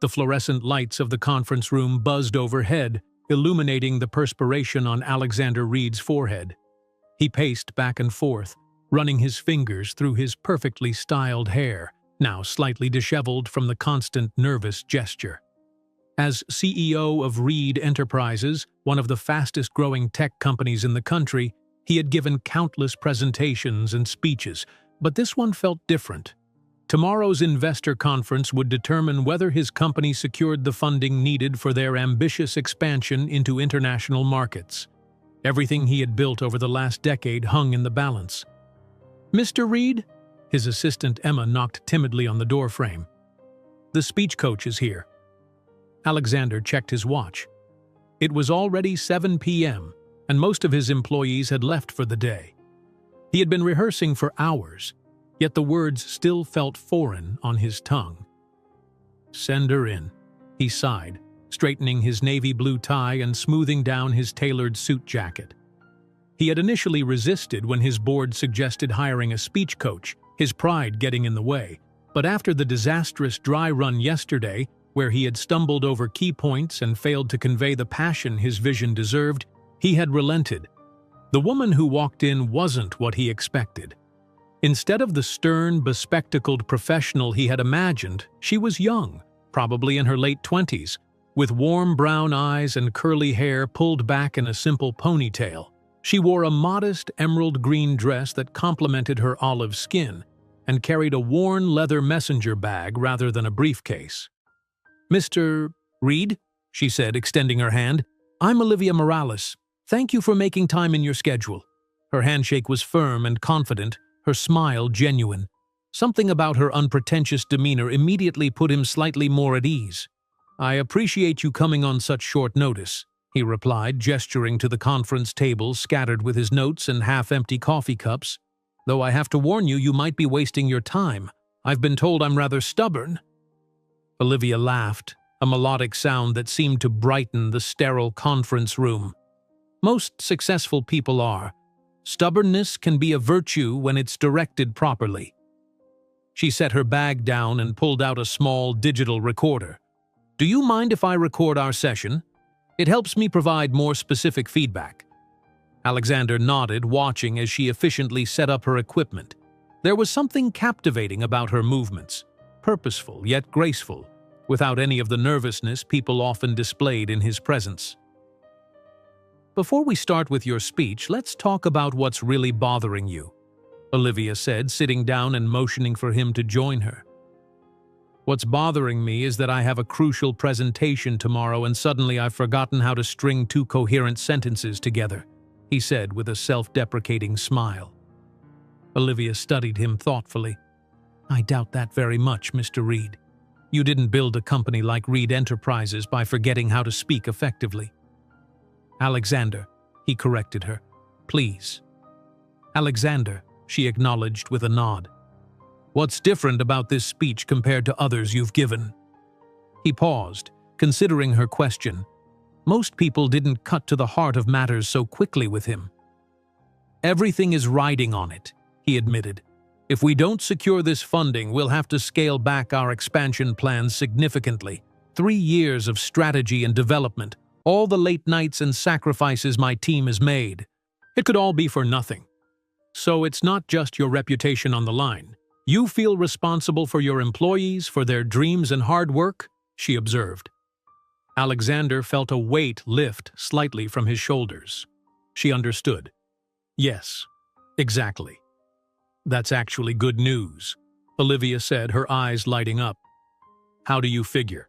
The fluorescent lights of the conference room buzzed overhead, illuminating the perspiration on Alexander Reed's forehead. He paced back and forth, running his fingers through his perfectly styled hair, now slightly disheveled from the constant nervous gesture. As CEO of Reed Enterprises, one of the fastest-growing tech companies in the country, he had given countless presentations and speeches, but this one felt different. Tomorrow's investor conference would determine whether his company secured the funding needed for their ambitious expansion into international markets. Everything he had built over the last decade hung in the balance. "Mr. Reed?" His assistant Emma knocked timidly on the doorframe. "The speech coach is here." Alexander checked his watch. It was already 7 p.m., and most of his employees had left for the day. He had been rehearsing for hours, yet the words still felt foreign on his tongue. "Send her in," he sighed, straightening his navy blue tie and smoothing down his tailored suit jacket. He had initially resisted when his board suggested hiring a speech coach, his pride getting in the way, but after the disastrous dry run yesterday, where he had stumbled over key points and failed to convey the passion his vision deserved, he had relented. The woman who walked in wasn't what he expected. Instead of the stern, bespectacled professional he had imagined, she was young, probably in her late 20s, with warm brown eyes and curly hair pulled back in a simple ponytail. She wore a modest emerald green dress that complemented her olive skin and carried a worn leather messenger bag rather than a briefcase. "Mr. Reed," she said, extending her hand, "I'm Olivia Morales. Thank you for making time in your schedule." Her handshake was firm and confident, her smile genuine. Something about her unpretentious demeanor immediately put him slightly more at ease. "I appreciate you coming on such short notice," he replied, gesturing to the conference table scattered with his notes and half-empty coffee cups. "Though I have to warn you, you might be wasting your time. I've been told I'm rather stubborn." Olivia laughed, a melodic sound that seemed to brighten the sterile conference room. "Most successful people are. Stubbornness can be a virtue when it's directed properly." She set her bag down and pulled out a small digital recorder. "Do you mind if I record our session? It helps me provide more specific feedback." Alexander nodded, watching as she efficiently set up her equipment. There was something captivating about her movements, purposeful yet graceful, without any of the nervousness people often displayed in his presence. "Before we start with your speech, let's talk about what's really bothering you," Olivia said, sitting down and motioning for him to join her. "What's bothering me is that I have a crucial presentation tomorrow and suddenly I've forgotten how to string two coherent sentences together," he said with a self-deprecating smile. Olivia studied him thoughtfully. "I doubt that very much, Mr. Reed. You didn't build a company like Reed Enterprises by forgetting how to speak effectively." "Alexander," he corrected her. "Please." "Alexander," she acknowledged with a nod. "What's different about this speech compared to others you've given?" He paused, considering her question. Most people didn't cut to the heart of matters so quickly with him. "Everything is riding on it," he admitted. "If we don't secure this funding, we'll have to scale back our expansion plans significantly. 3 years of strategy and development, all the late nights and sacrifices my team has made. It could all be for nothing. So it's not just your reputation on the line. You feel responsible for your employees, for their dreams and hard work," she observed. Alexander felt a weight lift slightly from his shoulders. She understood. "Yes, exactly." "That's actually good news," Olivia said, her eyes lighting up. "How do you figure?"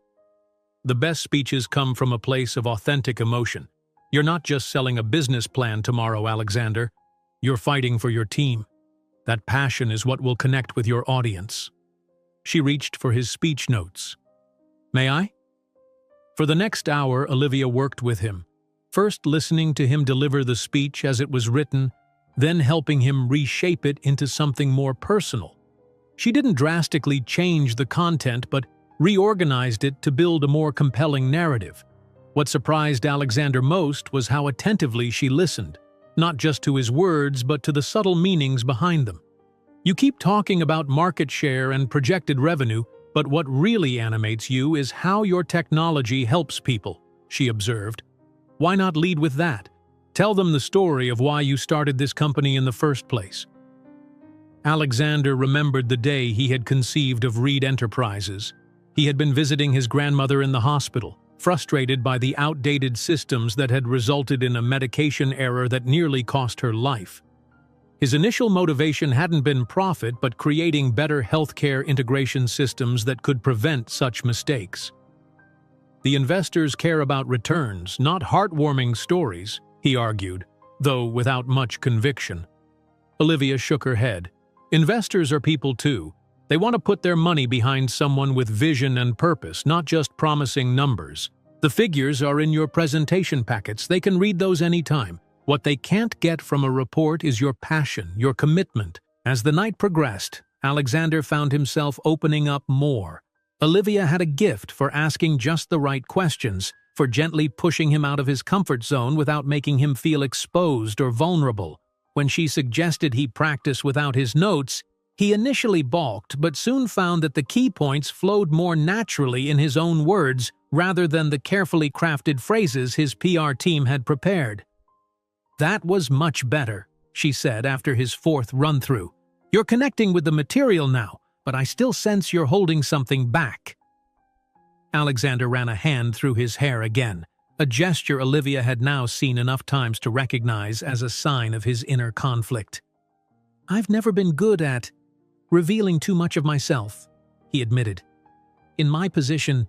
"The best speeches come from a place of authentic emotion. You're not just selling a business plan tomorrow, Alexander. You're fighting for your team. That passion is what will connect with your audience." She reached for his speech notes. "May I?" For the next hour, Olivia worked with him, first listening to him deliver the speech as it was written, then helping him reshape it into something more personal. She didn't drastically change the content, but reorganized it to build a more compelling narrative. What surprised Alexander most was how attentively she listened, not just to his words, but to the subtle meanings behind them. "You keep talking about market share and projected revenue, But what really animates you is how your technology helps people, she observed. Why not lead with that? Tell them the story of why you started this company in the first place. Alexander remembered the day he had conceived of Reed Enterprises. He had been visiting his grandmother in the hospital, frustrated by the outdated systems that had resulted in a medication error that nearly cost her life. His initial motivation hadn't been profit, but creating better healthcare integration systems that could prevent such mistakes. The investors care about returns, not heartwarming stories, he argued, though without much conviction. Olivia shook her head. Investors are people too. They want to put their money behind someone with vision and purpose, not just promising numbers. The figures are in your presentation packets. They can read those anytime. What they can't get from a report is your passion, your commitment. As the night progressed, Alexander found himself opening up more. Olivia had a gift for asking just the right questions, for gently pushing him out of his comfort zone without making him feel exposed or vulnerable. When she suggested he practice without his notes, he initially balked but soon found that the key points flowed more naturally in his own words rather than the carefully crafted phrases his PR team had prepared. "That was much better," she said after his fourth run-through. "You're connecting with the material now, but I still sense you're holding something back." Alexander ran a hand through his hair again, a gesture Olivia had now seen enough times to recognize as a sign of his inner conflict. "I've never been good at revealing too much of myself," he admitted. "In my position,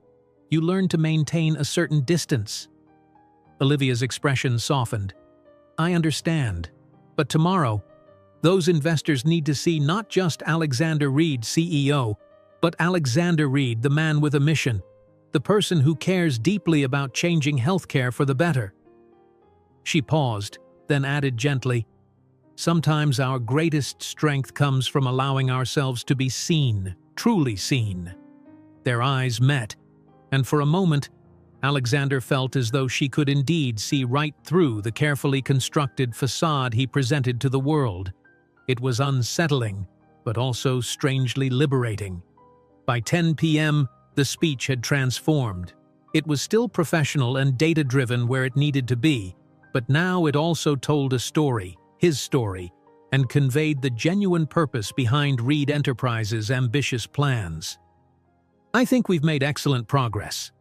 you learn to maintain a certain distance." Olivia's expression softened. "I understand, but tomorrow, those investors need to see not just Alexander Reed, CEO, but Alexander Reed, the man with a mission, the person who cares deeply about changing healthcare for the better." She paused, then added gently, "Sometimes our greatest strength comes from allowing ourselves to be seen, truly seen." Their eyes met, and for a moment, Alexander felt as though she could indeed see right through the carefully constructed facade he presented to the world. It was unsettling, but also strangely liberating. By 10 p.m., the speech had transformed. It was still professional and data-driven where it needed to be, but now it also told a story, his story, and conveyed the genuine purpose behind Reed Enterprises' ambitious plans. "I think we've made excellent progress,"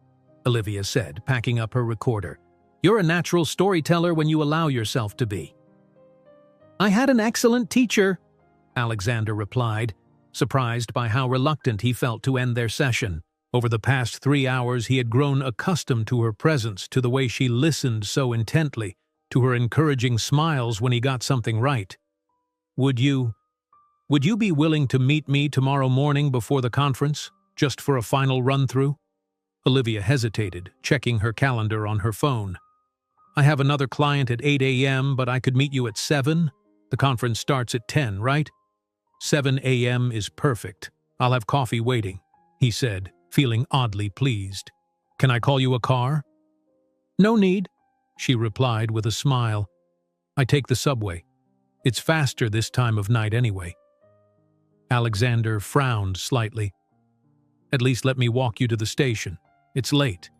Olivia said, packing up her recorder. "You're a natural storyteller when you allow yourself to be." "I had an excellent teacher," Alexander replied, surprised by how reluctant he felt to end their session. Over the past 3 hours he had grown accustomed to her presence, to the way she listened so intently, to her encouraging smiles when he got something right. Would you be willing to meet me tomorrow morning before the conference, just for a final run-through?" Olivia hesitated, checking her calendar on her phone. "I have another client at 8 a.m., but I could meet you at 7. The conference starts at 10, right?" 7 a.m. is perfect. I'll have coffee waiting," he said, feeling oddly pleased. "Can I call you a car?" "No need," she replied with a smile. "I take the subway. It's faster this time of night anyway." Alexander frowned slightly. "At least let me walk you to the station. It's late."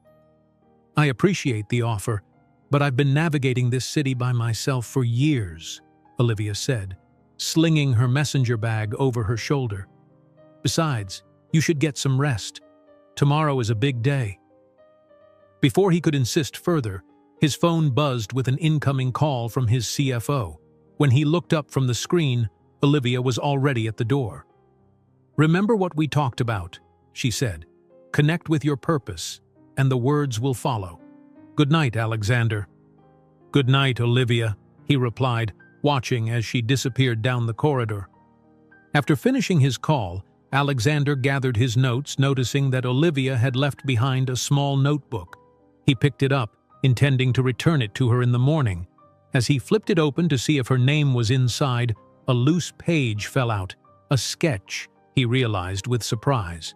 "I appreciate the offer, but I've been navigating this city by myself for years," Olivia said, slinging her messenger bag over her shoulder. "Besides, you should get some rest. Tomorrow is a big day." Before he could insist further, his phone buzzed with an incoming call from his CFO. When he looked up from the screen, Olivia was already at the door. "Remember what we talked about," she said. "Connect with your purpose, and the words will follow." "Good night, Alexander." "Good night, Olivia," he replied, watching as she disappeared down the corridor. After finishing his call, Alexander gathered his notes, noticing that Olivia had left behind a small notebook. He picked it up, intending to return it to her in the morning. As he flipped it open to see if her name was inside, a loose page fell out. A sketch, he realized with surprise.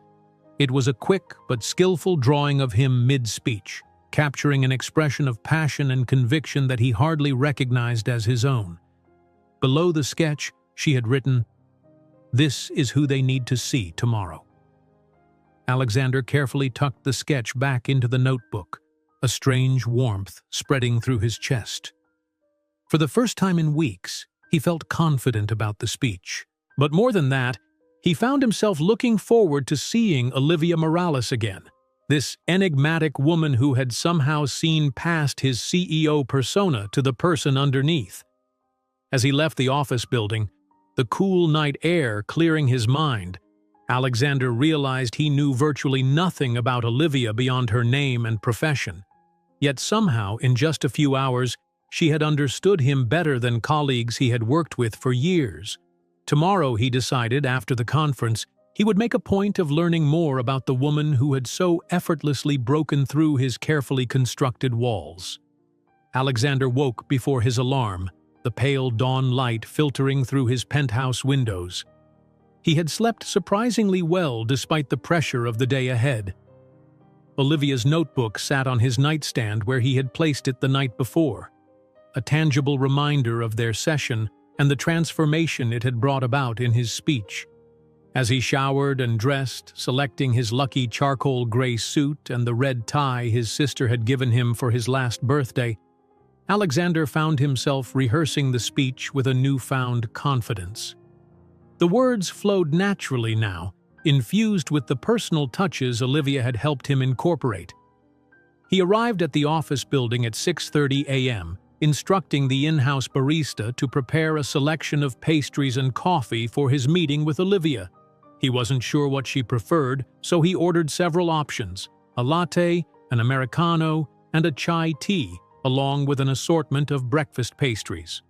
It was a quick but skillful drawing of him mid-speech, capturing an expression of passion and conviction that he hardly recognized as his own. Below the sketch, she had written, "This is who they need to see tomorrow." Alexander carefully tucked the sketch back into the notebook, a strange warmth spreading through his chest. For the first time in weeks, he felt confident about the speech. But more than that, he found himself looking forward to seeing Olivia Morales again, this enigmatic woman who had somehow seen past his CEO persona to the person underneath. As he left the office building, the cool night air clearing his mind, Alexander realized he knew virtually nothing about Olivia beyond her name and profession. Yet somehow, in just a few hours, she had understood him better than colleagues he had worked with for years. Tomorrow, he decided, after the conference, he would make a point of learning more about the woman who had so effortlessly broken through his carefully constructed walls. Alexander woke before his alarm, the pale dawn light filtering through his penthouse windows. He had slept surprisingly well despite the pressure of the day ahead. Olivia's notebook sat on his nightstand where he had placed it the night before, a tangible reminder of their session and the transformation it had brought about in his speech. As he showered and dressed, selecting his lucky charcoal gray suit and the red tie his sister had given him for his last birthday, Alexander found himself rehearsing the speech with a newfound confidence. The words flowed naturally now, infused with the personal touches Olivia had helped him incorporate. He arrived at the office building at 6:30 a.m., instructing the in-house barista to prepare a selection of pastries and coffee for his meeting with Olivia. He wasn't sure what she preferred, so he ordered several options: a latte, an Americano, and a chai tea, along with an assortment of breakfast pastries.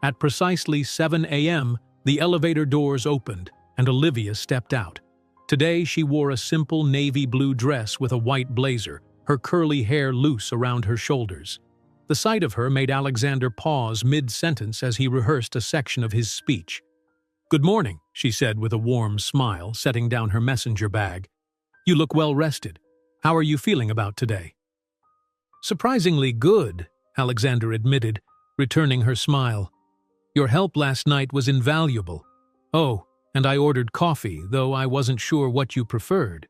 At precisely 7 a.m., the elevator doors opened, and Olivia stepped out. Today, she wore a simple navy blue dress with a white blazer, her curly hair loose around her shoulders. The sight of her made Alexander pause mid-sentence as he rehearsed a section of his speech. "Good morning," she said with a warm smile, setting down her messenger bag. "You look well rested. How are you feeling about today?" "Surprisingly good," Alexander admitted, returning her smile. "Your help last night was invaluable. Oh, and I ordered coffee, though I wasn't sure what you preferred."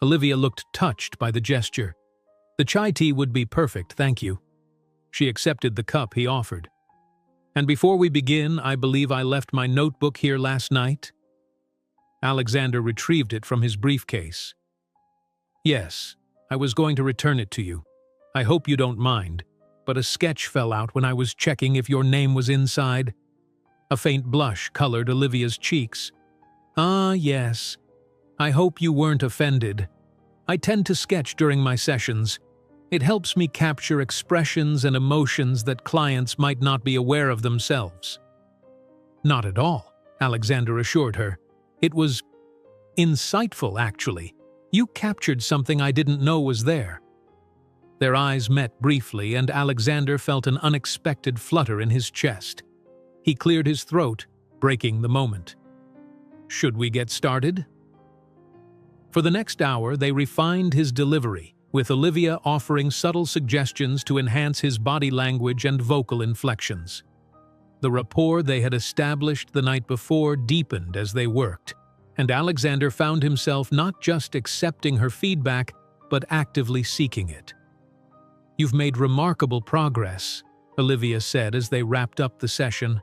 Olivia looked touched by the gesture. "The chai tea would be perfect, thank you." She accepted the cup he offered. "And before we begin, I believe I left my notebook here last night?" Alexander retrieved it from his briefcase. "Yes, I was going to return it to you. I hope you don't mind, but a sketch fell out when I was checking if your name was inside." A faint blush colored Olivia's cheeks. "Ah, yes. I hope you weren't offended. I tend to sketch during my sessions. It helps me capture expressions and emotions that clients might not be aware of themselves." "Not at all," Alexander assured her. "It was insightful, actually. You captured something I didn't know was there." Their eyes met briefly, and Alexander felt an unexpected flutter in his chest. He cleared his throat, breaking the moment. "Should we get started?" For the next hour, they refined his delivery, with Olivia offering subtle suggestions to enhance his body language and vocal inflections. The rapport they had established the night before deepened as they worked, and Alexander found himself not just accepting her feedback, but actively seeking it. "You've made remarkable progress," Olivia said as they wrapped up the session.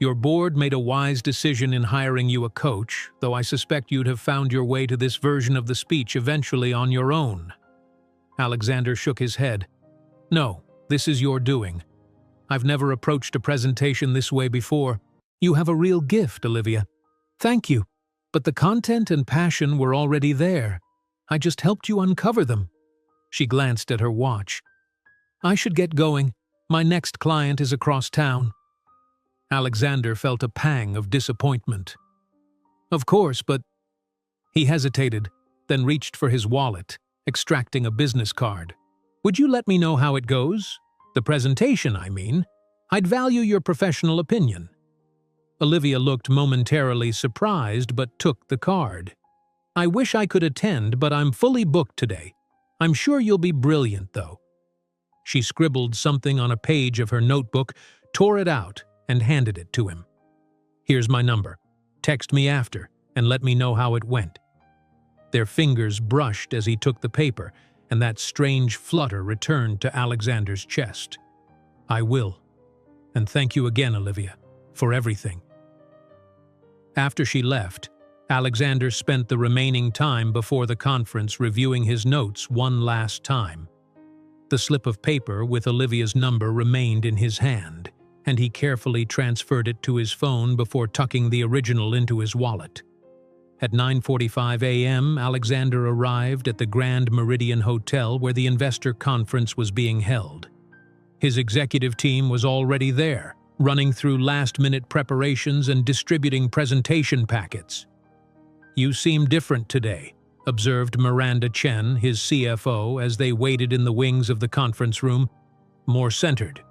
"Your board made a wise decision in hiring you a coach, though I suspect you'd have found your way to this version of the speech eventually on your own." Alexander shook his head. "No, this is your doing. I've never approached a presentation this way before. You have a real gift, Olivia." "Thank you, but the content and passion were already there. I just helped you uncover them." She glanced at her watch. "I should get going. My next client is across town." Alexander felt a pang of disappointment. "Of course, but—" He hesitated, then reached for his wallet, extracting a business card. "Would you let me know how it goes? The presentation, I mean. I'd value your professional opinion." Olivia looked momentarily surprised but took the card. "I wish I could attend, but I'm fully booked today. I'm sure you'll be brilliant, though." She scribbled something on a page of her notebook, tore it out, and handed it to him. "Here's my number. Text me after, and let me know how it went." Their fingers brushed as he took the paper, and that strange flutter returned to Alexander's chest. "I will. And thank you again, Olivia, for everything." After she left, Alexander spent the remaining time before the conference reviewing his notes one last time. The slip of paper with Olivia's number remained in his hand, and he carefully transferred it to his phone before tucking the original into his wallet. At 9:45 a.m., Alexander arrived at the Grand Meridian Hotel where the investor conference was being held. His executive team was already there, running through last-minute preparations and distributing presentation packets. "You seem different today," observed Miranda Chen, his CFO, as they waited in the wings of the conference room. "More centered."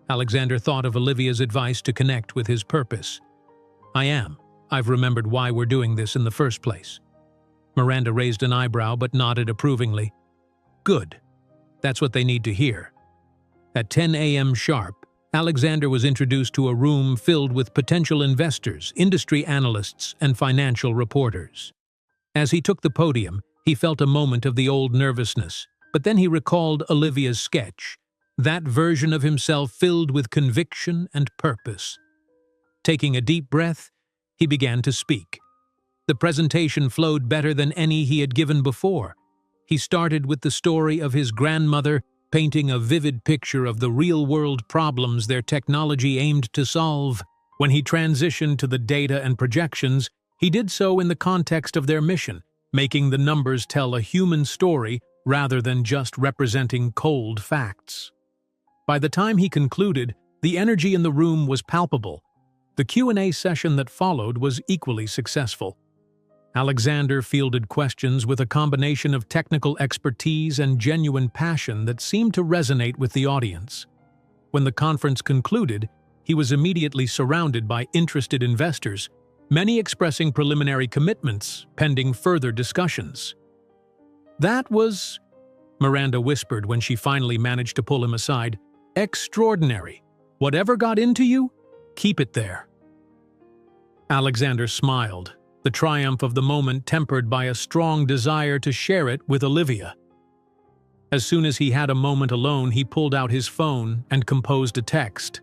Alexander thought of Olivia's advice to connect with his purpose. "I am. I've remembered why we're doing this in the first place." Miranda raised an eyebrow but nodded approvingly. "Good. That's what they need to hear." At 10 a.m. sharp, Alexander was introduced to a room filled with potential investors, industry analysts, and financial reporters. As he took the podium, he felt a moment of the old nervousness, but then he recalled Olivia's sketch, that version of himself filled with conviction and purpose. Taking a deep breath, he began to speak. The presentation flowed better than any he had given before. He started with the story of his grandmother, painting a vivid picture of the real-world problems their technology aimed to solve. When he transitioned to the data and projections, he did so in the context of their mission, making the numbers tell a human story rather than just representing cold facts. By the time he concluded, the energy in the room was palpable. The Q&A session that followed was equally successful. Alexander fielded questions with a combination of technical expertise and genuine passion that seemed to resonate with the audience. When the conference concluded, he was immediately surrounded by interested investors, many expressing preliminary commitments pending further discussions. "That was," Miranda whispered when she finally managed to pull him aside, "extraordinary. Whatever got into you, keep it there." Alexander smiled, the triumph of the moment tempered by a strong desire to share it with Olivia. As soon as he had a moment alone, he pulled out his phone and composed a text.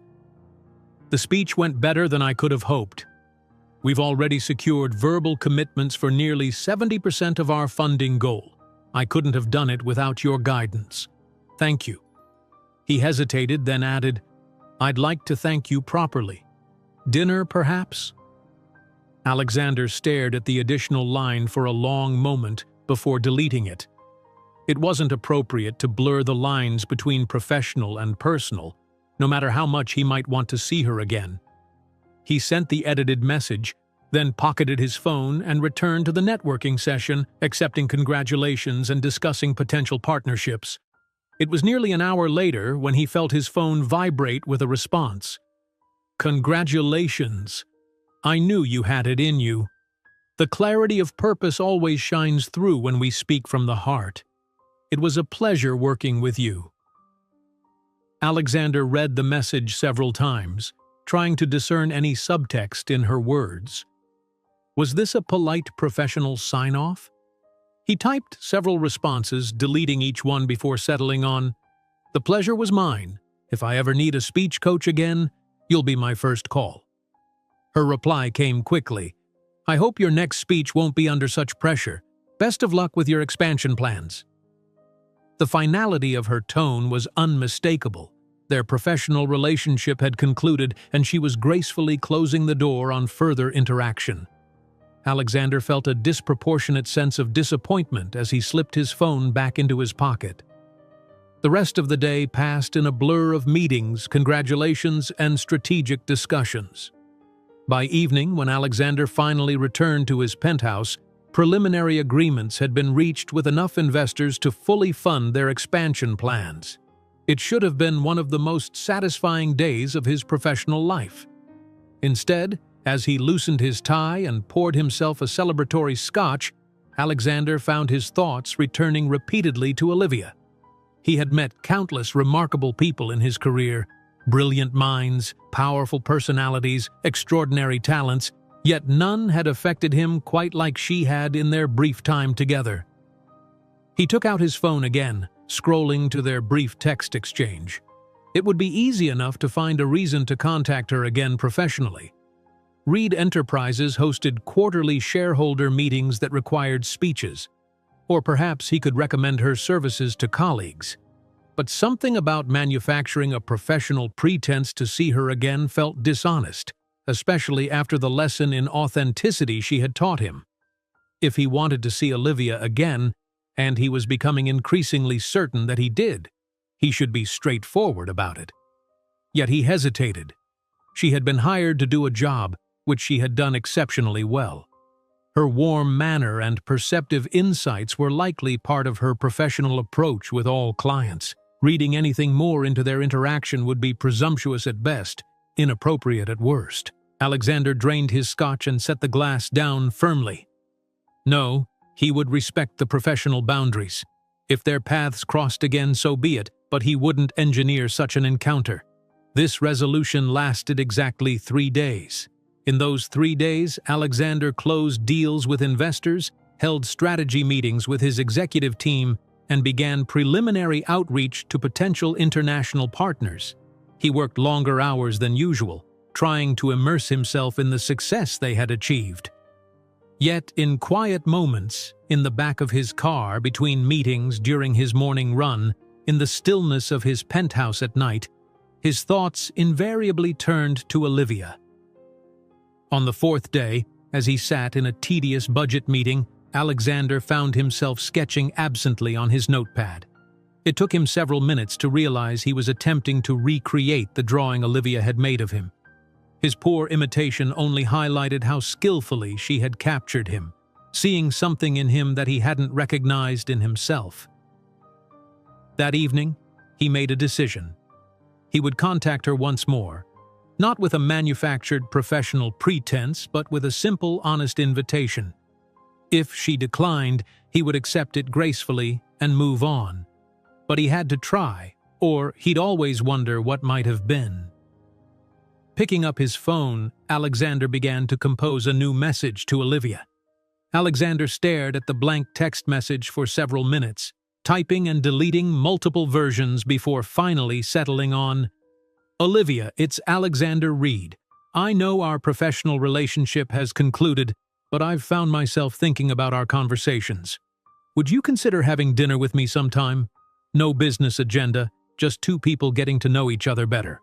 "The speech went better than I could have hoped. We've already secured verbal commitments for nearly 70% of our funding goal. I couldn't have done it without your guidance. Thank you." He hesitated, then added, "I'd like to thank you properly. Dinner, perhaps?" Alexander stared at the additional line for a long moment before deleting it. It wasn't appropriate to blur the lines between professional and personal, no matter how much he might want to see her again. He sent the edited message, then pocketed his phone and returned to the networking session, accepting congratulations and discussing potential partnerships. It was nearly an hour later when he felt his phone vibrate with a response. "Congratulations. I knew you had it in you. The clarity of purpose always shines through when we speak from the heart. It was a pleasure working with you." Alexander read the message several times, trying to discern any subtext in her words. Was this a polite professional sign-off? He typed several responses, deleting each one before settling on, "The pleasure was mine. If I ever need a speech coach again, you'll be my first call." Her reply came quickly. "I hope your next speech won't be under such pressure. Best of luck with your expansion plans." The finality of her tone was unmistakable. Their professional relationship had concluded, and she was gracefully closing the door on further interaction. Alexander felt a disproportionate sense of disappointment as he slipped his phone back into his pocket. The rest of the day passed in a blur of meetings, congratulations, and strategic discussions. By evening, when Alexander finally returned to his penthouse, preliminary agreements had been reached with enough investors to fully fund their expansion plans. It should have been one of the most satisfying days of his professional life. Instead, as he loosened his tie and poured himself a celebratory scotch, Alexander found his thoughts returning repeatedly to Olivia. He had met countless remarkable people in his career, brilliant minds, powerful personalities, extraordinary talents, Yet none had affected him quite like she had in their brief time together. He took out his phone again, scrolling to their brief text exchange. It would be easy enough to find a reason to contact her again professionally. Reed Enterprises hosted quarterly shareholder meetings that required speeches, or perhaps he could recommend her services to colleagues. But something about manufacturing a professional pretense to see her again felt dishonest, especially after the lesson in authenticity she had taught him. If he wanted to see Olivia again, and he was becoming increasingly certain that he did, he should be straightforward about it. Yet he hesitated. She had been hired to do a job which she had done exceptionally well. Her warm manner and perceptive insights were likely part of her professional approach with all clients. Reading anything more into their interaction would be presumptuous at best, inappropriate at worst. Alexander drained his scotch and set the glass down firmly. No, he would respect the professional boundaries. If their paths crossed again, so be it, but he wouldn't engineer such an encounter. This resolution lasted exactly 3 days. In those 3 days, Alexander closed deals with investors, held strategy meetings with his executive team, and began preliminary outreach to potential international partners. He worked longer hours than usual, trying to immerse himself in the success they had achieved. Yet, in quiet moments, in the back of his car, between meetings, during his morning run, in the stillness of his penthouse at night, his thoughts invariably turned to Olivia. On the 4th day, as he sat in a tedious budget meeting, Alexander found himself sketching absently on his notepad. It took him several minutes to realize he was attempting to recreate the drawing Olivia had made of him. His poor imitation only highlighted how skillfully she had captured him, seeing something in him that he hadn't recognized in himself. That evening, he made a decision. He would contact her once more, not with a manufactured professional pretense, but with a simple, honest invitation. If she declined, he would accept it gracefully and move on. But he had to try, or he'd always wonder what might have been. Picking up his phone, Alexander began to compose a new message to Olivia. Alexander stared at the blank text message for several minutes, typing and deleting multiple versions before finally settling on, "Olivia, it's Alexander Reed. I know our professional relationship has concluded, but I've found myself thinking about our conversations. Would you consider having dinner with me sometime? No business agenda, just 2 people getting to know each other better."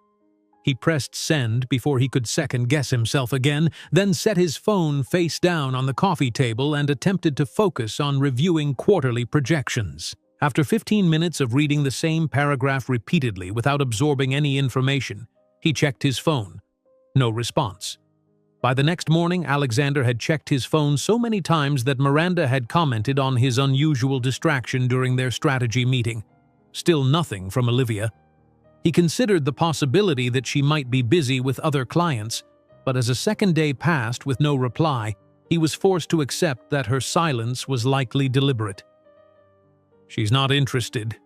He pressed send before he could second-guess himself again, then set his phone face down on the coffee table and attempted to focus on reviewing quarterly projections. After 15 minutes of reading the same paragraph repeatedly without absorbing any information, he checked his phone. No response. By the next morning, Alexander had checked his phone so many times that Miranda had commented on his unusual distraction during their strategy meeting. Still nothing from Olivia. He considered the possibility that she might be busy with other clients, but as a second day passed with no reply, he was forced to accept that her silence was likely deliberate. "She's not interested,"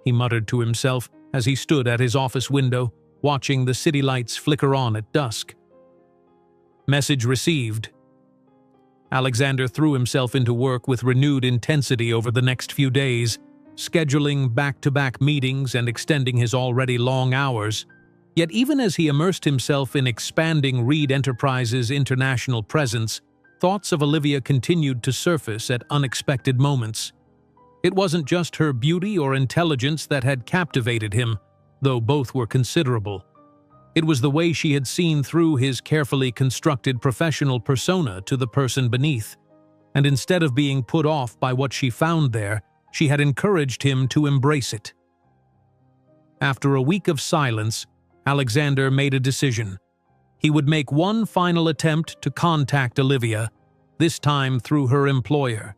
he muttered to himself as he stood at his office window, watching the city lights flicker on at dusk. Message received. Alexander threw himself into work with renewed intensity over the next few days, scheduling back-to-back meetings and extending his already long hours. Yet even as he immersed himself in expanding Reed Enterprises' international presence, thoughts of Olivia continued to surface at unexpected moments. It wasn't just her beauty or intelligence that had captivated him, though both were considerable. It was the way she had seen through his carefully constructed professional persona to the person beneath, and instead of being put off by what she found there, she had encouraged him to embrace it. After a week of silence, Alexander made a decision. He would make one final attempt to contact Olivia, this time through her employer.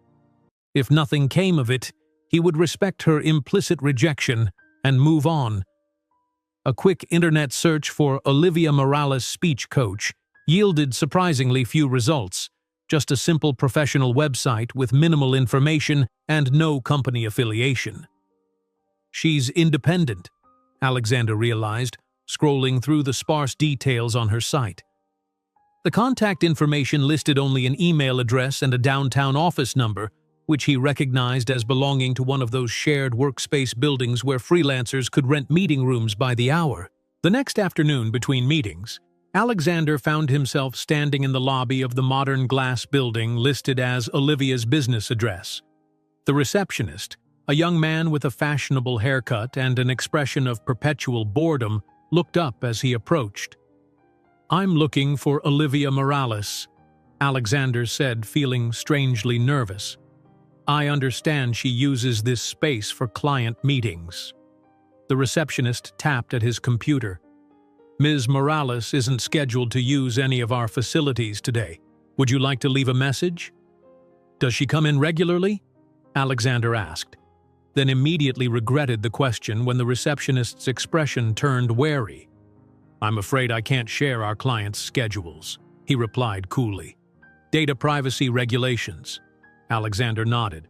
If nothing came of it, he would respect her implicit rejection and move on. A quick internet search for Olivia Morales speech coach yielded surprisingly few results, just a simple professional website with minimal information and no company affiliation. She's independent, Alexander realized, scrolling through the sparse details on her site. The contact information listed only an email address and a downtown office number, which he recognized as belonging to one of those shared workspace buildings where freelancers could rent meeting rooms by the hour. The next afternoon, between meetings, Alexander found himself standing in the lobby of the modern glass building listed as Olivia's business address. The receptionist, a young man with a fashionable haircut and an expression of perpetual boredom, looked up as he approached. "I'm looking for Olivia Morales," Alexander said, feeling strangely nervous. "I understand she uses this space for client meetings." The receptionist tapped at his computer. "Ms. Morales isn't scheduled to use any of our facilities today. Would you like to leave a message?" "Does she come in regularly?" Alexander asked, then immediately regretted the question when the receptionist's expression turned wary. "I'm afraid I can't share our clients' schedules," he replied coolly. "Data privacy regulations." Alexander nodded.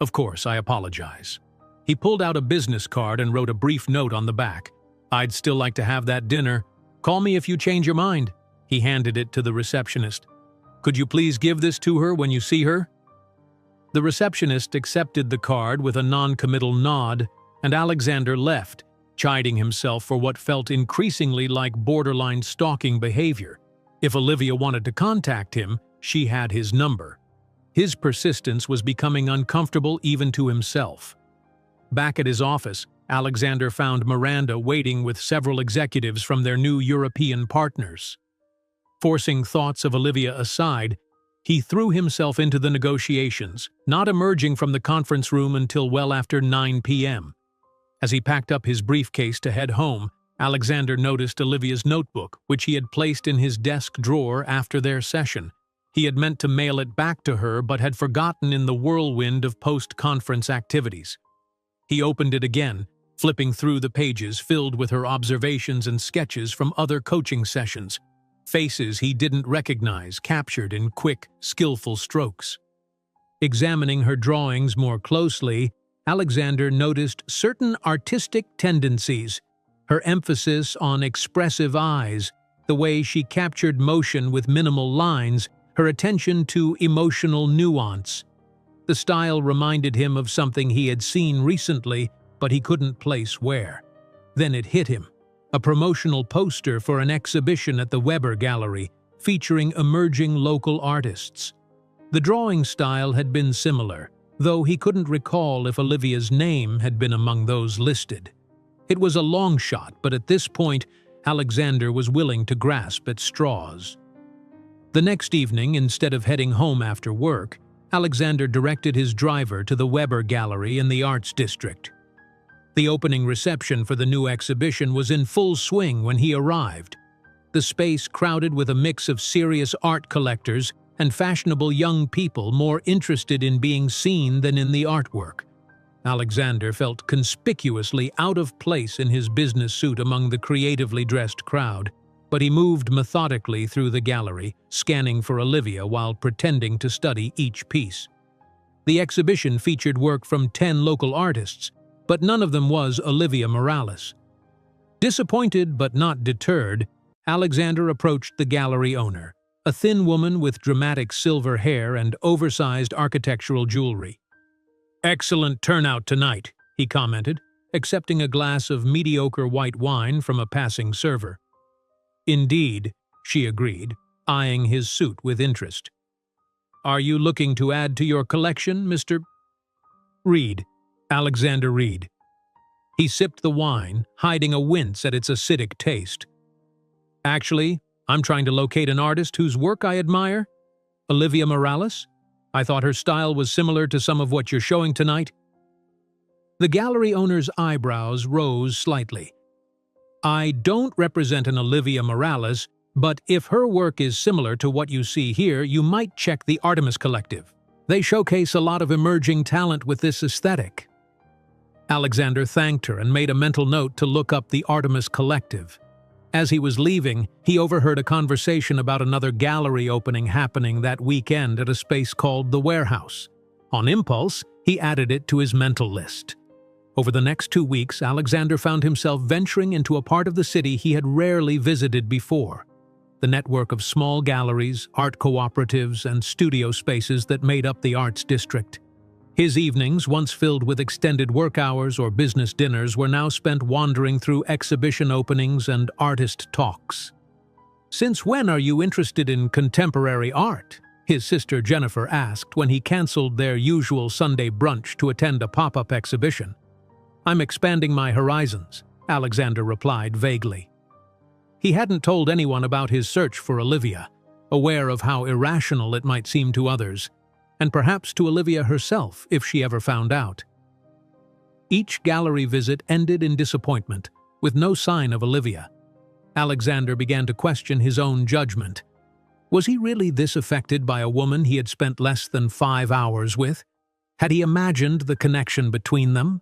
"Of course, I apologize." He pulled out a business card and wrote a brief note on the back. "I'd still like to have that dinner. Call me if you change your mind." He handed it to the receptionist. "Could you please give this to her when you see her?" The receptionist accepted the card with a non-committal nod, and Alexander left, chiding himself for what felt increasingly like borderline stalking behavior. If Olivia wanted to contact him, she had his number. His persistence was becoming uncomfortable even to himself. Back at his office, Alexander found Miranda waiting with several executives from their new European partners. Forcing thoughts of Olivia aside, he threw himself into the negotiations, not emerging from the conference room until well after 9 p.m. As he packed up his briefcase to head home, Alexander noticed Olivia's notebook, which he had placed in his desk drawer after their session. He had meant to mail it back to her but had forgotten in the whirlwind of post-conference activities. He opened it again, flipping through the pages filled with her observations and sketches from other coaching sessions. Faces he didn't recognize captured in quick, skillful strokes. Examining her drawings more closely, Alexander noticed certain artistic tendencies, her emphasis on expressive eyes, the way she captured motion with minimal lines, her attention to emotional nuance. The style reminded him of something he had seen recently, but he couldn't place where. Then it hit him. A promotional poster for an exhibition at the Weber Gallery, featuring emerging local artists. The drawing style had been similar, though he couldn't recall if Olivia's name had been among those listed. It was a long shot, but at this point, Alexander was willing to grasp at straws. The next evening, instead of heading home after work, Alexander directed his driver to the Weber Gallery in the Arts District. The opening reception for the new exhibition was in full swing when he arrived. The space crowded with a mix of serious art collectors and fashionable young people more interested in being seen than in the artwork. Alexander felt conspicuously out of place in his business suit among the creatively dressed crowd, but he moved methodically through the gallery, scanning for Olivia while pretending to study each piece. The exhibition featured work from 10 local artists, but none of them was Olivia Morales. Disappointed but not deterred, Alexander approached the gallery owner, a thin woman with dramatic silver hair and oversized architectural jewelry. "Excellent turnout tonight," he commented, accepting a glass of mediocre white wine from a passing server. "Indeed," she agreed, eyeing his suit with interest. "Are you looking to add to your collection, Mr. Reed?" Alexander Reed. He sipped the wine, hiding a wince at its acidic taste. "Actually, I'm trying to locate an artist whose work I admire. Olivia Morales? I thought her style was similar to some of what you're showing tonight." The gallery owner's eyebrows rose slightly. "I don't represent an Olivia Morales, but if her work is similar to what you see here, you might check the Artemis Collective. They showcase a lot of emerging talent with this aesthetic." Alexander thanked her and made a mental note to look up the Artemis Collective. As he was leaving, he overheard a conversation about another gallery opening happening that weekend at a space called The Warehouse. On impulse, he added it to his mental list. Over the next 2 weeks, Alexander found himself venturing into a part of the city he had rarely visited before. the network of small galleries, art cooperatives, and studio spaces that made up the arts district. His evenings, once filled with extended work hours or business dinners, were now spent wandering through exhibition openings and artist talks. "Since when are you interested in contemporary art?" his sister Jennifer asked when he canceled their usual Sunday brunch to attend a pop-up exhibition. "I'm expanding my horizons," Alexander replied vaguely. He hadn't told anyone about his search for Olivia, aware of how irrational it might seem to others, and perhaps to Olivia herself if she ever found out. Each gallery visit ended in disappointment, with no sign of Olivia. Alexander began to question his own judgment. Was he really this affected by a woman he had spent less than 5 hours with? Had he imagined the connection between them?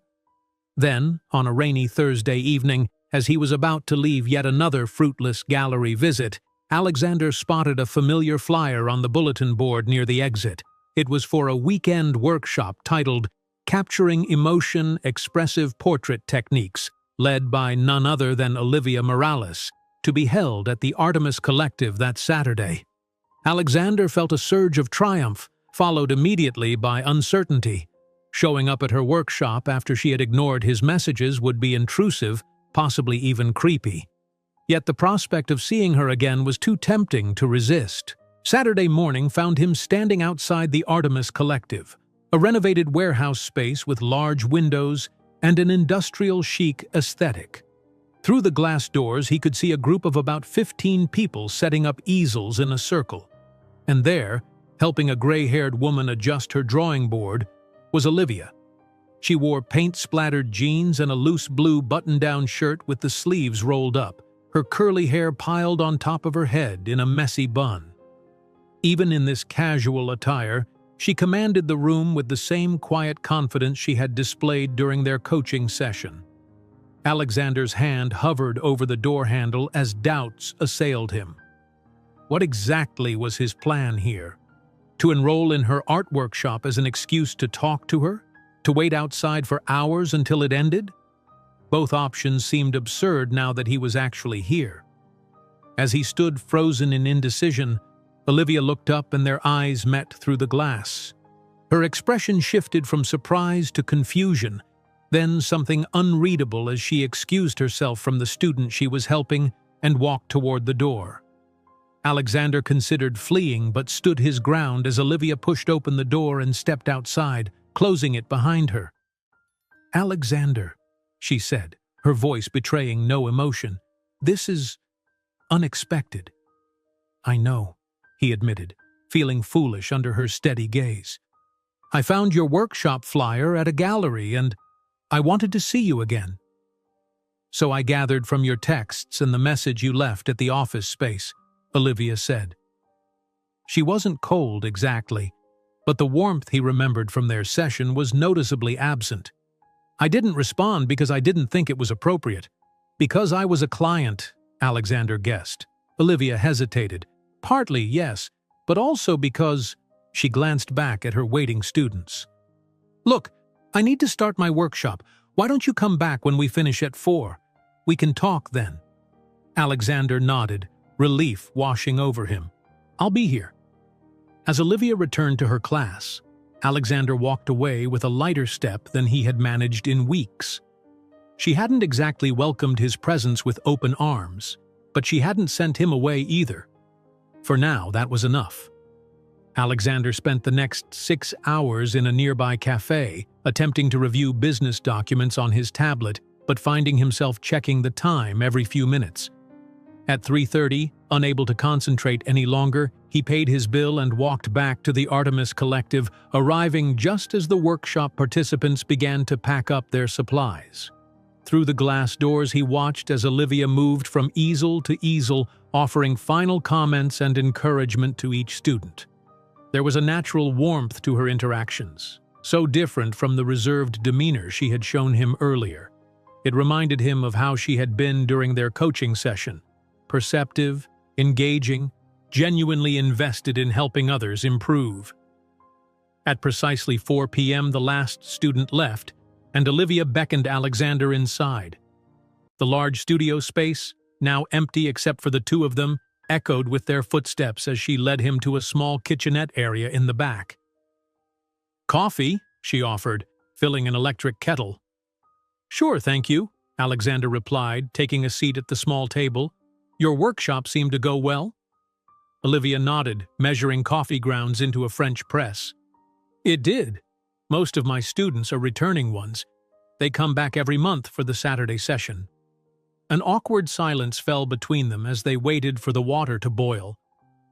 Then, on a rainy Thursday evening, as he was about to leave yet another fruitless gallery visit, Alexander spotted a familiar flyer on the bulletin board near the exit. It was for a weekend workshop titled "Capturing Emotion, Expressive Portrait Techniques," led by none other than Olivia Morales, to be held at the Artemis Collective that Saturday. Alexander felt a surge of triumph, followed immediately by uncertainty. Showing up at her workshop after she had ignored his messages would be intrusive, possibly even creepy. Yet the prospect of seeing her again was too tempting to resist. Saturday morning found him standing outside the Artemis Collective, a renovated warehouse space with large windows and an industrial chic aesthetic. Through the glass doors he could see a group of about 15 people setting up easels in a circle. And there, helping a gray-haired woman adjust her drawing board, was Olivia. She wore paint-splattered jeans and a loose blue button-down shirt with the sleeves rolled up, her curly hair piled on top of her head in a messy bun. Even in this casual attire, she commanded the room with the same quiet confidence she had displayed during their coaching session. Alexander's hand hovered over the door handle as doubts assailed him. What exactly was his plan here? To enroll in her art workshop as an excuse to talk to her? To wait outside for hours until it ended? Both options seemed absurd now that he was actually here. As he stood frozen in indecision, Olivia looked up and their eyes met through the glass. Her expression shifted from surprise to confusion, then something unreadable as she excused herself from the student she was helping and walked toward the door. Alexander considered fleeing but stood his ground as Olivia pushed open the door and stepped outside, closing it behind her. "Alexander," she said, her voice betraying no emotion, "this is unexpected." "I know," he admitted, feeling foolish under her steady gaze. "I found your workshop flyer at a gallery and I wanted to see you again. So I gathered from your texts and the message you left at the office space," Olivia said. She wasn't cold exactly, but the warmth he remembered from their session was noticeably absent. "I didn't respond because I didn't think it was appropriate. Because I was a client," Alexander guessed. Olivia hesitated. "Partly, yes, but also because—" She glanced back at her waiting students. "Look, I need to start my workshop. Why don't you come back when we finish at 4? We can talk then." Alexander nodded, relief washing over him. "I'll be here." As Olivia returned to her class, Alexander walked away with a lighter step than he had managed in weeks. She hadn't exactly welcomed his presence with open arms, but she hadn't sent him away either. For now, that was enough. Alexander spent the next 6 hours in a nearby cafe, attempting to review business documents on his tablet, but finding himself checking the time every few minutes. At 3:30, unable to concentrate any longer, he paid his bill and walked back to the Artemis Collective, arriving just as the workshop participants began to pack up their supplies. Through the glass doors he watched as Olivia moved from easel to easel, offering final comments and encouragement to each student. There was a natural warmth to her interactions, so different from the reserved demeanor she had shown him earlier. It reminded him of how she had been during their coaching session. Perceptive, engaging, genuinely invested in helping others improve. At precisely 4 p.m. the last student left, and Olivia beckoned Alexander inside. The large studio space, now empty except for the two of them, echoed with their footsteps as she led him to a small kitchenette area in the back. "Coffee?" she offered, filling an electric kettle. "Sure, thank you," Alexander replied, taking a seat at the small table. "Your workshop seemed to go well?" Olivia nodded, measuring coffee grounds into a French press. "It did. Most of my students are returning ones. They come back every month for the Saturday session." An awkward silence fell between them as they waited for the water to boil.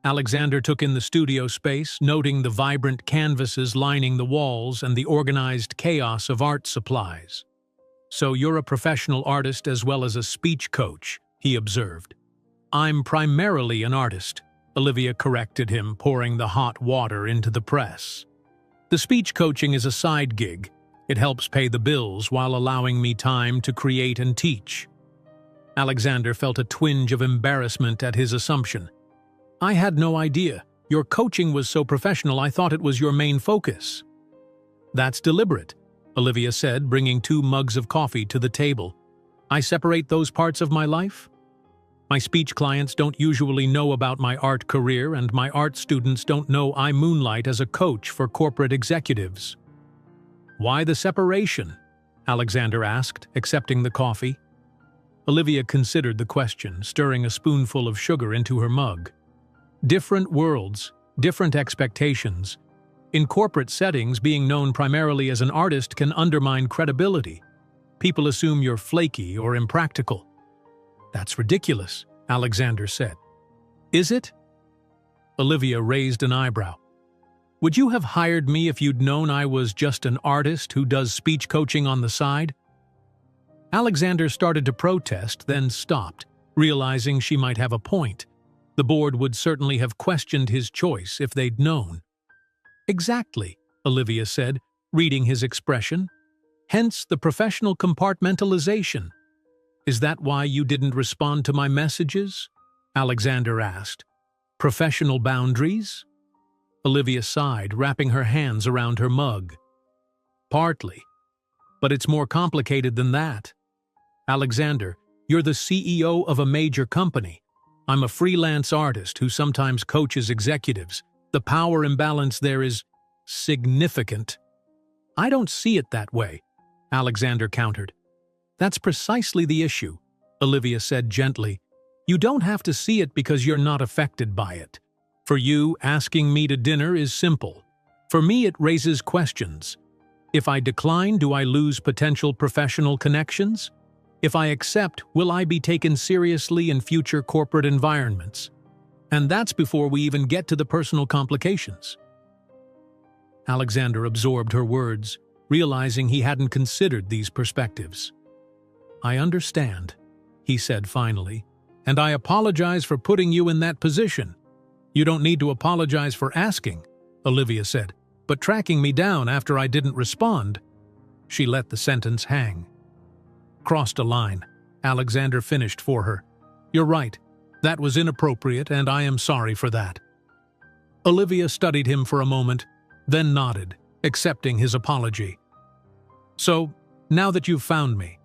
Alexander took in the studio space, noting the vibrant canvases lining the walls and the organized chaos of art supplies. "So you're a professional artist as well as a speech coach," he observed. "I'm primarily an artist," Olivia corrected him, pouring the hot water into the press. "The speech coaching is a side gig. It helps pay the bills while allowing me time to create and teach." Alexander felt a twinge of embarrassment at his assumption. "I had no idea. Your coaching was so professional, I thought it was your main focus." "That's deliberate," Olivia said, bringing 2 mugs of coffee to the table. "I separate those parts of my life. My speech clients don't usually know about my art career, and my art students don't know I moonlight as a coach for corporate executives." "Why the separation?" Alexander asked, accepting the coffee. Olivia considered the question, stirring a spoonful of sugar into her mug. "Different worlds, different expectations. In corporate settings, being known primarily as an artist can undermine credibility. People assume you're flaky or impractical." "That's ridiculous," Alexander said. "Is it?" Olivia raised an eyebrow. "Would you have hired me if you'd known I was just an artist who does speech coaching on the side?" Alexander started to protest, then stopped, realizing she might have a point. The board would certainly have questioned his choice if they'd known. "Exactly," Olivia said, reading his expression. "Hence the professional compartmentalization." "Is that why you didn't respond to my messages?" Alexander asked. "Professional boundaries?" Olivia sighed, wrapping her hands around her mug. "Partly. But it's more complicated than that. Alexander, you're the CEO of a major company. I'm a freelance artist who sometimes coaches executives. The power imbalance there is significant." "I don't see it that way," Alexander countered. "That's precisely the issue," Olivia said gently. "You don't have to see it because you're not affected by it. For you, asking me to dinner is simple. For me, it raises questions. If I decline, do I lose potential professional connections? If I accept, will I be taken seriously in future corporate environments? And that's before we even get to the personal complications." Alexander absorbed her words, realizing he hadn't considered these perspectives. "I understand," he said finally, "and I apologize for putting you in that position." "You don't need to apologize for asking," Olivia said, "but tracking me down after I didn't respond." She let the sentence hang. "Crossed a line," Alexander finished for her. "You're right. That was inappropriate, and I am sorry for that." Olivia studied him for a moment, then nodded, accepting his apology. "So, now that you've found me,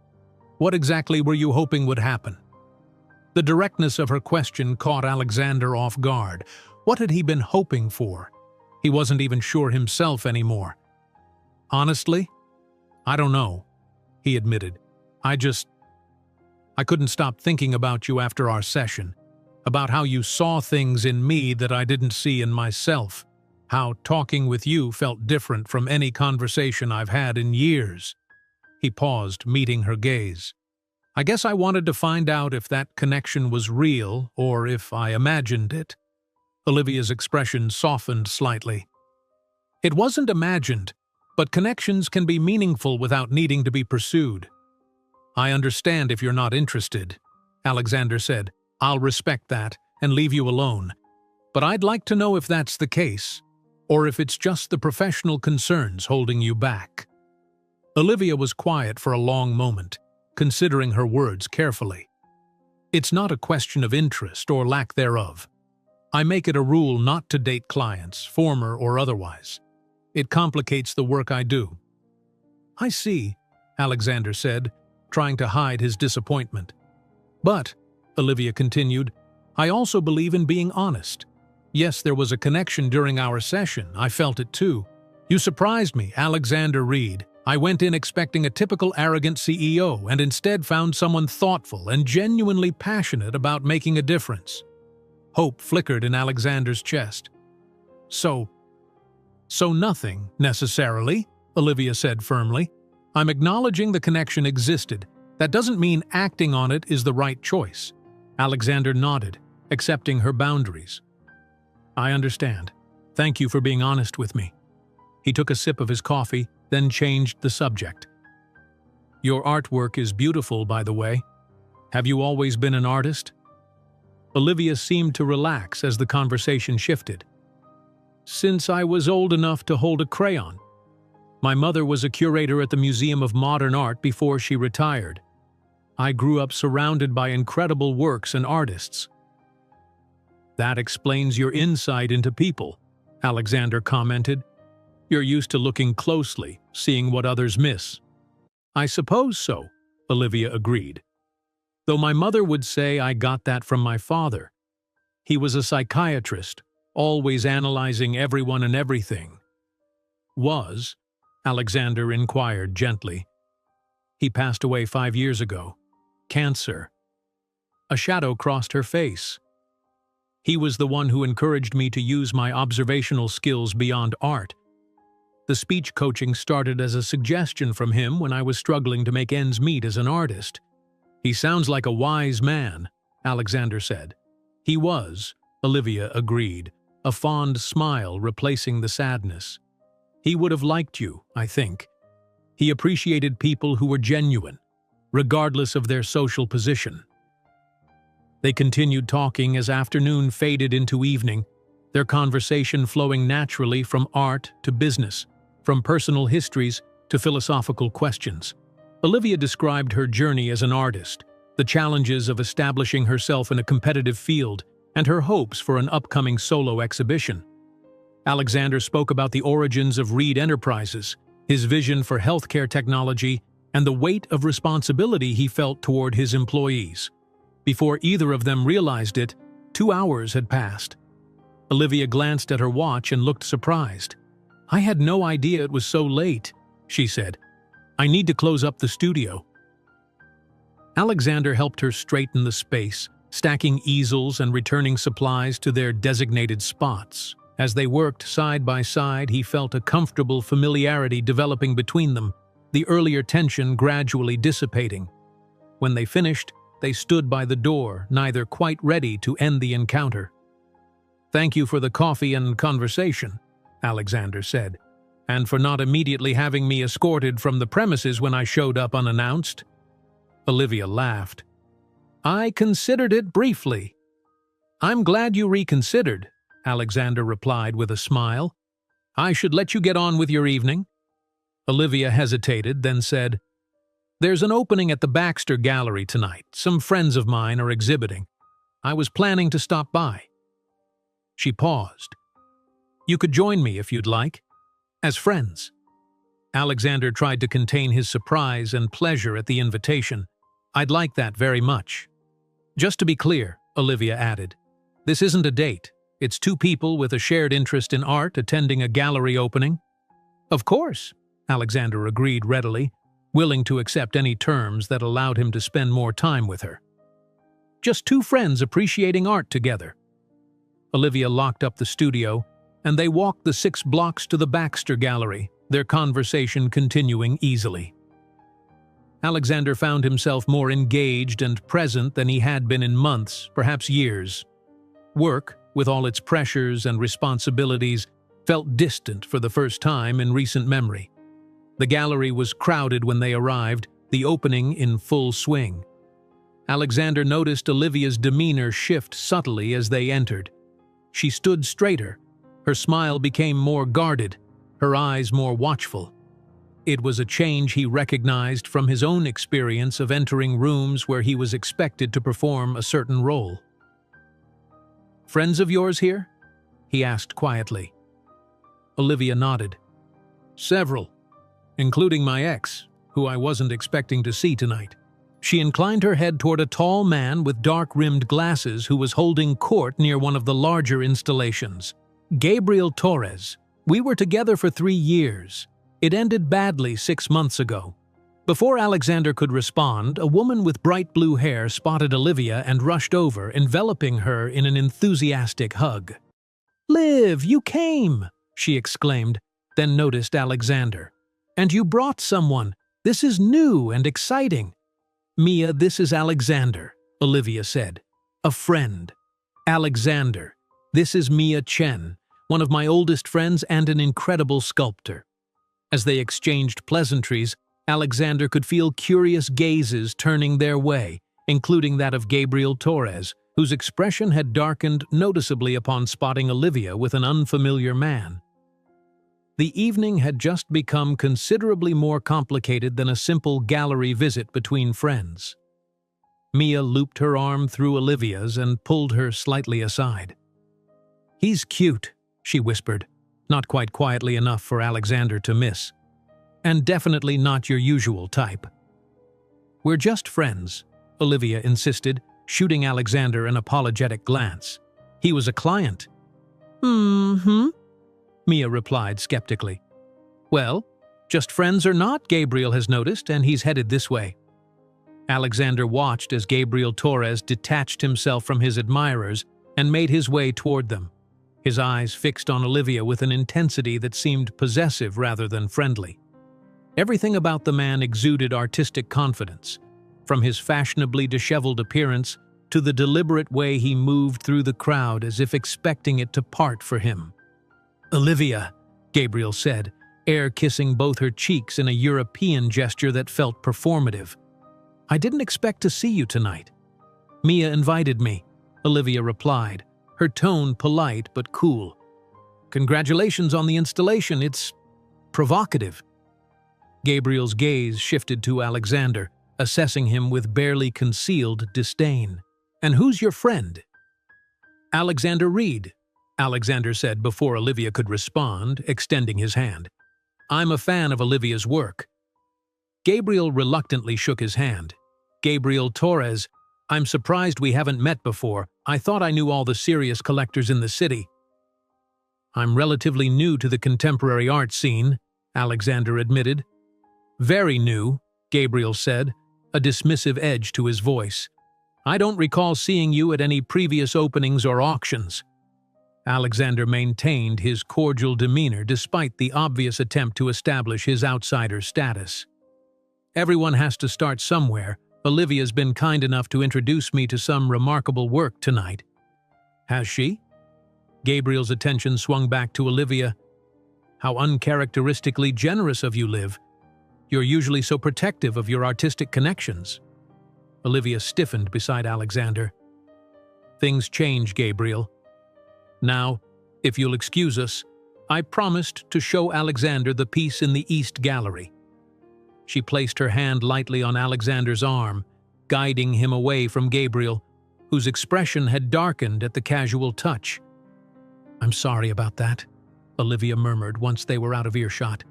what exactly were you hoping would happen?" The directness of her question caught Alexander off guard. What had he been hoping for? He wasn't even sure himself anymore. "Honestly, I don't know," he admitted. I couldn't stop thinking about you after our session, about how you saw things in me that I didn't see in myself, how talking with you felt different from any conversation I've had in years." He paused, meeting her gaze. "I guess I wanted to find out if that connection was real or if I imagined it." Olivia's expression softened slightly. "It wasn't imagined, but connections can be meaningful without needing to be pursued." "I understand if you're not interested," Alexander said. "I'll respect that and leave you alone. But I'd like to know if that's the case, or if it's just the professional concerns holding you back." Olivia was quiet for a long moment, considering her words carefully. "It's not a question of interest or lack thereof. I make it a rule not to date clients, former or otherwise. It complicates the work I do." "I see," Alexander said, trying to hide his disappointment. "But," Olivia continued, I also believe in being honest. Yes, there was a connection during our session. I felt it too. You surprised me, Alexander Reed. I went in expecting a typical arrogant CEO and instead found someone thoughtful and genuinely passionate about making a difference. Hope flickered in Alexander's chest. So nothing, necessarily, Olivia said firmly. I'm acknowledging the connection existed. That doesn't mean acting on it is the right choice. Alexander nodded, accepting her boundaries. I understand. Thank you for being honest with me. He took a sip of his coffee, then changed the subject. Your artwork is beautiful, by the way. Have you always been an artist? Olivia seemed to relax as the conversation shifted. Since I was old enough to hold a crayon. My mother was a curator at the Museum of Modern Art before she retired. I grew up surrounded by incredible works and artists. That explains your insight into people, Alexander commented. You're used to looking closely, seeing what others miss. I suppose so, Olivia agreed. Though my mother would say I got that from my father. He was a psychiatrist, always analyzing everyone and everything. Was? Alexander inquired gently. He passed away 5 years ago. Cancer. A shadow crossed her face. He was the one who encouraged me to use my observational skills beyond art. The speech coaching started as a suggestion from him when I was struggling to make ends meet as an artist. He sounds like a wise man, Alexander said. He was, Olivia agreed, a fond smile replacing the sadness. He would have liked you, I think. He appreciated people who were genuine, regardless of their social position. They continued talking as afternoon faded into evening, their conversation flowing naturally from art to business, from personal histories to philosophical questions. Olivia described her journey as an artist, the challenges of establishing herself in a competitive field, and her hopes for an upcoming solo exhibition. Alexander spoke about the origins of Reed Enterprises, his vision for healthcare technology, and the weight of responsibility he felt toward his employees. Before either of them realized it, 2 hours had passed. Olivia glanced at her watch and looked surprised. I had no idea it was so late, she said. I need to close up the studio. Alexander helped her straighten the space, stacking easels and returning supplies to their designated spots. As they worked side by side, he felt a comfortable familiarity developing between them, the earlier tension gradually dissipating. When they finished, they stood by the door, neither quite ready to end the encounter. Thank you for the coffee and conversation, Alexander said, and for not immediately having me escorted from the premises when I showed up unannounced. Olivia laughed. I considered it briefly. I'm glad you reconsidered, Alexander replied with a smile. I should let you get on with your evening. Olivia hesitated, then said, There's an opening at the Baxter Gallery tonight. Some friends of mine are exhibiting. I was planning to stop by. She paused. You could join me if you'd like. As friends. Alexander tried to contain his surprise and pleasure at the invitation. I'd like that very much. Just to be clear, Olivia added, this isn't a date. It's 2 people with a shared interest in art attending a gallery opening. Of course, Alexander agreed readily, willing to accept any terms that allowed him to spend more time with her. Just 2 friends appreciating art together. Olivia locked up the studio, and they walked the 6 blocks to the Baxter Gallery, their conversation continuing easily. Alexander found himself more engaged and present than he had been in months, perhaps years. Work, with all its pressures and responsibilities, felt distant for the first time in recent memory. The gallery was crowded when they arrived, the opening in full swing. Alexander noticed Olivia's demeanor shift subtly as they entered. She stood straighter. Her smile became more guarded, her eyes more watchful. It was a change he recognized from his own experience of entering rooms where he was expected to perform a certain role. Friends of yours here? He asked quietly. Olivia nodded. Several, including my ex, who I wasn't expecting to see tonight. She inclined her head toward a tall man with dark-rimmed glasses who was holding court near one of the larger installations. Gabriel Torres. We were together for 3 years. It ended badly 6 months ago. Before Alexander could respond, a woman with bright blue hair spotted Olivia and rushed over, enveloping her in an enthusiastic hug. "Liv, you came!" she exclaimed, then noticed Alexander. "And you brought someone. This is new and exciting." "Mia, this is Alexander," Olivia said. "A friend." "Alexander, this is Mia Chen, one of my oldest friends and an incredible sculptor." As they exchanged pleasantries, Alexander could feel curious gazes turning their way, including that of Gabriel Torres, whose expression had darkened noticeably upon spotting Olivia with an unfamiliar man. The evening had just become considerably more complicated than a simple gallery visit between friends. Mia looped her arm through Olivia's and pulled her slightly aside. "He's cute," she whispered, not quite quietly enough for Alexander to miss. "And definitely not your usual type." "We're just friends," Olivia insisted, shooting Alexander an apologetic glance. "He was a client." "Mm-hmm," Mia replied skeptically. "Well, just friends or not, Gabriel has noticed, and he's headed this way." Alexander watched as Gabriel Torres detached himself from his admirers and made his way toward them, his eyes fixed on Olivia with an intensity that seemed possessive rather than friendly. Everything about the man exuded artistic confidence, from his fashionably disheveled appearance to the deliberate way he moved through the crowd as if expecting it to part for him. "Olivia," Gabriel said, air-kissing both her cheeks in a European gesture that felt performative. "I didn't expect to see you tonight." "Mia invited me," Olivia replied, her tone polite but cool. "Congratulations on the installation, it's provocative." Gabriel's gaze shifted to Alexander, assessing him with barely concealed disdain. "And who's your friend?" "Alexander Reed," Alexander said before Olivia could respond, extending his hand. "I'm a fan of Olivia's work." Gabriel reluctantly shook his hand. "Gabriel Torres, I'm surprised we haven't met before. I thought I knew all the serious collectors in the city." "I'm relatively new to the contemporary art scene," Alexander admitted. "Very new," Gabriel said, a dismissive edge to his voice. "I don't recall seeing you at any previous openings or auctions." Alexander maintained his cordial demeanor despite the obvious attempt to establish his outsider status. "Everyone has to start somewhere. Olivia's been kind enough to introduce me to some remarkable work tonight." "Has she?" Gabriel's attention swung back to Olivia. "How uncharacteristically generous of you, Liv. You're usually so protective of your artistic connections." Olivia stiffened beside Alexander. "Things change, Gabriel. Now, if you'll excuse us, I promised to show Alexander the piece in the East Gallery." She placed her hand lightly on Alexander's arm, guiding him away from Gabriel, whose expression had darkened at the casual touch. "I'm sorry about that," Olivia murmured once they were out of earshot.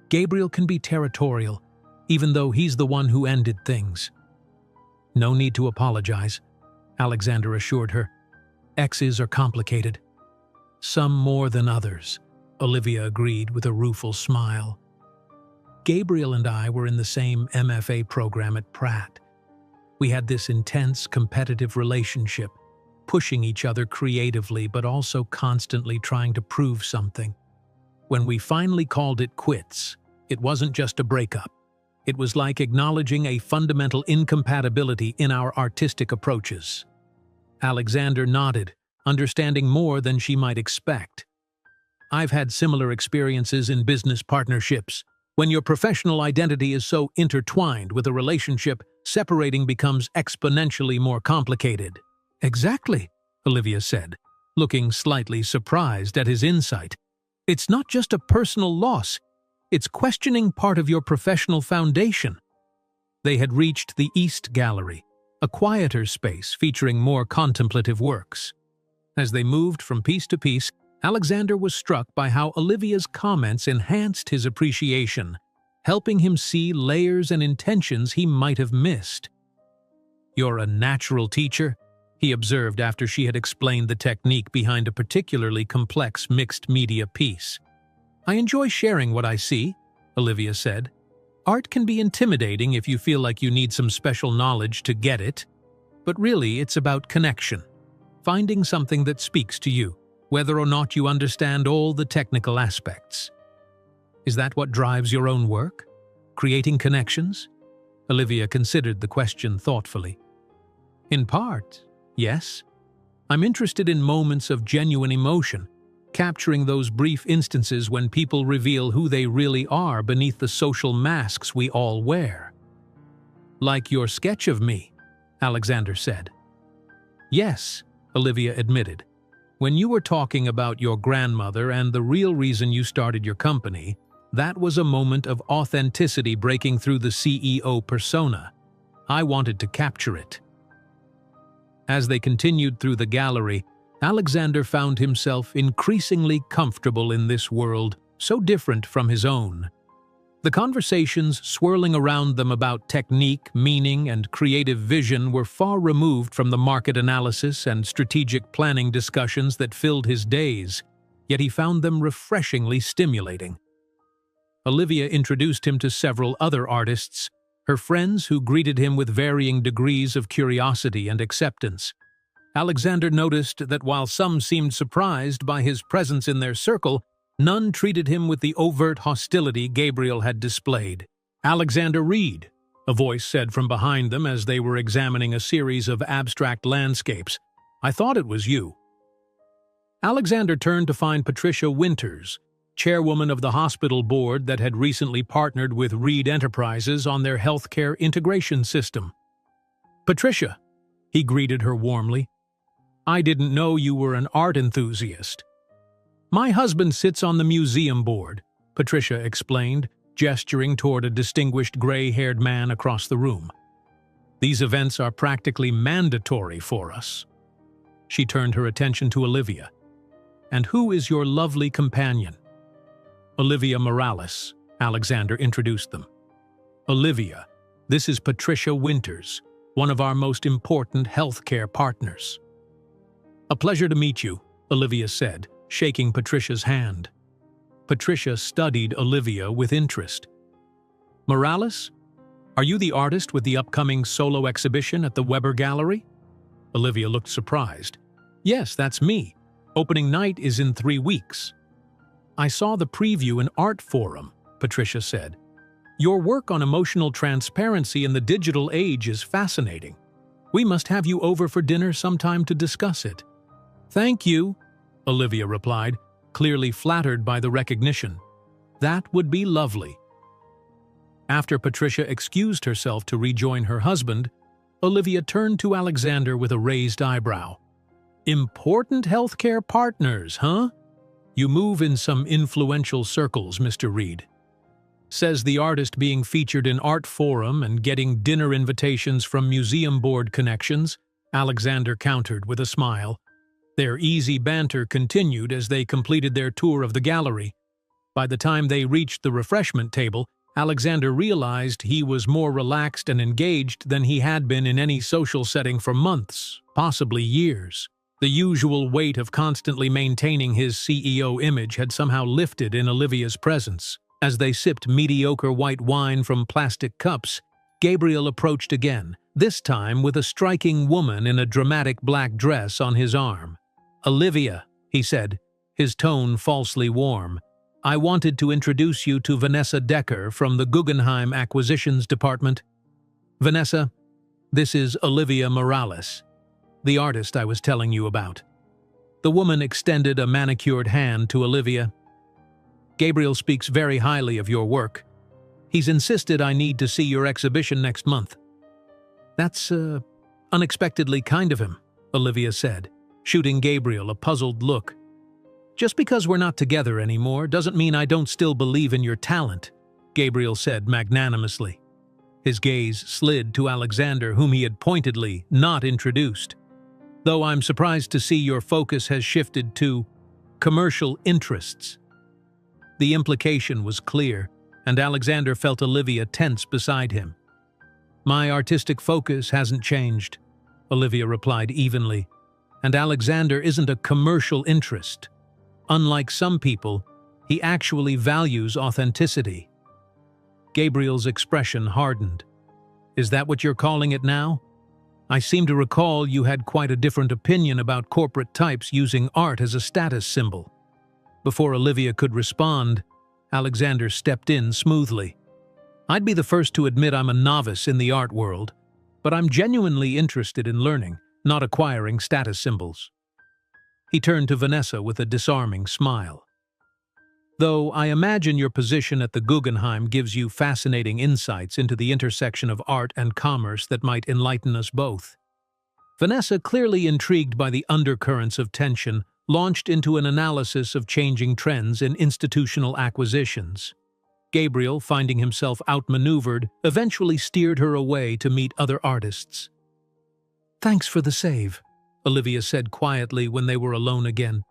"Gabriel can be territorial, even though he's the one who ended things." "No need to apologize," Alexander assured her. "Exes are complicated." "Some more than others," Olivia agreed with a rueful smile. "Gabriel and I were in the same MFA program at Pratt. We had this intense, competitive relationship, pushing each other creatively but also constantly trying to prove something. When we finally called it quits, it wasn't just a breakup. It was like acknowledging a fundamental incompatibility in our artistic approaches." Alexander nodded, understanding more than she might expect. "I've had similar experiences in business partnerships. When your professional identity is so intertwined with a relationship, separating becomes exponentially more complicated." "Exactly," Olivia said, looking slightly surprised at his insight. "It's not just a personal loss. It's questioning part of your professional foundation." They had reached the East Gallery, a quieter space featuring more contemplative works. As they moved from piece to piece, Alexander was struck by how Olivia's comments enhanced his appreciation. helping him see layers and intentions he might have missed. "You're a natural teacher," he observed after she had explained the technique behind a particularly complex mixed-media piece. "I enjoy sharing what I see," Olivia said. "Art can be intimidating if you feel like you need some special knowledge to get it. But really, it's about connection. Finding something that speaks to you, whether or not you understand all the technical aspects." "Is that what drives your own work? Creating connections?" Olivia considered the question thoughtfully. "In part, yes. I'm interested in moments of genuine emotion, capturing those brief instances when people reveal who they really are beneath the social masks we all wear." "Like your sketch of me," Alexander said. "Yes," Olivia admitted. "When you were talking about your grandmother and the real reason you started your company, that was a moment of authenticity breaking through the CEO persona. I wanted to capture it." As they continued through the gallery, Alexander found himself increasingly comfortable in this world, so different from his own. The conversations swirling around them about technique, meaning, and creative vision were far removed from the market analysis and strategic planning discussions that filled his days, yet he found them refreshingly stimulating. Olivia introduced him to several other artists, her friends who greeted him with varying degrees of curiosity and acceptance. Alexander noticed that while some seemed surprised by his presence in their circle, none treated him with the overt hostility Gabriel had displayed. "Alexander Reed," a voice said from behind them as they were examining a series of abstract landscapes. "I thought it was you." Alexander turned to find Patricia Winters, chairwoman of the hospital board that had recently partnered with Reed Enterprises on their healthcare integration system. "Patricia," he greeted her warmly. "I didn't know you were an art enthusiast." "My husband sits on the museum board," Patricia explained, gesturing toward a distinguished gray-haired man across the room. "These events are practically mandatory for us." She turned her attention to Olivia. "And who is your lovely companion?" "Olivia Morales," Alexander introduced them. "Olivia, this is Patricia Winters, one of our most important healthcare partners." "A pleasure to meet you," Olivia said, shaking Patricia's hand. Patricia studied Olivia with interest. "Morales, are you the artist with the upcoming solo exhibition at the Weber Gallery?" Olivia looked surprised. "Yes, that's me. Opening night is in 3 weeks." "I saw the preview in Art Forum," Patricia said. "Your work on emotional transparency in the digital age is fascinating. We must have you over for dinner sometime to discuss it." "Thank you," Olivia replied, clearly flattered by the recognition. "That would be lovely." After Patricia excused herself to rejoin her husband, Olivia turned to Alexander with a raised eyebrow. "Important healthcare partners, huh? You move in some influential circles, Mr. Reed." "Says the artist being featured in Art Forum and getting dinner invitations from museum board connections," Alexander countered with a smile. Their easy banter continued as they completed their tour of the gallery. By the time they reached the refreshment table, Alexander realized he was more relaxed and engaged than he had been in any social setting for months, possibly years. The usual weight of constantly maintaining his CEO image had somehow lifted in Olivia's presence. As they sipped mediocre white wine from plastic cups, Gabriel approached again, this time with a striking woman in a dramatic black dress on his arm. "Olivia," he said, his tone falsely warm, "I wanted to introduce you to Vanessa Decker from the Guggenheim Acquisitions Department." "Vanessa, this is Olivia Morales, the artist I was telling you about." The woman extended a manicured hand to Olivia. "Gabriel speaks very highly of your work. He's insisted I need to see your exhibition next month." "That's, unexpectedly kind of him," Olivia said, shooting Gabriel a puzzled look. "Just because we're not together anymore doesn't mean I don't still believe in your talent," Gabriel said magnanimously. His gaze slid to Alexander, whom he had pointedly not introduced. "Though I'm surprised to see your focus has shifted to commercial interests." The implication was clear. and Alexander felt Olivia tense beside him. "My artistic focus hasn't changed," Olivia replied evenly, "and Alexander isn't a commercial interest. Unlike some people, he actually values authenticity." Gabriel's expression hardened. "Is that what you're calling it now? I seem to recall you had quite a different opinion about corporate types using art as a status symbol." Before Olivia could respond, Alexander stepped in smoothly. "I'd be the first to admit I'm a novice in the art world, but I'm genuinely interested in learning, not acquiring status symbols." He turned to Vanessa with a disarming smile. "Though I imagine your position at the Guggenheim gives you fascinating insights into the intersection of art and commerce that might enlighten us both." Vanessa, clearly intrigued by the undercurrents of tension, launched into an analysis of changing trends in institutional acquisitions. Gabriel, finding himself outmaneuvered, eventually steered her away to meet other artists. "Thanks for the save," Olivia said quietly when they were alone again.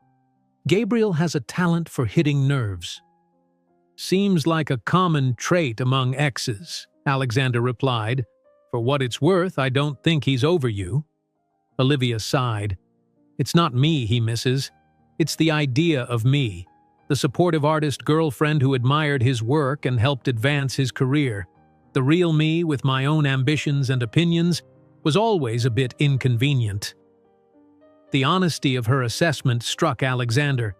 "Gabriel has a talent for hitting nerves." "Seems like a common trait among exes," Alexander replied. "For what it's worth, I don't think he's over you." Olivia sighed. "It's not me he misses. It's the idea of me. The supportive artist girlfriend who admired his work and helped advance his career. The real me, with my own ambitions and opinions, was always a bit inconvenient." The honesty of her assessment struck Alexander.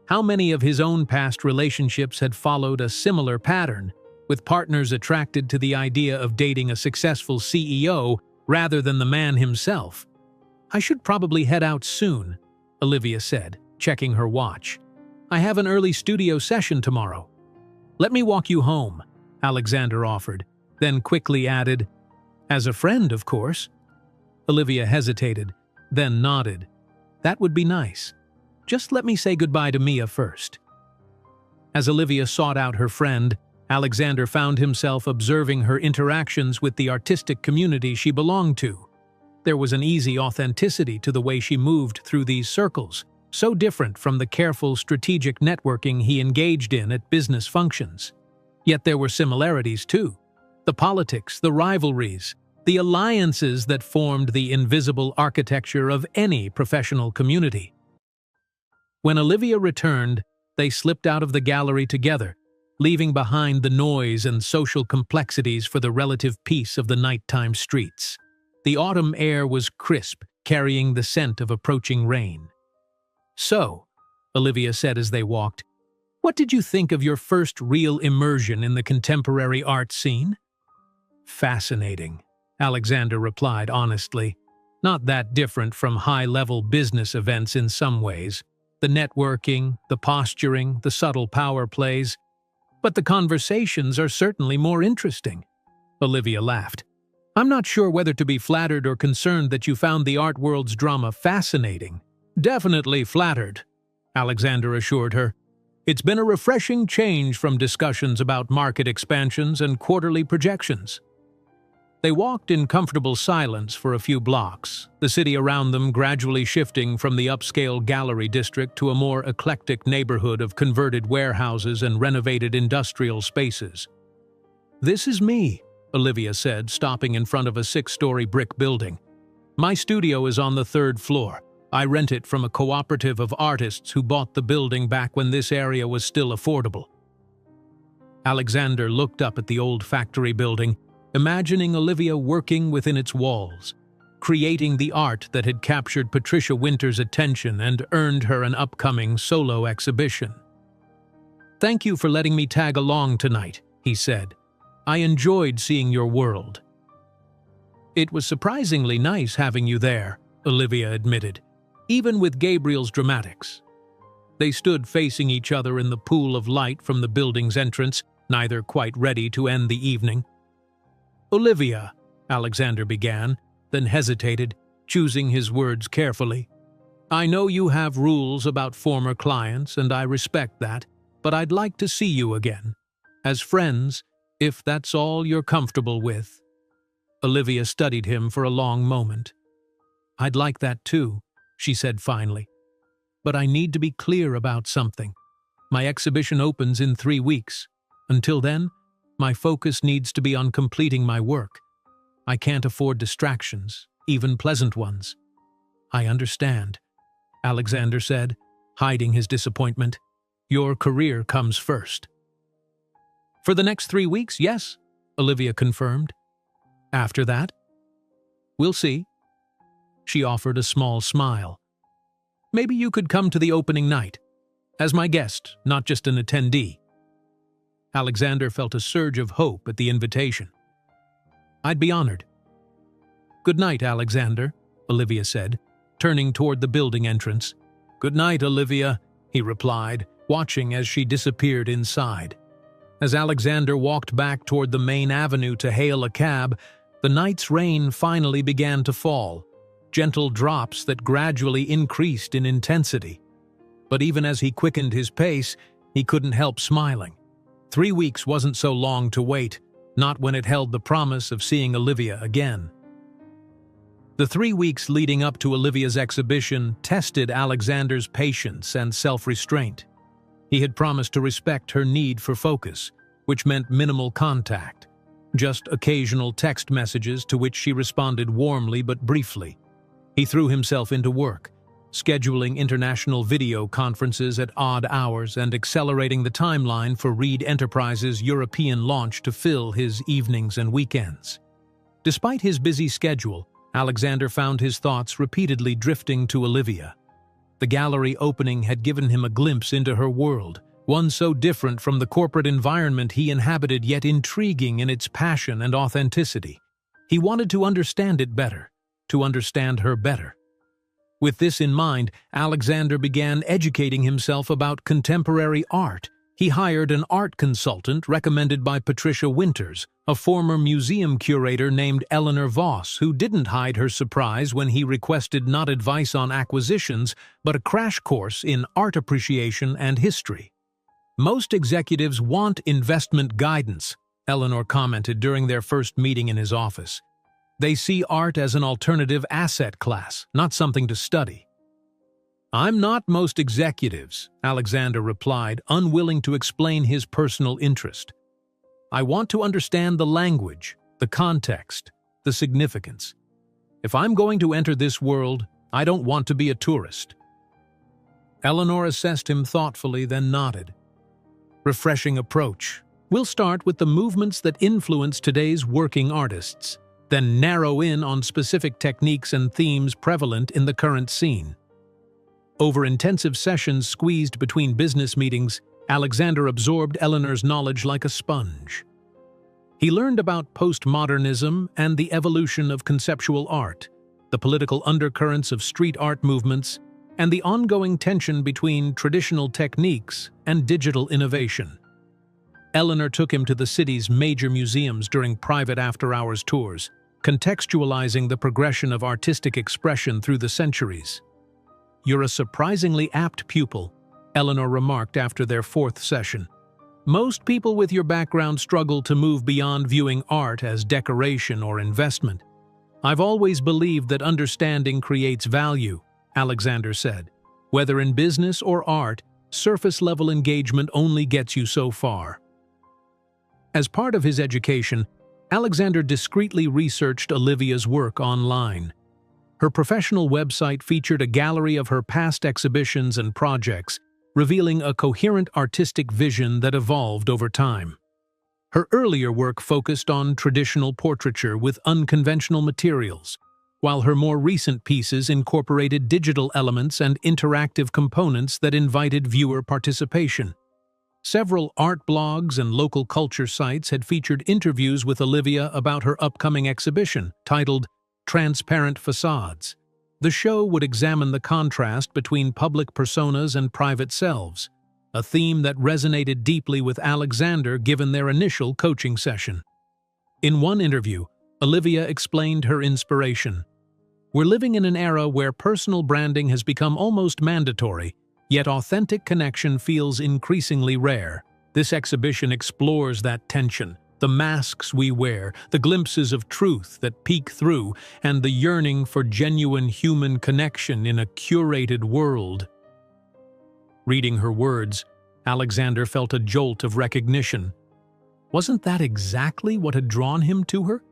How many of his own past relationships had followed a similar pattern, with partners attracted to the idea of dating a successful CEO rather than the man himself? "I should probably head out soon," Olivia said, checking her watch. "I have an early studio session tomorrow." "Let me walk you home," Alexander offered, then quickly added, "As a friend, of course." Olivia hesitated, then nodded. "That would be nice. Just let me say goodbye to Mia first." As Olivia sought out her friend, Alexander found himself observing her interactions with the artistic community she belonged to. There was an easy authenticity to the way she moved through these circles, so different from the careful, strategic networking he engaged in at business functions. Yet there were similarities too. The politics, the rivalries, the alliances that formed the invisible architecture of any professional community. When Olivia returned, they slipped out of the gallery together, leaving behind the noise and social complexities for the relative peace of the nighttime streets. The autumn air was crisp, carrying the scent of approaching rain. "So," Olivia said as they walked, "what did you think of your first real immersion in the contemporary art scene?" "Fascinating," Alexander replied honestly. "Not that different from high-level business events in some ways. The networking, the posturing, the subtle power plays. But the conversations are certainly more interesting." Olivia laughed. "I'm not sure whether to be flattered or concerned that you found the art world's drama fascinating." "Definitely flattered," Alexander assured her. "It's been a refreshing change from discussions about market expansions and quarterly projections." They walked in comfortable silence for a few blocks, the city around them gradually shifting from the upscale gallery district to a more eclectic neighborhood of converted warehouses and renovated industrial spaces. "This is me," Olivia said, stopping in front of a 6-story brick building. "My studio is on the 3rd floor. I rent it from a cooperative of artists who bought the building back when this area was still affordable." Alexander looked up at the old factory building, imagining Olivia working within its walls, creating the art that had captured Patricia Winter's attention and earned her an upcoming solo exhibition. "Thank you for letting me tag along tonight," he said. "I enjoyed seeing your world." "It was surprisingly nice having you there," Olivia admitted, even with Gabriel's dramatics. They stood facing each other in the pool of light from the building's entrance, neither quite ready to end the evening. "Olivia," Alexander began, then hesitated, choosing his words carefully. "I know you have rules about former clients, and I respect that, but I'd like to see you again. As friends, if that's all you're comfortable with." Olivia studied him for a long moment. "I'd like that too," she said finally. "But I need to be clear about something. My exhibition opens in 3 weeks. Until then, My focus needs to be on completing my work. I can't afford distractions, even pleasant ones." "I understand," Alexander said, hiding his disappointment. "Your career comes first." "For the next 3 weeks, yes," Olivia confirmed. "After that?" "We'll see." She offered a small smile. "Maybe you could come to the opening night, as my guest, not just an attendee." Alexander felt a surge of hope at the invitation. "I'd be honored." "Good night, Alexander," Olivia said, turning toward the building entrance. "Good night, Olivia," he replied, watching as she disappeared inside. As Alexander walked back toward the main avenue to hail a cab, the night's rain finally began to fall, gentle drops that gradually increased in intensity. But even as he quickened his pace, he couldn't help smiling. 3 weeks wasn't so long to wait, not when it held the promise of seeing Olivia again. The 3 weeks leading up to Olivia's exhibition tested Alexander's patience and self-restraint. He had promised to respect her need for focus, which meant minimal contact, just occasional text messages to which she responded warmly but briefly. He threw himself into work, scheduling international video conferences at odd hours and accelerating the timeline for Reed Enterprises' European launch to fill his evenings and weekends. Despite his busy schedule, Alexander found his thoughts repeatedly drifting to Olivia. The gallery opening had given him a glimpse into her world, one so different from the corporate environment he inhabited yet intriguing in its passion and authenticity. He wanted to understand it better, to understand her better. With this in mind, Alexander began educating himself about contemporary art. He hired an art consultant recommended by Patricia Winters, a former museum curator named Eleanor Voss, who didn't hide her surprise when he requested not advice on acquisitions, but a crash course in art appreciation and history. "Most executives want investment guidance," Eleanor commented during their first meeting in his office. "They see art as an alternative asset class, not something to study." "I'm not most executives," Alexander replied, unwilling to explain his personal interest. "I want to understand the language, the context, the significance. If I'm going to enter this world, I don't want to be a tourist." Eleanor assessed him thoughtfully, then nodded. "Refreshing approach. We'll start with the movements that influence today's working artists, then narrow in on specific techniques and themes prevalent in the current scene." Over intensive sessions squeezed between business meetings, Alexander absorbed Eleanor's knowledge like a sponge. He learned about postmodernism and the evolution of conceptual art, the political undercurrents of street art movements, and the ongoing tension between traditional techniques and digital innovation. Eleanor took him to the city's major museums during private after-hours tours, contextualizing the progression of artistic expression through the centuries. "You're a surprisingly apt pupil," Eleanor remarked after their 4th session. "Most people with your background struggle to move beyond viewing art as decoration or investment. I've always believed that understanding creates value," Alexander said. "Whether in business or art, surface-level engagement only gets you so far." As part of his education, Alexander discreetly researched Olivia's work online. Her professional website featured a gallery of her past exhibitions and projects, revealing a coherent artistic vision that evolved over time. Her earlier work focused on traditional portraiture with unconventional materials, while her more recent pieces incorporated digital elements and interactive components that invited viewer participation. Several art blogs and local culture sites had featured interviews with Olivia about her upcoming exhibition, titled Transparent Facades. The show would examine the contrast between public personas and private selves, a theme that resonated deeply with Alexander given their initial coaching session. In one interview, Olivia explained her inspiration. "We're living in an era where personal branding has become almost mandatory, yet authentic connection feels increasingly rare. This exhibition explores that tension, the masks we wear, the glimpses of truth that peek through, and the yearning for genuine human connection in a curated world." Reading her words, Alexander felt a jolt of recognition. Wasn't that exactly what had drawn him to her?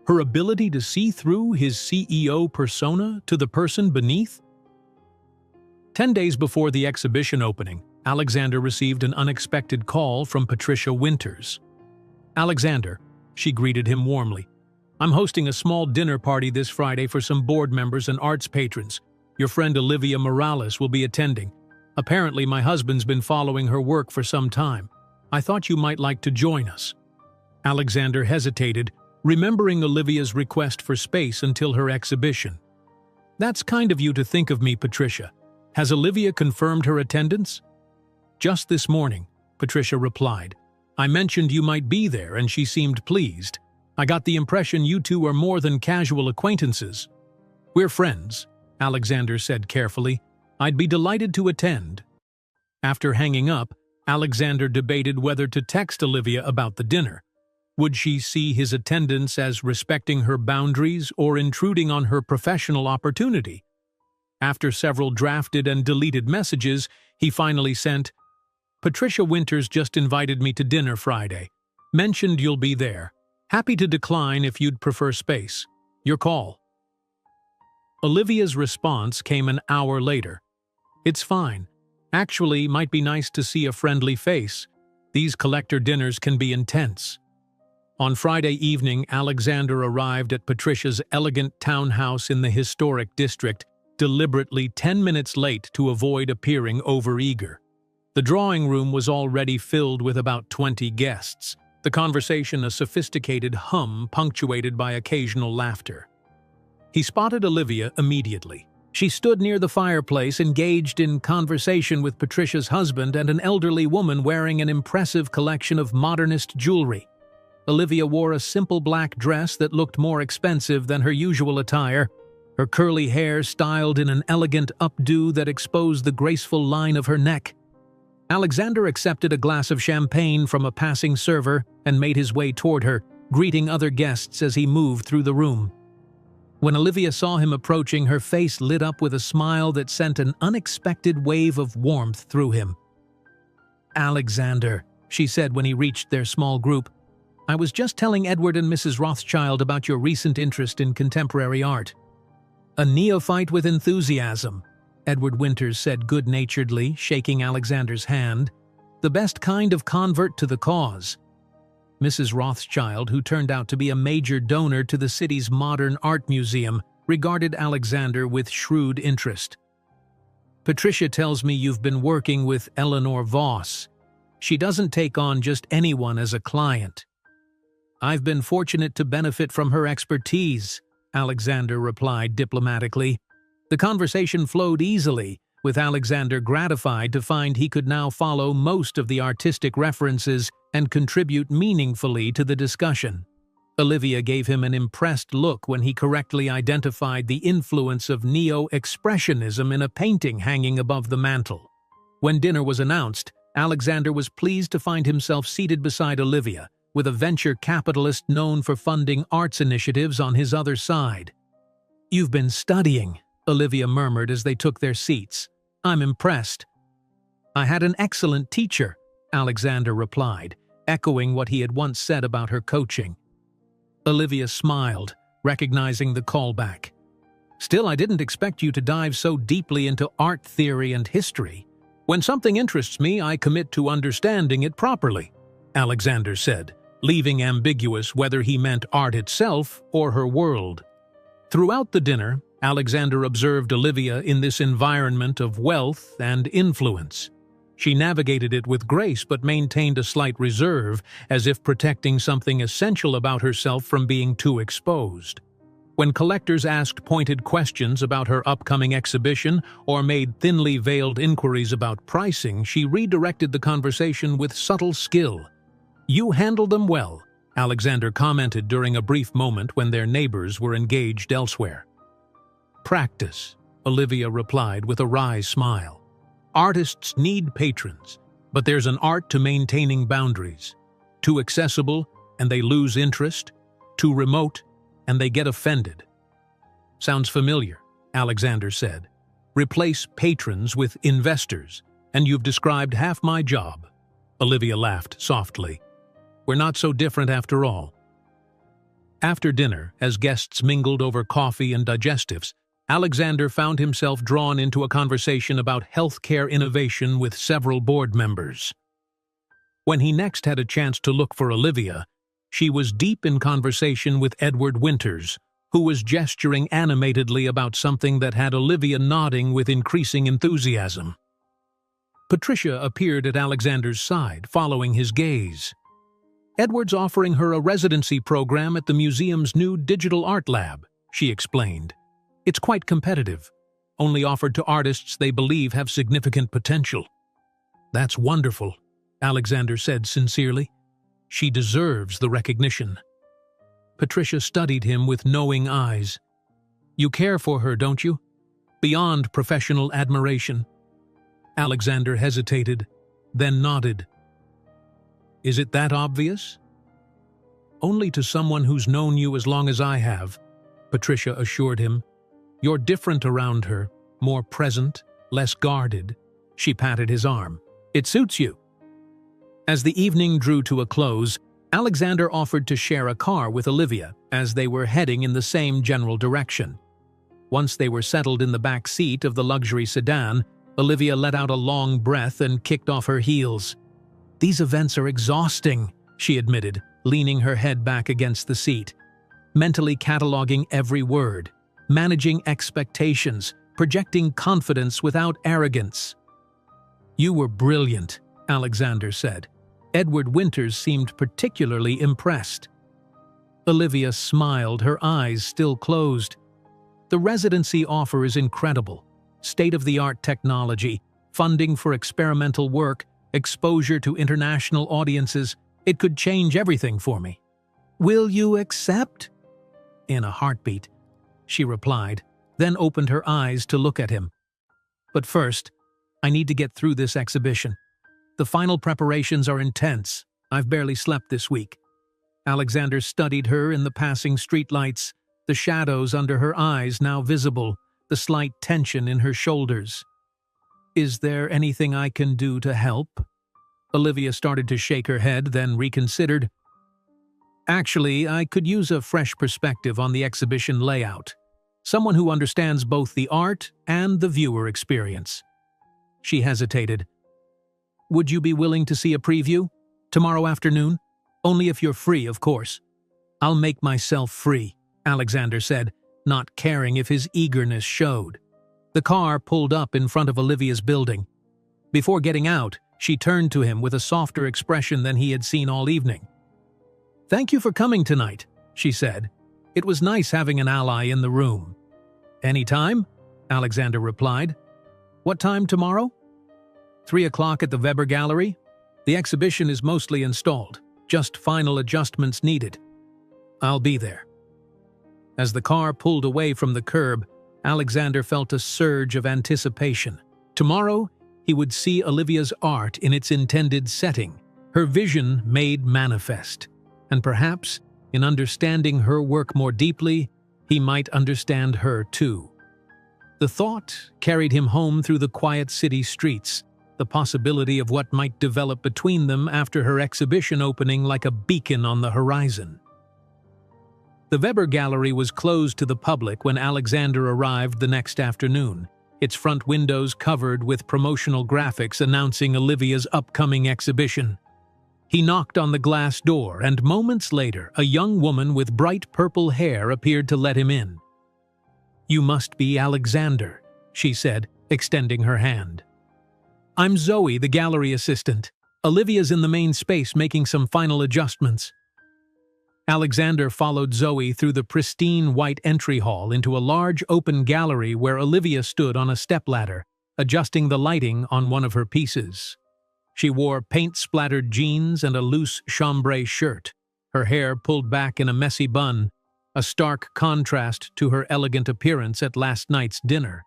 Her ability to see through his CEO persona to the person beneath? 10 days before the exhibition opening, Alexander received an unexpected call from Patricia Winters. "Alexander," she greeted him warmly. "I'm hosting a small dinner party this Friday for some board members and arts patrons. Your friend Olivia Morales will be attending. Apparently, my husband's been following her work for some time. I thought you might like to join us." Alexander hesitated, remembering Olivia's request for space until her exhibition. "That's kind of you to think of me, Patricia. Has Olivia confirmed her attendance?" "Just this morning," Patricia replied. "I mentioned you might be there and she seemed pleased. I got the impression you two are more than casual acquaintances." "We're friends," Alexander said carefully. "I'd be delighted to attend." After hanging up, Alexander debated whether to text Olivia about the dinner. Would she see his attendance as respecting her boundaries or intruding on her professional opportunity? After several drafted and deleted messages, he finally sent, "Patricia Winters just invited me to dinner Friday. Mentioned you'll be there. Happy to decline if you'd prefer space. Your call." Olivia's response came an hour later. "It's fine. Actually, might be nice to see a friendly face. These collector dinners can be intense." On Friday evening, Alexander arrived at Patricia's elegant townhouse in the historic district, deliberately 10 minutes late to avoid appearing overeager. The drawing room was already filled with about 20 guests, the conversation a sophisticated hum punctuated by occasional laughter. He spotted Olivia immediately. She stood near the fireplace, engaged in conversation with Patricia's husband and an elderly woman wearing an impressive collection of modernist jewelry. Olivia wore a simple black dress that looked more expensive than her usual attire, her curly hair styled in an elegant updo that exposed the graceful line of her neck. Alexander accepted a glass of champagne from a passing server and made his way toward her, greeting other guests as he moved through the room. When Olivia saw him approaching, her face lit up with a smile that sent an unexpected wave of warmth through him. "Alexander," she said when he reached their small group, "I was just telling Edward and Mrs. Rothschild about your recent interest in contemporary art." "A neophyte with enthusiasm," Edward Winters said good-naturedly, shaking Alexander's hand. "The best kind of convert to the cause." Mrs. Rothschild, who turned out to be a major donor to the city's modern art museum, regarded Alexander with shrewd interest. "Patricia tells me you've been working with Eleanor Voss. She doesn't take on just anyone as a client." "I've been fortunate to benefit from her expertise," Alexander replied diplomatically. The conversation flowed easily, with Alexander gratified to find he could now follow most of the artistic references and contribute meaningfully to the discussion. Olivia gave him an impressed look when he correctly identified the influence of neo-expressionism in a painting hanging above the mantel. When dinner was announced, Alexander was pleased to find himself seated beside Olivia, with a venture capitalist known for funding arts initiatives on his other side. "You've been studying," Olivia murmured as they took their seats. "I'm impressed." "I had an excellent teacher," Alexander replied, echoing what he had once said about her coaching. Olivia smiled, recognizing the callback. "Still, I didn't expect you to dive so deeply into art theory and history. When something interests me, I commit to understanding it properly," Alexander said, leaving ambiguous whether he meant art itself or her world. Throughout the dinner, Alexander observed Olivia in this environment of wealth and influence. She navigated it with grace but maintained a slight reserve, as if protecting something essential about herself from being too exposed. When collectors asked pointed questions about her upcoming exhibition or made thinly veiled inquiries about pricing, she redirected the conversation with subtle skill. "You handled them well," Alexander commented during a brief moment when their neighbors were engaged elsewhere. "Practice," Olivia replied with a wry smile. "Artists need patrons, but there's an art to maintaining boundaries. Too accessible, and they lose interest. Too remote, and they get offended." "Sounds familiar," Alexander said. "Replace patrons with investors, and you've described half my job." Olivia laughed softly. We're not so different after all. After dinner, as guests mingled over coffee and digestives, Alexander found himself drawn into a conversation about healthcare innovation with several board members. When he next had a chance to look for Olivia, she was deep in conversation with Edward Winters, who was gesturing animatedly about something that had Olivia nodding with increasing enthusiasm. Patricia appeared at Alexander's side, following his gaze. Edward's offering her a residency program at the museum's new digital art lab, she explained. It's quite competitive, only offered to artists they believe have significant potential. That's wonderful, Alexander said sincerely. She deserves the recognition. Patricia studied him with knowing eyes. You care for her, don't you? Beyond professional admiration. Alexander hesitated, then nodded. Is it that obvious? Only to someone who's known you as long as I have, Patricia assured him. You're different around her, more present, less guarded. She patted his arm. It suits you. As the evening drew to a close, Alexander offered to share a car with Olivia as they were heading in the same general direction. Once they were settled in the back seat of the luxury sedan, Olivia let out a long breath and kicked off her heels. These events are exhausting, she admitted, leaning her head back against the seat. Mentally cataloging every word, managing expectations, projecting confidence without arrogance. You were brilliant, Alexander said. Edward Winters seemed particularly impressed. Olivia smiled, her eyes still closed. The residency offer is incredible. State-of-the-art technology, funding for experimental work, exposure to international audiences. It could change everything for me. Will you accept? In a heartbeat, she replied, then opened her eyes to look at him. But first, I need to get through this exhibition. The final preparations are intense. I've barely slept this week. Alexander studied her in the passing streetlights, the shadows under her eyes now visible, the slight tension in her shoulders. Is there anything I can do to help? Olivia started to shake her head, then reconsidered. Actually, I could use a fresh perspective on the exhibition layout. Someone who understands both the art and the viewer experience. She hesitated. Would you be willing to see a preview? Tomorrow afternoon? Only if you're free, of course. I'll make myself free, Alexander said, not caring if his eagerness showed. The car pulled up in front of Olivia's building. Before getting out, she turned to him with a softer expression than he had seen all evening. Thank you for coming tonight, she said. It was nice having an ally in the room. Any time? Alexander replied. What time tomorrow? 3 o'clock at the Weber Gallery? The exhibition is mostly installed, just final adjustments needed. I'll be there. As the car pulled away from the curb, Alexander felt a surge of anticipation. Tomorrow, he would see Olivia's art in its intended setting, her vision made manifest. And perhaps, in understanding her work more deeply, he might understand her too. The thought carried him home through the quiet city streets, the possibility of what might develop between them after her exhibition opening like a beacon on the horizon. The Weber Gallery was closed to the public when Alexander arrived the next afternoon, its front windows covered with promotional graphics announcing Olivia's upcoming exhibition. He knocked on the glass door, and moments later, a young woman with bright purple hair appeared to let him in. You must be Alexander, she said, extending her hand. I'm Zoe, the gallery assistant. Olivia's in the main space making some final adjustments. Alexander followed Zoe through the pristine white entry hall into a large open gallery where Olivia stood on a stepladder, adjusting the lighting on one of her pieces. She wore paint-splattered jeans and a loose chambray shirt, her hair pulled back in a messy bun, a stark contrast to her elegant appearance at last night's dinner.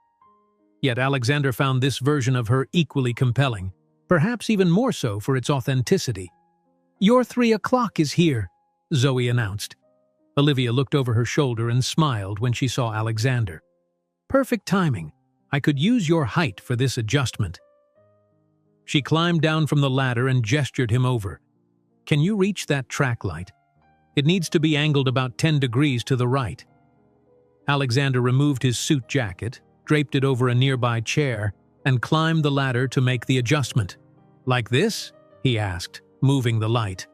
Yet Alexander found this version of her equally compelling, perhaps even more so for its authenticity. Your 3 o'clock is here, Zoe announced. Olivia looked over her shoulder and smiled when she saw Alexander. Perfect timing. I could use your height for this adjustment. She climbed down from the ladder and gestured him over. Can you reach that track light? It needs to be angled about 10 degrees to the right. Alexander removed his suit jacket, draped it over a nearby chair, and climbed the ladder to make the adjustment. Like this? He asked, moving the light.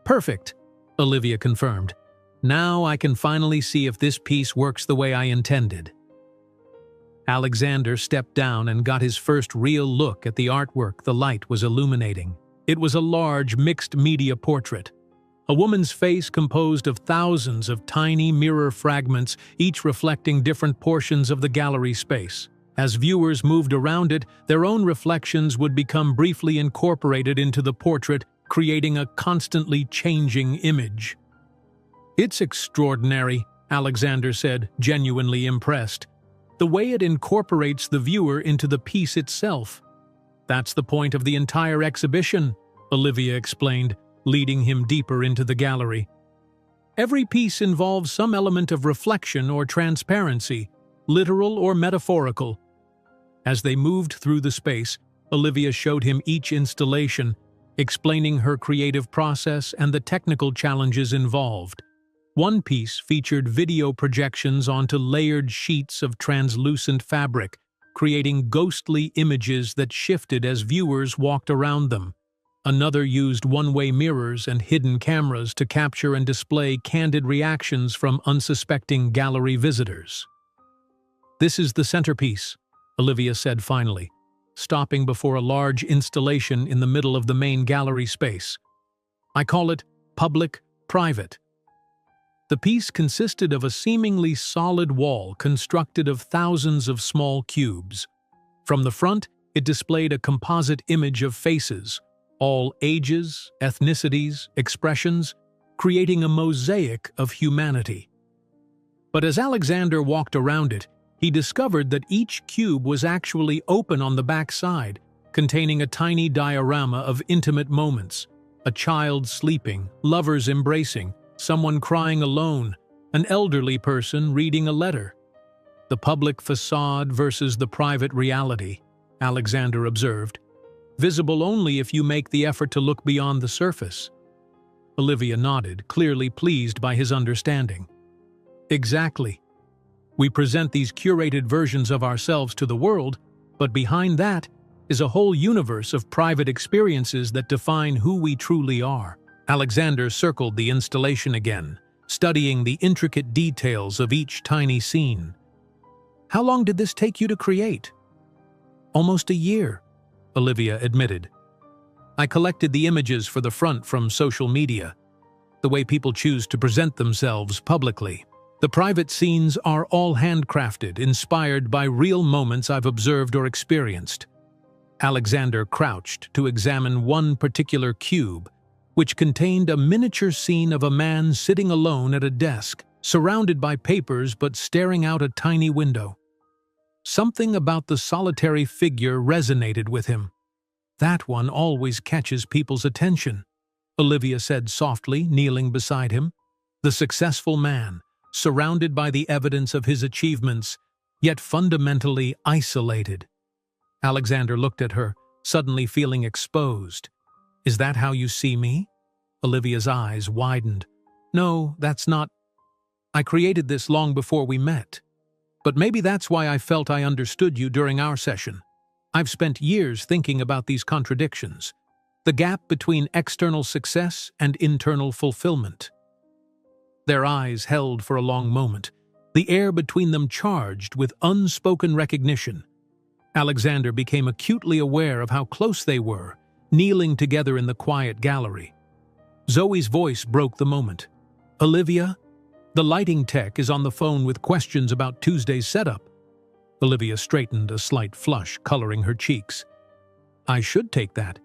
Perfect, Olivia confirmed. Now I can finally see if this piece works the way I intended. Alexander stepped down and got his first real look at the artwork the light was illuminating. It was a large, mixed-media portrait. A woman's face composed of thousands of tiny mirror fragments, each reflecting different portions of the gallery space. As viewers moved around it, their own reflections would become briefly incorporated into the portrait, creating a constantly changing image. "It's extraordinary," Alexander said, genuinely impressed. "The way it incorporates the viewer into the piece itself." "That's the point of the entire exhibition," Olivia explained, leading him deeper into the gallery. "Every piece involves some element of reflection or transparency, literal or metaphorical." As they moved through the space, Olivia showed him each installation, explaining her creative process and the technical challenges involved. One piece featured video projections onto layered sheets of translucent fabric, creating ghostly images that shifted as viewers walked around them. Another used one-way mirrors and hidden cameras to capture and display candid reactions from unsuspecting gallery visitors. "This is the centerpiece," Olivia said finally, stopping before a large installation in the middle of the main gallery space. "I call it public-private." The piece consisted of a seemingly solid wall constructed of thousands of small cubes. From the front, it displayed a composite image of faces, all ages, ethnicities, expressions, creating a mosaic of humanity. But as Alexander walked around it, he discovered that each cube was actually open on the back side, containing a tiny diorama of intimate moments: a child sleeping, lovers embracing, someone crying alone, an elderly person reading a letter. "The public facade versus the private reality," Alexander observed. "Visible only if you make the effort to look beyond the surface." Olivia nodded, clearly pleased by his understanding. "Exactly. We present these curated versions of ourselves to the world, but behind that is a whole universe of private experiences that define who we truly are." Alexander circled the installation again, studying the intricate details of each tiny scene. "How long did this take you to create?" "Almost a year," Olivia admitted. "I collected the images for the front from social media, the way people choose to present themselves publicly. The private scenes are all handcrafted, inspired by real moments I've observed or experienced." Alexander crouched to examine one particular cube, which contained a miniature scene of a man sitting alone at a desk, surrounded by papers but staring out a tiny window. Something about the solitary figure resonated with him. "That one always catches people's attention," Olivia said softly, kneeling beside him. "The successful man, surrounded by the evidence of his achievements, yet fundamentally isolated." Alexander looked at her, suddenly feeling exposed. "Is that how you see me?" Olivia's eyes widened. "No, that's not. I created this long before we met. But maybe that's why I felt I understood you during our session. I've spent years thinking about these contradictions, the gap between external success and internal fulfillment." Their eyes held for a long moment, the air between them charged with unspoken recognition. Alexander became acutely aware of how close they were, kneeling together in the quiet gallery. Zoe's voice broke the moment. "Olivia, the lighting tech is on the phone with questions about Tuesday's setup." Olivia straightened, a slight flush coloring her cheeks. "I should take that.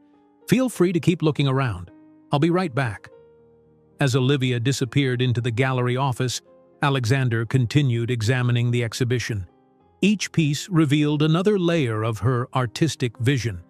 Feel free to keep looking around. I'll be right back." As Olivia disappeared into the gallery office, Alexander continued examining the exhibition. Each piece revealed another layer of her artistic vision,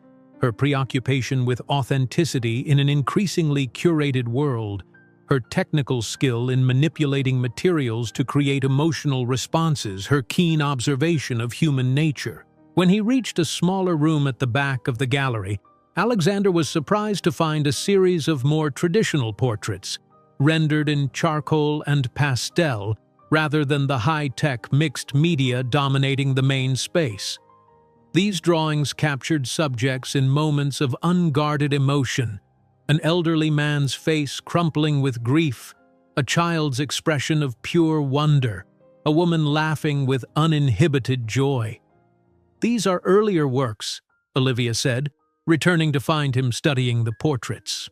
her preoccupation with authenticity in an increasingly curated world, her technical skill in manipulating materials to create emotional responses, her keen observation of human nature. When he reached a smaller room at the back of the gallery, Alexander was surprised to find a series of more traditional portraits, rendered in charcoal and pastel, rather than the high-tech mixed media dominating the main space. These drawings captured subjects in moments of unguarded emotion, an elderly man's face crumpling with grief, a child's expression of pure wonder, a woman laughing with uninhibited joy. "These are earlier works," Olivia said, returning to find him studying the portraits.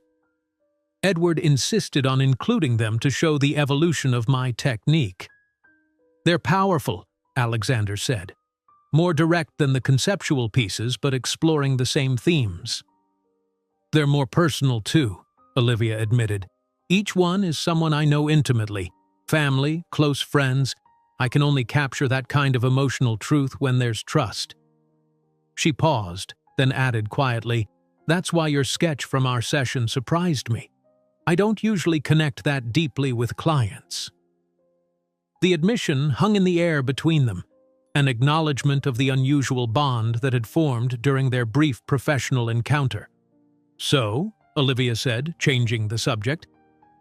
Edward insisted on including them to show the evolution of my technique. "They're powerful," Alexander said. "More direct than the conceptual pieces, but exploring the same themes." "They're more personal, too," Olivia admitted. "Each one is someone I know intimately. Family, close friends. I can only capture that kind of emotional truth when there's trust." She paused, then added quietly, "That's why your sketch from our session surprised me. I don't usually connect that deeply with clients." The admission hung in the air between them, an acknowledgement of the unusual bond that had formed during their brief professional encounter. "So," Olivia said, changing the subject,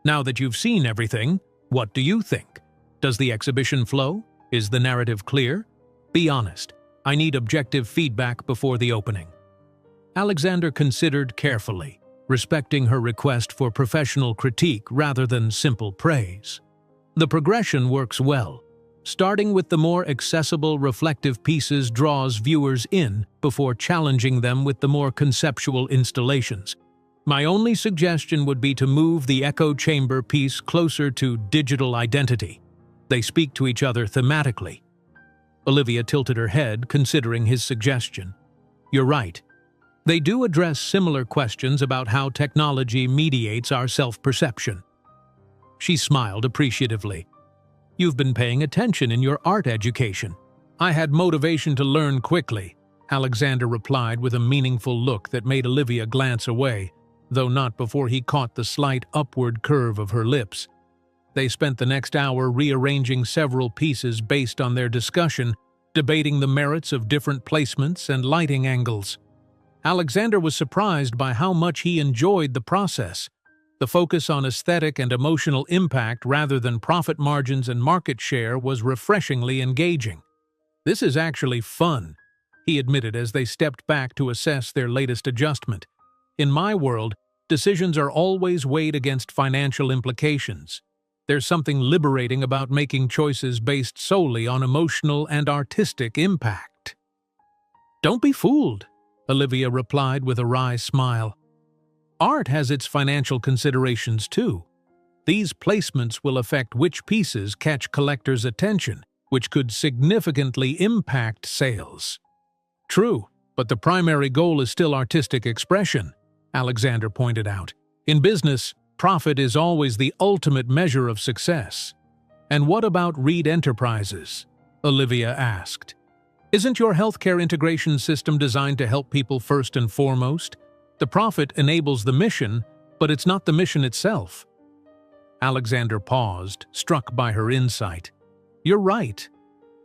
"now that you've seen everything, what do you think? Does the exhibition flow? Is the narrative clear? Be honest. I need objective feedback before the opening." Alexander considered carefully, respecting her request for professional critique rather than simple praise. The progression works well. Starting with the more accessible, reflective pieces draws viewers in before challenging them with the more conceptual installations. My only suggestion would be to move the echo chamber piece closer to digital identity. They speak to each other thematically. Olivia tilted her head, considering his suggestion. "You're right. They do address similar questions about how technology mediates our self-perception." She smiled appreciatively. "You've been paying attention in your art education." "I had motivation to learn quickly," Alexander replied with a meaningful look that made Olivia glance away, though not before he caught the slight upward curve of her lips. They spent the next hour rearranging several pieces based on their discussion, debating the merits of different placements and lighting angles. Alexander was surprised by how much he enjoyed the process. The focus on aesthetic and emotional impact rather than profit margins and market share was refreshingly engaging. "This is actually fun," he admitted as they stepped back to assess their latest adjustment. "In my world, decisions are always weighed against financial implications. There's something liberating about making choices based solely on emotional and artistic impact." "Don't be fooled," Olivia replied with a wry smile. "Art has its financial considerations too. These placements will affect which pieces catch collectors' attention, which could significantly impact sales." "True, but the primary goal is still artistic expression," Alexander pointed out. "In business, profit is always the ultimate measure of success." "And what about Reed Enterprises?" Olivia asked. "Isn't your healthcare integration system designed to help people first and foremost? The profit enables the mission, but it's not the mission itself." Alexander paused, struck by her insight. "You're right.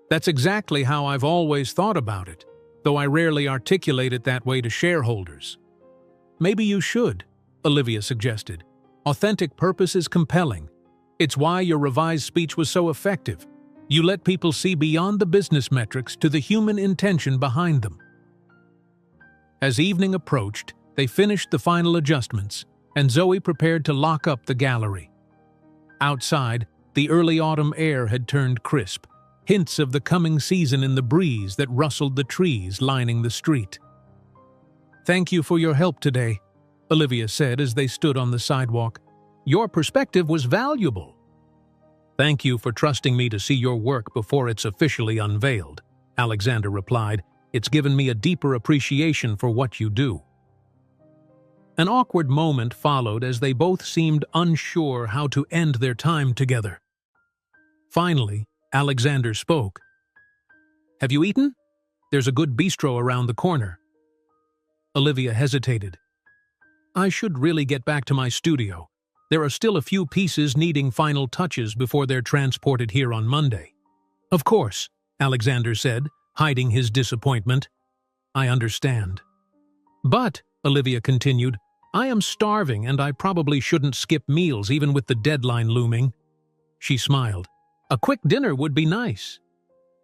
That's exactly how I've always thought about it, though I rarely articulate it that way to shareholders." "Maybe you should," Olivia suggested. "Authentic purpose is compelling. It's why your revised speech was so effective. You let people see beyond the business metrics to the human intention behind them." As evening approached, they finished the final adjustments, and Zoe prepared to lock up the gallery. Outside, the early autumn air had turned crisp, hints of the coming season in the breeze that rustled the trees lining the street. "Thank you for your help today," Olivia said as they stood on the sidewalk. "Your perspective was valuable." "Thank you for trusting me to see your work before it's officially unveiled," Alexander replied. "It's given me a deeper appreciation for what you do." An awkward moment followed as they both seemed unsure how to end their time together. Finally, Alexander spoke. "Have you eaten? There's a good bistro around the corner." Olivia hesitated. "I should really get back to my studio. There are still a few pieces needing final touches before they're transported here on Monday." "Of course," Alexander said, hiding his disappointment. "I understand." "But," Olivia continued. I am starving and I probably shouldn't skip meals even with the deadline looming. She smiled. A quick dinner would be nice.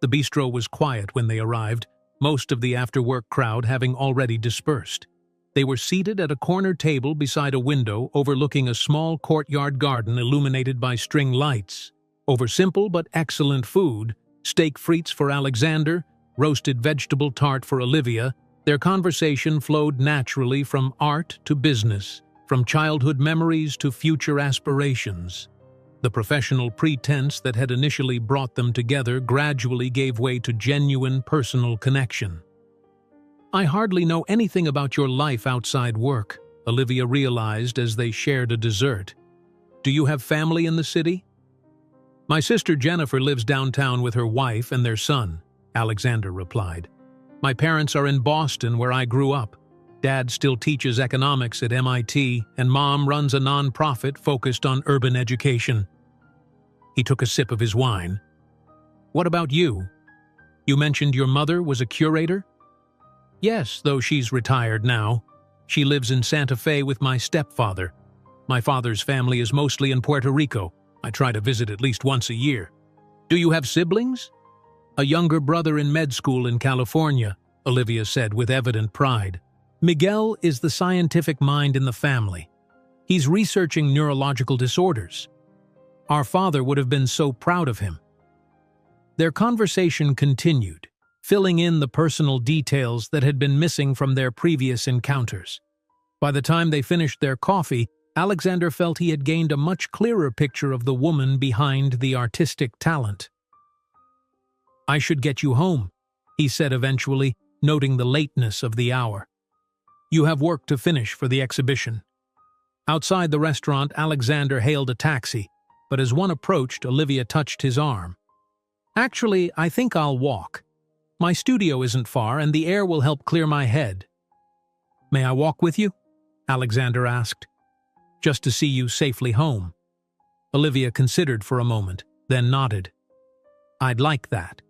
The bistro was quiet when they arrived, most of the after-work crowd having already dispersed. They were seated at a corner table beside a window overlooking a small courtyard garden illuminated by string lights. Over simple but excellent food, steak frites for Alexander, roasted vegetable tart for Olivia, their conversation flowed naturally from art to business, from childhood memories to future aspirations. The professional pretense that had initially brought them together gradually gave way to genuine personal connection. I hardly know anything about your life outside work, Olivia realized as they shared a dessert. Do you have family in the city? My sister Jennifer lives downtown with her wife and their son, Alexander replied. My parents are in Boston where I grew up. Dad still teaches economics at MIT, and Mom runs a non-profit focused on urban education. He took a sip of his wine. What about you? You mentioned your mother was a curator? Yes, though she's retired now. She lives in Santa Fe with my stepfather. My father's family is mostly in Puerto Rico. I try to visit at least once a year. Do you have siblings? A younger brother in med school in California, Olivia said with evident pride. Miguel is the scientific mind in the family. He's researching neurological disorders. Our father would have been so proud of him. Their conversation continued, filling in the personal details that had been missing from their previous encounters. By the time they finished their coffee, Alexander felt he had gained a much clearer picture of the woman behind the artistic talent. I should get you home, he said eventually, noting the lateness of the hour. You have work to finish for the exhibition. Outside the restaurant, Alexander hailed a taxi, but as one approached, Olivia touched his arm. Actually, I think I'll walk. My studio isn't far, and the air will help clear my head. May I walk with you? Alexander asked. Just to see you safely home. Olivia considered for a moment, then nodded. I'd like that.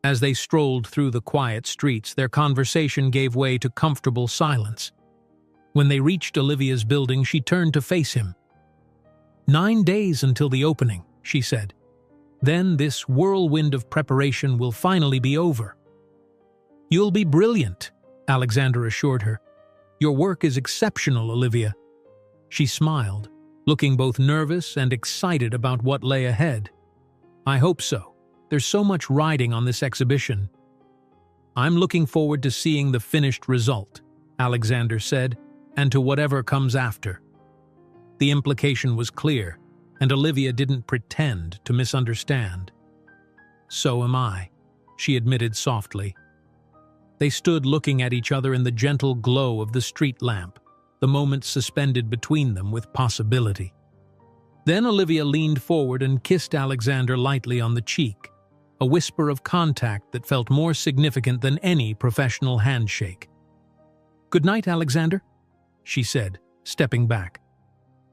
As they strolled through the quiet streets, their conversation gave way to comfortable silence. When they reached Olivia's building, she turned to face him. 9 days until the opening, she said. Then this whirlwind of preparation will finally be over. You'll be brilliant, Alexander assured her. Your work is exceptional, Olivia. She smiled, looking both nervous and excited about what lay ahead. I hope so. There's so much riding on this exhibition. I'm looking forward to seeing the finished result, Alexander said, and to whatever comes after. The implication was clear, and Olivia didn't pretend to misunderstand. So am I, she admitted softly. They stood looking at each other in the gentle glow of the street lamp, the moment suspended between them with possibility. Then Olivia leaned forward and kissed Alexander lightly on the cheek, a whisper of contact that felt more significant than any professional handshake. Good night, Alexander, she said, stepping back.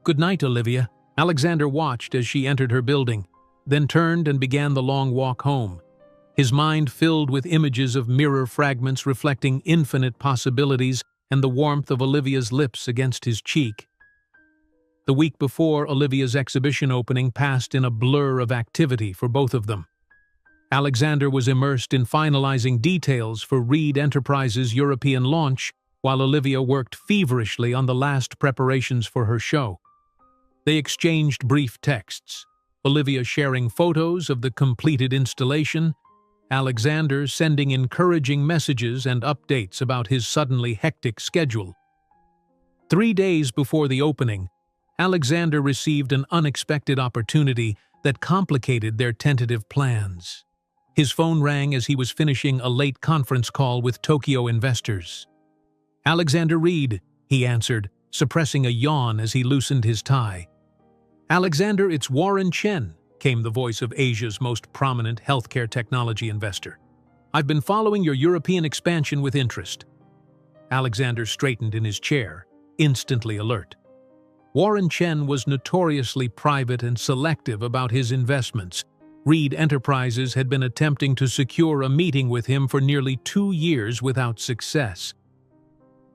Good night, Olivia. Alexander watched as she entered her building, then turned and began the long walk home, his mind filled with images of mirror fragments reflecting infinite possibilities and the warmth of Olivia's lips against his cheek. The week before Olivia's exhibition opening passed in a blur of activity for both of them. Alexander was immersed in finalizing details for Reed Enterprises' European launch, while Olivia worked feverishly on the last preparations for her show. They exchanged brief texts, Olivia sharing photos of the completed installation, Alexander sending encouraging messages and updates about his suddenly hectic schedule. 3 days before the opening, Alexander received an unexpected opportunity that complicated their tentative plans. His phone rang as he was finishing a late conference call with Tokyo investors. Alexander Reed, he answered, suppressing a yawn as he loosened his tie. Alexander, it's Warren Chen, came the voice of Asia's most prominent healthcare technology investor. I've been following your European expansion with interest. Alexander straightened in his chair, instantly alert. Warren Chen was notoriously private and selective about his investments. Reed Enterprises had been attempting to secure a meeting with him for nearly 2 years without success.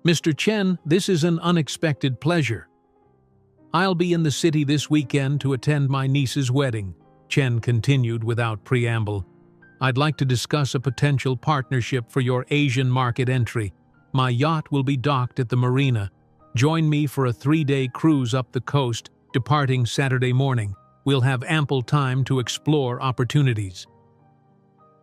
Mr. Chen, this is an unexpected pleasure. I'll be in the city this weekend to attend my niece's wedding, Chen continued without preamble. I'd like to discuss a potential partnership for your Asian market entry. My yacht will be docked at the marina. Join me for a 3-day cruise up the coast, departing Saturday morning. We'll have ample time to explore opportunities.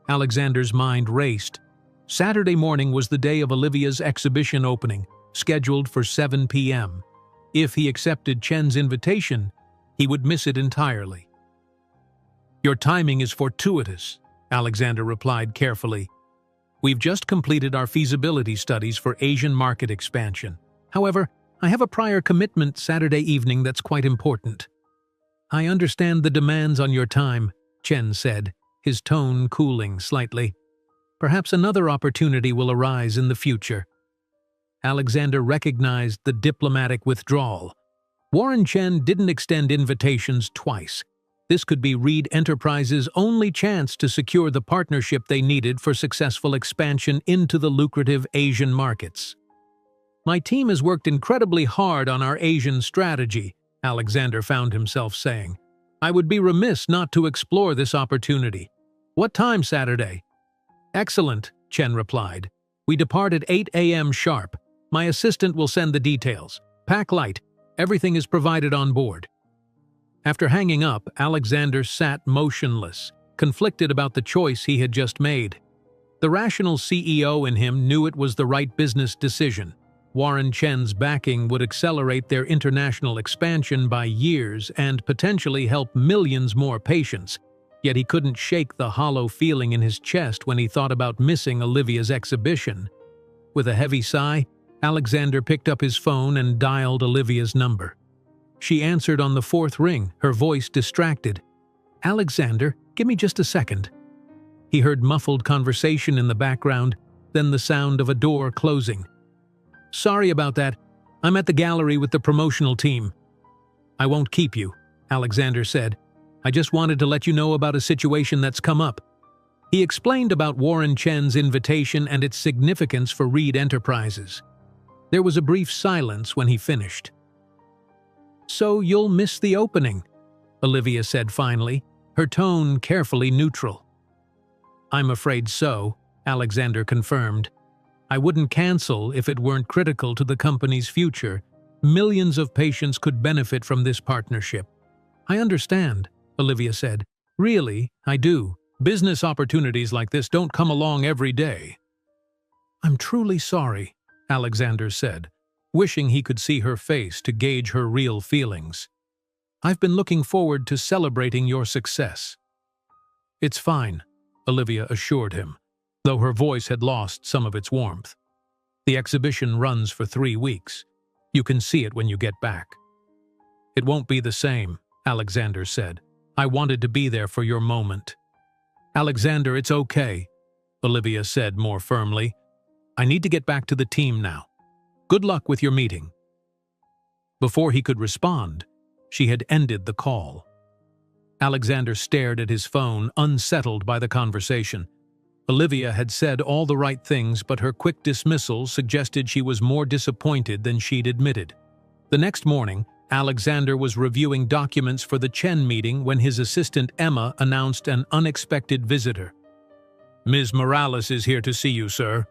Alexander's mind raced. Saturday morning was the day of Olivia's exhibition opening, scheduled for 7 p.m. If he accepted Chen's invitation, he would miss it entirely. Your timing is fortuitous, Alexander replied carefully. We've just completed our feasibility studies for Asian market expansion. However, I have a prior commitment Saturday evening that's quite important. I understand the demands on your time, Chen said, his tone cooling slightly. Perhaps another opportunity will arise in the future. Alexander recognized the diplomatic withdrawal. Warren Chen didn't extend invitations twice. This could be Reed Enterprises' only chance to secure the partnership they needed for successful expansion into the lucrative Asian markets. My team has worked incredibly hard on our Asian strategy, Alexander found himself saying. I would be remiss not to explore this opportunity. What time Saturday? Excellent, Chen replied. We depart at 8 a.m. sharp. My assistant will send the details. Pack light. Everything is provided on board. After hanging up, Alexander sat motionless, conflicted about the choice he had just made. The rational CEO in him knew it was the right business decision. Warren Chen's backing would accelerate their international expansion by years and potentially help millions more patients, yet he couldn't shake the hollow feeling in his chest when he thought about missing Olivia's exhibition. With a heavy sigh, Alexander picked up his phone and dialed Olivia's number. She answered on the 4th ring, her voice distracted. Alexander, give me just a second. He heard muffled conversation in the background, then the sound of a door closing. Sorry about that. I'm at the gallery with the promotional team. I won't keep you, Alexander said. I just wanted to let you know about a situation that's come up. He explained about Warren Chen's invitation and its significance for Reed Enterprises. There was a brief silence when he finished. So you'll miss the opening, Olivia said finally, her tone carefully neutral. I'm afraid so, Alexander confirmed. I wouldn't cancel if it weren't critical to the company's future. Millions of patients could benefit from this partnership. I understand, Olivia said. Really, I do. Business opportunities like this don't come along every day. I'm truly sorry, Alexander said, wishing he could see her face to gauge her real feelings. I've been looking forward to celebrating your success. It's fine, Olivia assured him, though her voice had lost some of its warmth. The exhibition runs for 3 weeks. You can see it when you get back. It won't be the same, Alexander said. I wanted to be there for your moment. Alexander, it's okay, Olivia said more firmly. I need to get back to the team now. Good luck with your meeting. Before he could respond, she had ended the call. Alexander stared at his phone, unsettled by the conversation. Olivia had said all the right things, but her quick dismissal suggested she was more disappointed than she'd admitted. The next morning, Alexander was reviewing documents for the Chen meeting when his assistant Emma announced an unexpected visitor. Ms. Morales is here to see you, sir.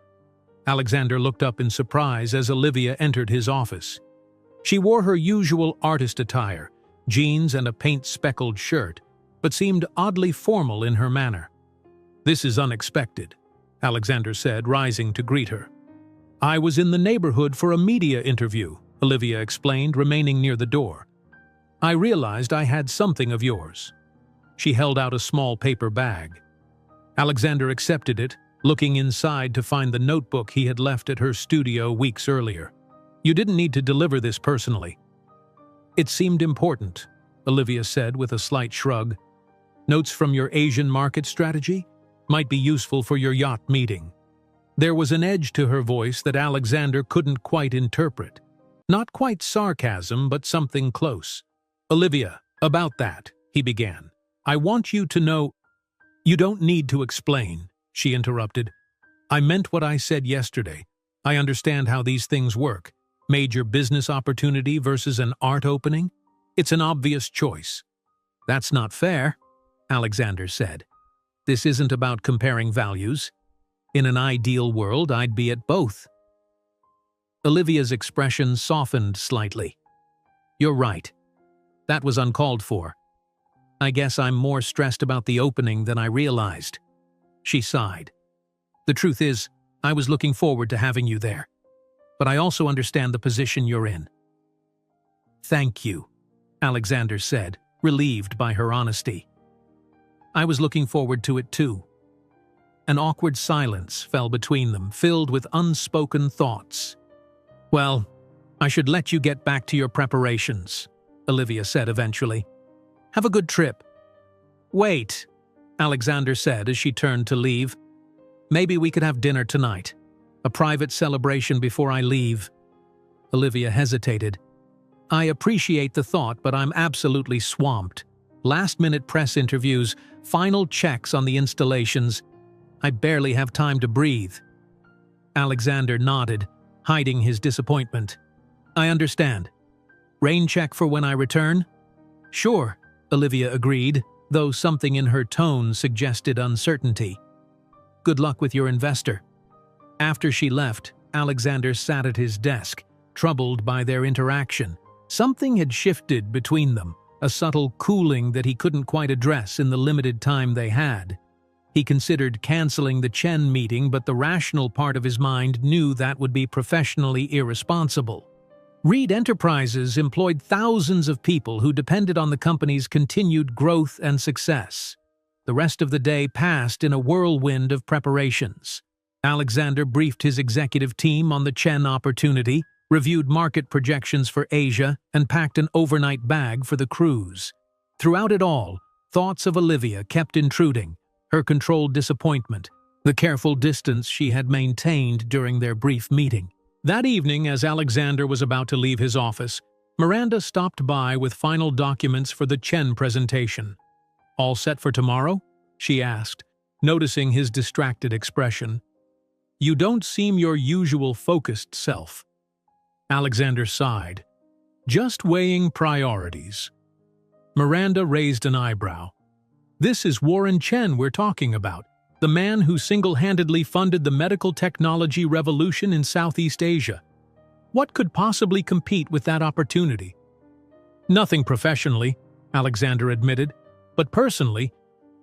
Alexander looked up in surprise as Olivia entered his office. She wore her usual artist attire, jeans and a paint-speckled shirt, but seemed oddly formal in her manner. This is unexpected, Alexander said, rising to greet her. I was in the neighborhood for a media interview, Olivia explained, remaining near the door. I realized I had something of yours. She held out a small paper bag. Alexander accepted it, looking inside to find the notebook he had left at her studio weeks earlier. You didn't need to deliver this personally. It seemed important, Olivia said with a slight shrug. Notes from your Asian market strategy? Might be useful for your yacht meeting. There was an edge to her voice that Alexander couldn't quite interpret. Not quite sarcasm, but something close. Olivia, about that, he began. I want you to know— You don't need to explain, she interrupted. I meant what I said yesterday. I understand how these things work. Major business opportunity versus an art opening? It's an obvious choice. That's not fair, Alexander said. This isn't about comparing values. In an ideal world, I'd be at both. Olivia's expression softened slightly. You're right. That was uncalled for. I guess I'm more stressed about the opening than I realized. She sighed. The truth is, I was looking forward to having you there. But I also understand the position you're in. Thank you, Alexander said, relieved by her honesty. I was looking forward to it too. An awkward silence fell between them, filled with unspoken thoughts. Well, I should let you get back to your preparations, Olivia said eventually. Have a good trip. Wait, Alexander said as she turned to leave. Maybe we could have dinner tonight. A private celebration before I leave. Olivia hesitated. I appreciate the thought, but I'm absolutely swamped. Last-minute press interviews, final checks on the installations. I barely have time to breathe. Alexander nodded, hiding his disappointment. I understand. Rain check for when I return? Sure, Olivia agreed, though something in her tone suggested uncertainty. Good luck with your investor. After she left, Alexander sat at his desk, troubled by their interaction. Something had shifted between them, a subtle cooling that he couldn't quite address in the limited time they had. He considered canceling the Chen meeting, but the rational part of his mind knew that would be professionally irresponsible. Reed Enterprises employed thousands of people who depended on the company's continued growth and success. The rest of the day passed in a whirlwind of preparations. Alexander briefed his executive team on the Chen opportunity, reviewed market projections for Asia, and packed an overnight bag for the cruise. Throughout it all, thoughts of Olivia kept intruding, her controlled disappointment, the careful distance she had maintained during their brief meeting. That evening, as Alexander was about to leave his office, Miranda stopped by with final documents for the Chen presentation. All set for tomorrow? She asked, noticing his distracted expression. You don't seem your usual focused self. Alexander sighed. Just weighing priorities. Miranda raised an eyebrow. This is Warren Chen we're talking about, the man who single-handedly funded the medical technology revolution in Southeast Asia. What could possibly compete with that opportunity? Nothing professionally, Alexander admitted, but personally,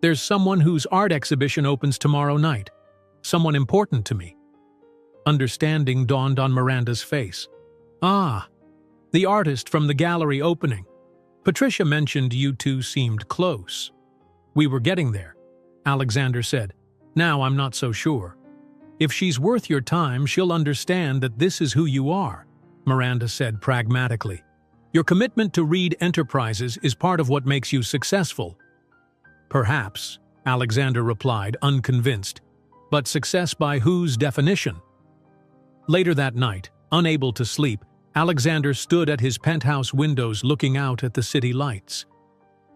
there's someone whose art exhibition opens tomorrow night. Someone important to me. Understanding dawned on Miranda's face. Ah, the artist from the gallery opening. Patricia mentioned you two seemed close. We were getting there, Alexander said. Now I'm not so sure. If she's worth your time, she'll understand that this is who you are, Miranda said pragmatically. Your commitment to Reed Enterprises is part of what makes you successful. Perhaps, Alexander replied, unconvinced. But success by whose definition? Later that night, unable to sleep, Alexander stood at his penthouse windows looking out at the city lights.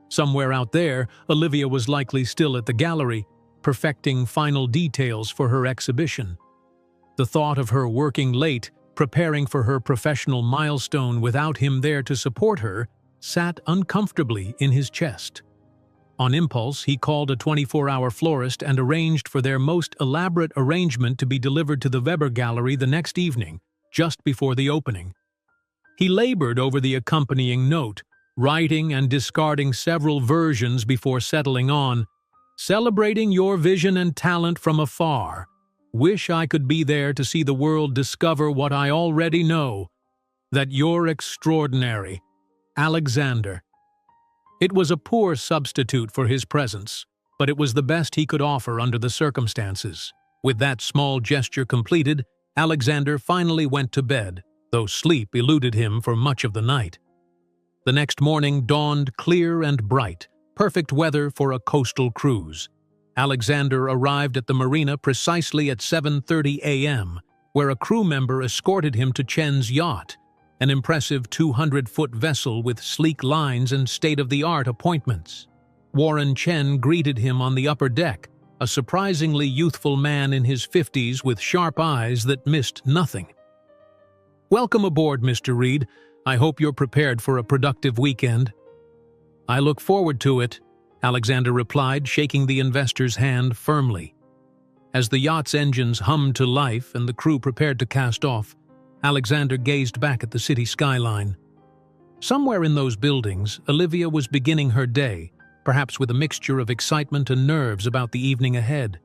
Somewhere out there, Olivia was likely still at the gallery, perfecting final details for her exhibition. The thought of her working late, preparing for her professional milestone without him there to support her, sat uncomfortably in his chest. On impulse, he called a 24-hour florist and arranged for their most elaborate arrangement to be delivered to the Weber Gallery the next evening, just before the opening. He labored over the accompanying note, writing and discarding several versions before settling on, "Celebrating your vision and talent from afar. Wish I could be there to see the world discover what I already know, that you're extraordinary. Alexander." It was a poor substitute for his presence, but it was the best he could offer under the circumstances. With that small gesture completed, Alexander finally went to bed, though sleep eluded him for much of the night. The next morning dawned clear and bright, perfect weather for a coastal cruise. Alexander arrived at the marina precisely at 7:30 a.m., where a crew member escorted him to Chen's yacht, an impressive 200-foot vessel with sleek lines and state-of-the-art appointments. Warren Chen greeted him on the upper deck, a surprisingly youthful man in his 50s with sharp eyes that missed nothing. "Welcome aboard, Mr. Reed. I hope you're prepared for a productive weekend." "I look forward to it," Alexander replied, shaking the investor's hand firmly. As the yacht's engines hummed to life and the crew prepared to cast off, Alexander gazed back at the city skyline. Somewhere in those buildings, Olivia was beginning her day, perhaps with a mixture of excitement and nerves about the evening ahead.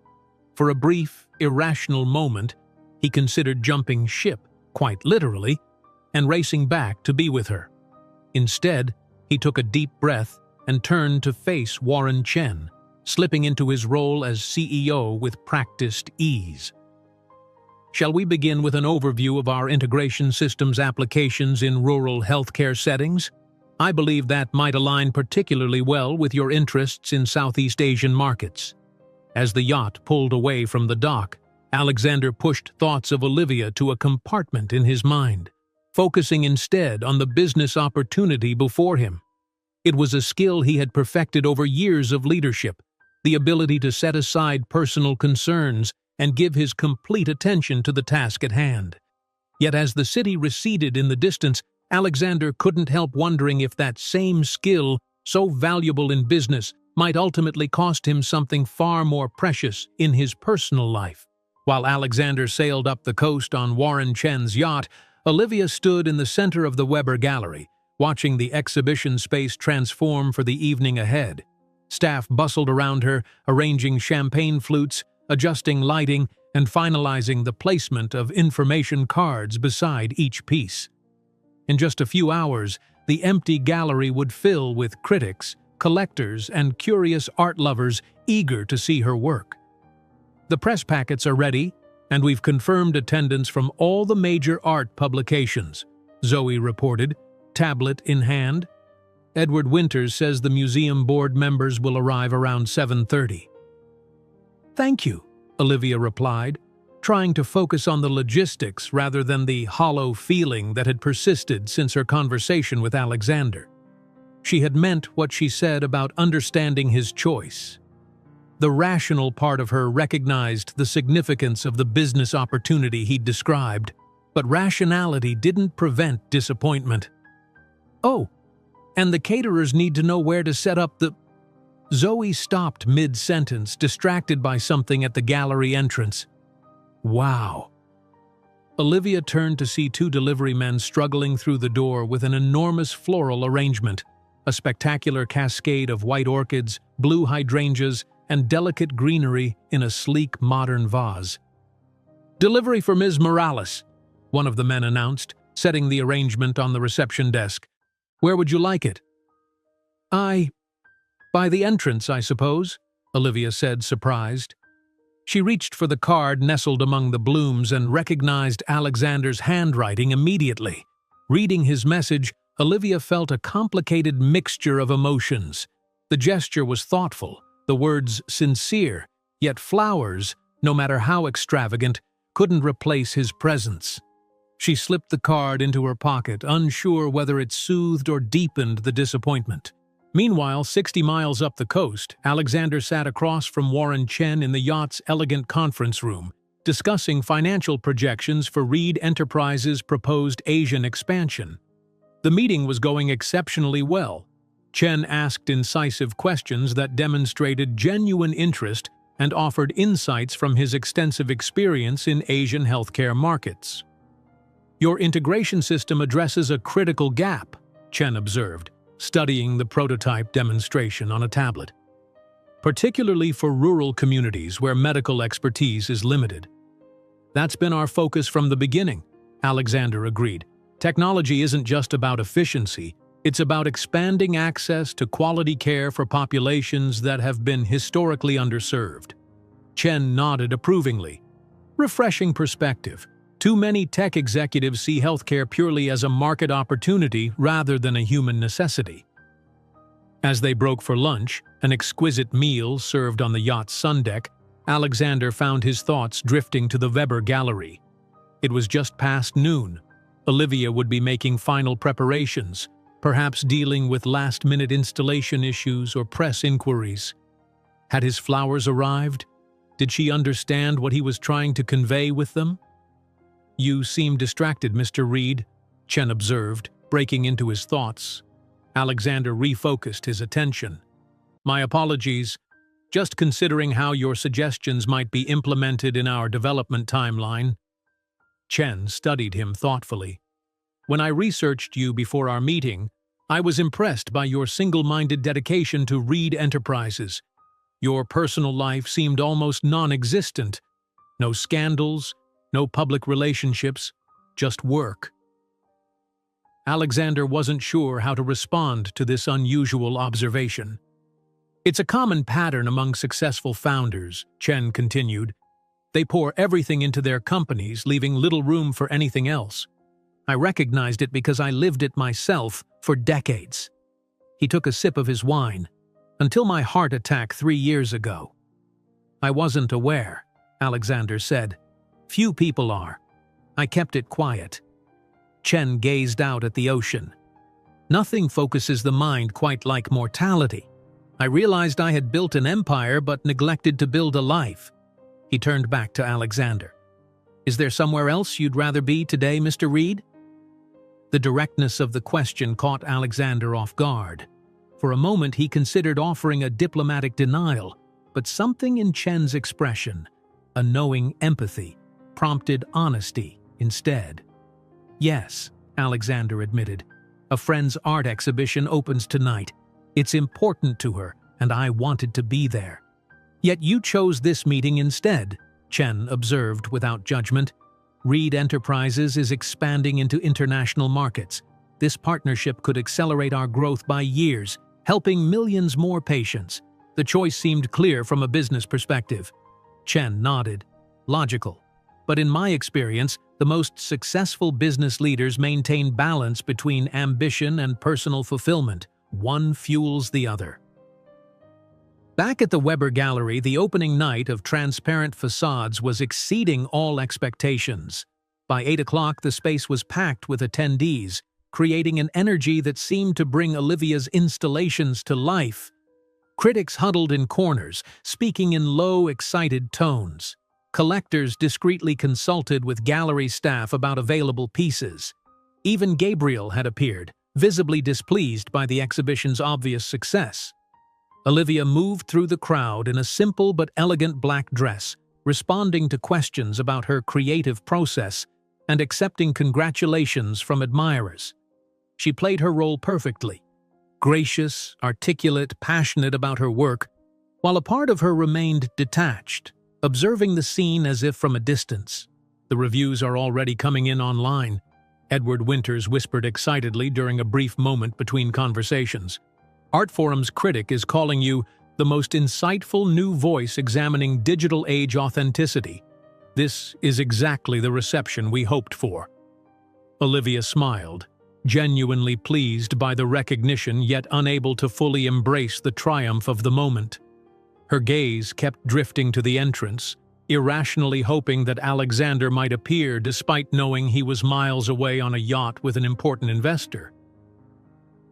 For a brief, irrational moment, he considered jumping ship, quite literally, and racing back to be with her. Instead, he took a deep breath and turned to face Warren Chen, slipping into his role as CEO with practiced ease. Shall we begin with an overview of our integration systems applications in rural healthcare settings? I believe that might align particularly well with your interests in Southeast Asian markets. As the yacht pulled away from the dock, Alexander pushed thoughts of Olivia to a compartment in his mind, focusing instead on the business opportunity before him. It was a skill he had perfected over years of leadership, the ability to set aside personal concerns and give his complete attention to the task at hand. Yet as the city receded in the distance, Alexander couldn't help wondering if that same skill, so valuable in business, might ultimately cost him something far more precious in his personal life. While Alexander sailed up the coast on Warren Chen's yacht, Olivia stood in the center of the Weber Gallery, watching the exhibition space transform for the evening ahead. Staff bustled around her, arranging champagne flutes, adjusting lighting, and finalizing the placement of information cards beside each piece. In just a few hours, the empty gallery would fill with critics, collectors, and curious art lovers eager to see her work. "The press packets are ready, and we've confirmed attendance from all the major art publications," Zoe reported, tablet in hand. "Edward Winters says the museum board members will arrive around 7:30. "Thank you," Olivia replied, trying to focus on the logistics rather than the hollow feeling that had persisted since her conversation with Alexander. She had meant what she said about understanding his choice. The rational part of her recognized the significance of the business opportunity he'd described, but rationality didn't prevent disappointment. "Oh, and the caterers need to know where to set up the—" Zoe stopped mid-sentence, distracted by something at the gallery entrance. "Wow." Olivia turned to see two delivery men struggling through the door with an enormous floral arrangement, a spectacular cascade of white orchids, blue hydrangeas, and delicate greenery in a sleek modern vase. "Delivery for Ms. Morales," one of the men announced, setting the arrangement on the reception desk. "Where would you like it?" By the entrance, I suppose," Olivia said, surprised. She reached for the card nestled among the blooms and recognized Alexander's handwriting immediately. Reading his message, Olivia felt a complicated mixture of emotions. The gesture was thoughtful, the words sincere, yet flowers, no matter how extravagant, couldn't replace his presence. She slipped the card into her pocket, unsure whether it soothed or deepened the disappointment. Meanwhile, 60 miles up the coast, Alexander sat across from Warren Chen in the yacht's elegant conference room, discussing financial projections for Reed Enterprises' proposed Asian expansion. The meeting was going exceptionally well. Chen asked incisive questions that demonstrated genuine interest and offered insights from his extensive experience in Asian healthcare markets. "Your integration system addresses a critical gap," Chen observed, studying the prototype demonstration on a tablet. "Particularly for rural communities where medical expertise is limited." "That's been our focus from the beginning," Alexander agreed. "Technology isn't just about efficiency, it's about expanding access to quality care for populations that have been historically underserved." Chen nodded approvingly. "Refreshing perspective. Too many tech executives see healthcare purely as a market opportunity rather than a human necessity." As they broke for lunch, an exquisite meal served on the yacht's sun deck, Alexander found his thoughts drifting to the Weber Gallery. It was just past noon. Olivia would be making final preparations, perhaps dealing with last-minute installation issues or press inquiries. Had his flowers arrived? Did she understand what he was trying to convey with them? "You seem distracted, Mr. Reed," Chen observed, breaking into his thoughts. Alexander refocused his attention. "My apologies. Just considering how your suggestions might be implemented in our development timeline." Chen studied him thoughtfully. "When I researched you before our meeting, I was impressed by your single-minded dedication to Reed Enterprises. Your personal life seemed almost non-existent. No scandals, no public relationships, just work." Alexander wasn't sure how to respond to this unusual observation. "It's a common pattern among successful founders," Chen continued. "They pour everything into their companies, leaving little room for anything else. I recognized it because I lived it myself for decades." He took a sip of his wine. "Until my heart attack 3 years ago." "I wasn't aware," Alexander said. "Few people are. I kept it quiet." Chen gazed out at the ocean. "Nothing focuses the mind quite like mortality. I realized I had built an empire but neglected to build a life." He turned back to Alexander. "Is there somewhere else you'd rather be today, Mr. Reed?" The directness of the question caught Alexander off guard. For a moment he considered offering a diplomatic denial, but something in Chen's expression, a knowing empathy, prompted honesty instead. "Yes," Alexander admitted. "A friend's art exhibition opens tonight. It's important to her, and I wanted to be there." "Yet you chose this meeting instead," Chen observed without judgment. "Reed Enterprises is expanding into international markets. This partnership could accelerate our growth by years, helping millions more patients." The choice seemed clear from a business perspective. Chen nodded. "Logical. But in my experience, the most successful business leaders maintain balance between ambition and personal fulfillment. One fuels the other." Back at the Weber Gallery, the opening night of Transparent Facades was exceeding all expectations. By 8 o'clock, the space was packed with attendees, creating an energy that seemed to bring Olivia's installations to life. Critics huddled in corners, speaking in low, excited tones. Collectors discreetly consulted with gallery staff about available pieces. Even Gabriel had appeared, visibly displeased by the exhibition's obvious success. Olivia moved through the crowd in a simple but elegant black dress, responding to questions about her creative process and accepting congratulations from admirers. She played her role perfectly, gracious, articulate, passionate about her work, while a part of her remained detached, observing the scene as if from a distance. "The reviews are already coming in online," Edward Winters whispered excitedly during a brief moment between conversations. "Artforum's critic is calling you the most insightful new voice examining digital age authenticity. This is exactly the reception we hoped for." Olivia smiled, genuinely pleased by the recognition yet unable to fully embrace the triumph of the moment. Her gaze kept drifting to the entrance, irrationally hoping that Alexander might appear despite knowing he was miles away on a yacht with an important investor.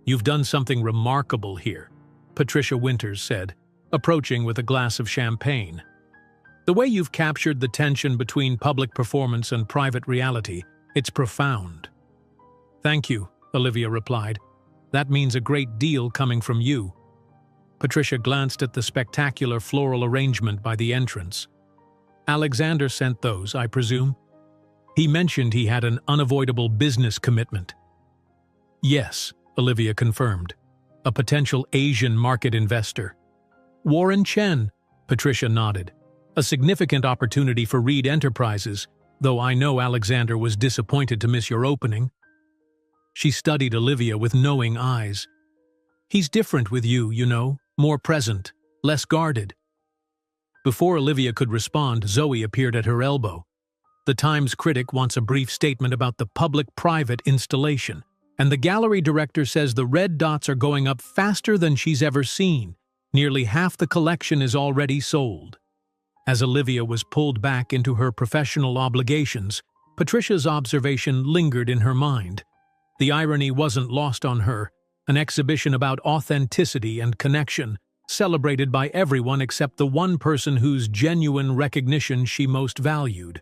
"You've done something remarkable here," Patricia Winters said, approaching with a glass of champagne. "The way you've captured the tension between public performance and private reality, it's profound." "Thank you," Olivia replied. "That means a great deal coming from you." Patricia glanced at the spectacular floral arrangement by the entrance. "Alexander sent those, I presume?" "He mentioned he had an unavoidable business commitment." "Yes," Olivia confirmed. "A potential Asian market investor." "Warren Chen," Patricia nodded. "A significant opportunity for Reed Enterprises, though I know Alexander was disappointed to miss your opening." She studied Olivia with knowing eyes. "He's different with you, you know, more present, less guarded." Before Olivia could respond, Zoe appeared at her elbow. "The Times critic wants a brief statement about the public-private installation, and the gallery director says the red dots are going up faster than she's ever seen. Nearly half the collection is already sold." As Olivia was pulled back into her professional obligations, Patricia's observation lingered in her mind. The irony wasn't lost on her. An exhibition about authenticity and connection, celebrated by everyone except the one person whose genuine recognition she most valued.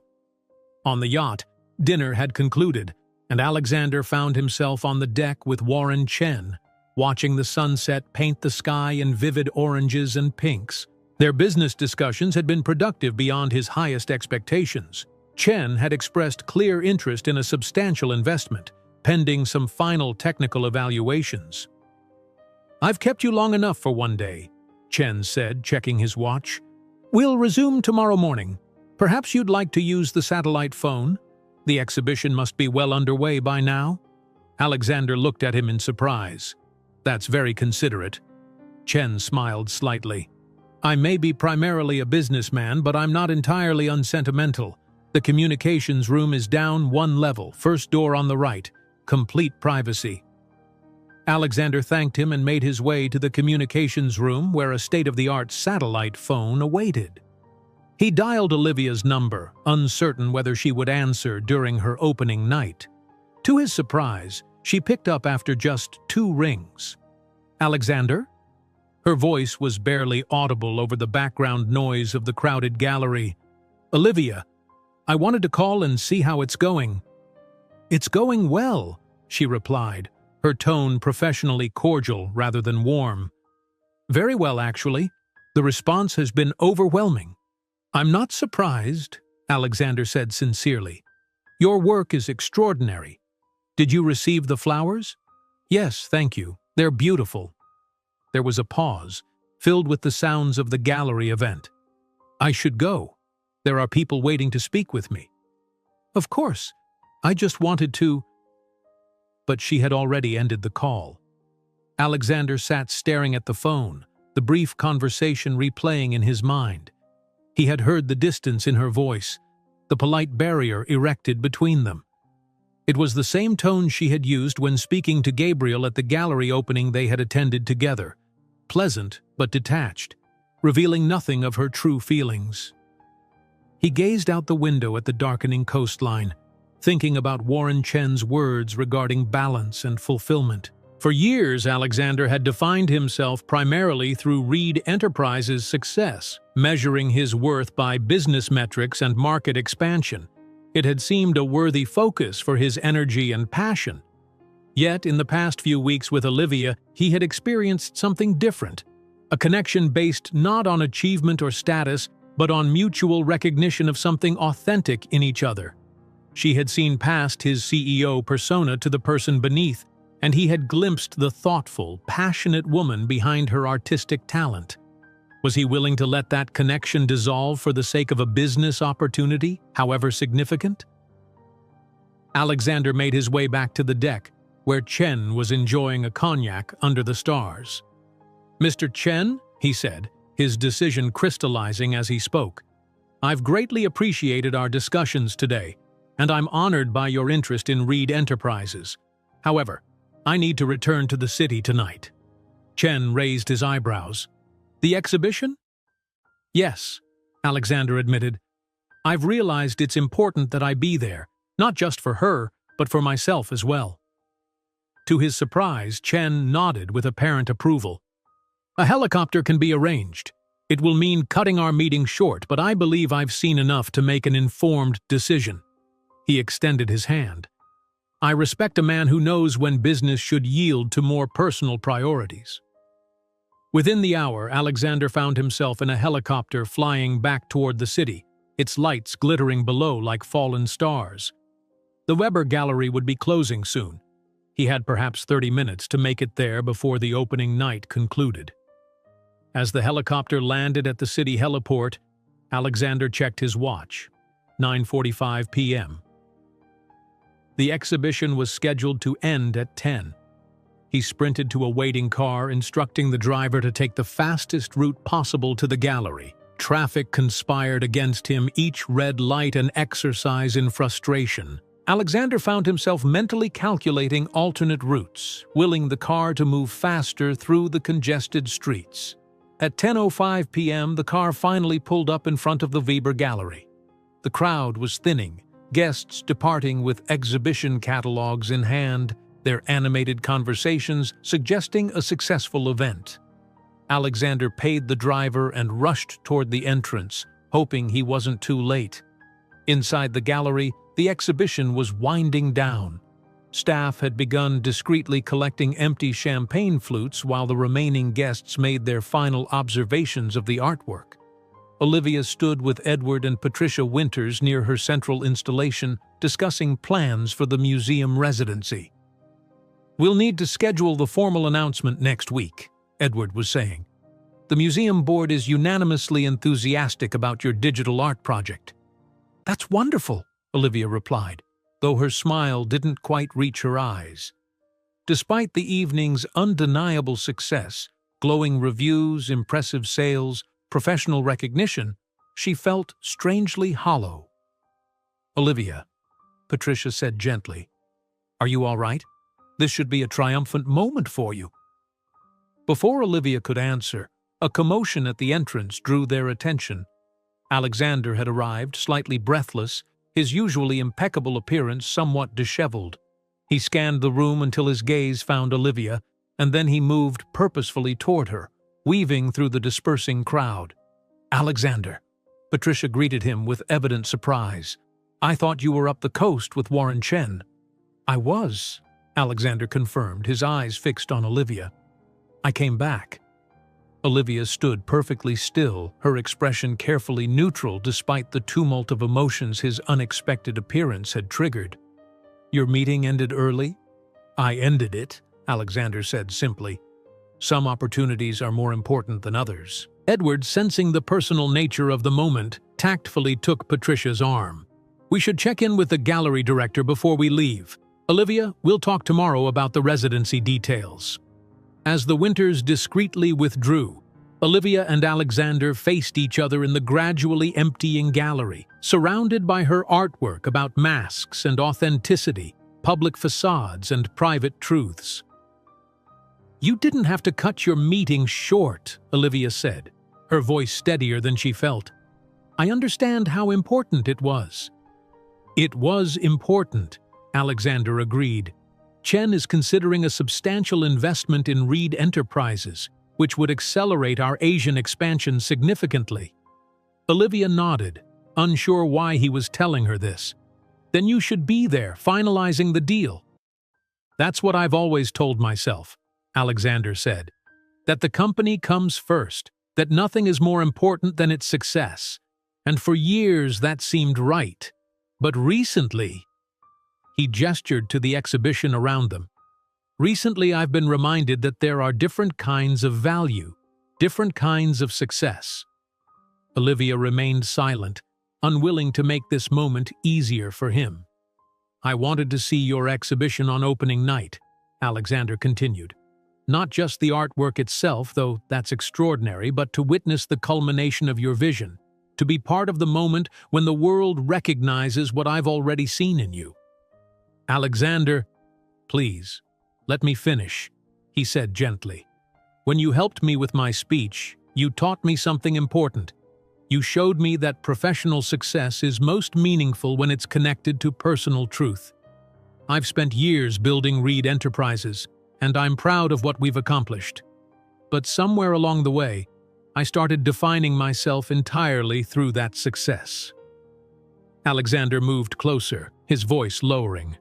On the yacht, dinner had concluded, and Alexander found himself on the deck with Warren Chen, watching the sunset paint the sky in vivid oranges and pinks. Their business discussions had been productive beyond his highest expectations. Chen had expressed clear interest in a substantial investment, pending some final technical evaluations. "I've kept you long enough for one day," Chen said, checking his watch. "We'll resume tomorrow morning. Perhaps you'd like to use the satellite phone? The exhibition must be well underway by now." Alexander looked at him in surprise. "That's very considerate." Chen smiled slightly. "I may be primarily a businessman, but I'm not entirely unsentimental. The communications room is down one level, first door on the right. Complete privacy." Alexander thanked him and made his way to the communications room where a state-of-the-art satellite phone awaited. He dialed Olivia's number, uncertain whether she would answer during her opening night. To his surprise, she picked up after just 2 rings. "Alexander?" Her voice was barely audible over the background noise of the crowded gallery. "Olivia, I wanted to call and see how it's going." "It's going well," she replied, her tone professionally cordial rather than warm. "Very well, actually. The response has been overwhelming." "I'm not surprised," Alexander said sincerely. "Your work is extraordinary. Did you receive the flowers?" "Yes, thank you. They're beautiful." There was a pause, filled with the sounds of the gallery event. "I should go. There are people waiting to speak with me." "Of course. I just wanted to—" But she had already ended the call. Alexander sat staring at the phone, the brief conversation replaying in his mind. He had heard the distance in her voice, the polite barrier erected between them. It was the same tone she had used when speaking to Gabriel at the gallery opening they had attended together, pleasant but detached, revealing nothing of her true feelings. He gazed out the window at the darkening coastline, thinking about Warren Chen's words regarding balance and fulfillment. For years, Alexander had defined himself primarily through Reed Enterprises' success, measuring his worth by business metrics and market expansion. It had seemed a worthy focus for his energy and passion. Yet, in the past few weeks with Olivia, he had experienced something different, a connection based not on achievement or status, but on mutual recognition of something authentic in each other. She had seen past his CEO persona to the person beneath, and he had glimpsed the thoughtful, passionate woman behind her artistic talent. Was he willing to let that connection dissolve for the sake of a business opportunity, however significant? Alexander made his way back to the deck, where Chen was enjoying a cognac under the stars. "Mr. Chen," he said, his decision crystallizing as he spoke, "I've greatly appreciated our discussions today, and I'm honored by your interest in Reed Enterprises. However, I need to return to the city tonight." Chen raised his eyebrows. "The exhibition?" "Yes," Alexander admitted. "I've realized it's important that I be there, not just for her, but for myself as well." To his surprise, Chen nodded with apparent approval. "A helicopter can be arranged. It will mean cutting our meeting short, but I believe I've seen enough to make an informed decision." He extended his hand. "I respect a man who knows when business should yield to more personal priorities." Within the hour, Alexander found himself in a helicopter flying back toward the city, its lights glittering below like fallen stars. The Weber Gallery would be closing soon. He had perhaps 30 minutes to make it there before the opening night concluded. As the helicopter landed at the city heliport, Alexander checked his watch. 9:45 p.m. The exhibition was scheduled to end at 10. He sprinted to a waiting car, instructing the driver to take the fastest route possible to the gallery. Traffic conspired against him, each red light an exercise in frustration. Alexander found himself mentally calculating alternate routes, willing the car to move faster through the congested streets. At 10:05 p.m., the car finally pulled up in front of the Weber Gallery. The crowd was thinning, guests departing with exhibition catalogs in hand, their animated conversations suggesting a successful event. Alexander paid the driver and rushed toward the entrance, hoping he wasn't too late. Inside the gallery, the exhibition was winding down. Staff had begun discreetly collecting empty champagne flutes while the remaining guests made their final observations of the artwork. Olivia stood with Edward and Patricia Winters near her central installation, discussing plans for the museum residency. "We'll need to schedule the formal announcement next week," Edward was saying. "The museum board is unanimously enthusiastic about your digital art project." "That's wonderful," Olivia replied, though her smile didn't quite reach her eyes. Despite the evening's undeniable success, glowing reviews, impressive sales, professional recognition, she felt strangely hollow. "Olivia," Patricia said gently, "are you all right? This should be a triumphant moment for you." Before Olivia could answer, a commotion at the entrance drew their attention. Alexander had arrived, slightly breathless, his usually impeccable appearance somewhat disheveled. He scanned the room until his gaze found Olivia, and then he moved purposefully toward her, weaving through the dispersing crowd. "Alexander," Patricia greeted him with evident surprise. "I thought you were up the coast with Warren Chen." "I was," Alexander confirmed, his eyes fixed on Olivia. "I came back." Olivia stood perfectly still, her expression carefully neutral despite the tumult of emotions his unexpected appearance had triggered. "Your meeting ended early?" "I ended it," Alexander said simply. "Some opportunities are more important than others." Edward, sensing the personal nature of the moment, tactfully took Patricia's arm. "We should check in with the gallery director before we leave. Olivia, we'll talk tomorrow about the residency details." As the Winters discreetly withdrew, Olivia and Alexander faced each other in the gradually emptying gallery, surrounded by her artwork about masks and authenticity, public facades and private truths. "You didn't have to cut your meeting short," Olivia said, her voice steadier than she felt. "I understand how important it was." "It was important," Alexander agreed. "Chen is considering a substantial investment in Reed Enterprises, which would accelerate our Asian expansion significantly." Olivia nodded, unsure why he was telling her this. "Then you should be there, finalizing the deal." "That's what I've always told myself," Alexander said. "That the company comes first, that nothing is more important than its success. And for years that seemed right. But recently—" He gestured to the exhibition around them. "Recently I've been reminded that there are different kinds of value, different kinds of success." Olivia remained silent, unwilling to make this moment easier for him. "I wanted to see your exhibition on opening night," Alexander continued. "Not just the artwork itself, though that's extraordinary, but to witness the culmination of your vision, to be part of the moment when the world recognizes what I've already seen in you." "Alexander, please, let me finish," he said gently. "When you helped me with my speech, you taught me something important. You showed me that professional success is most meaningful when it's connected to personal truth. I've spent years building Reed Enterprises, and I'm proud of what we've accomplished. But somewhere along the way, I started defining myself entirely through that success." Alexander moved closer, his voice lowering.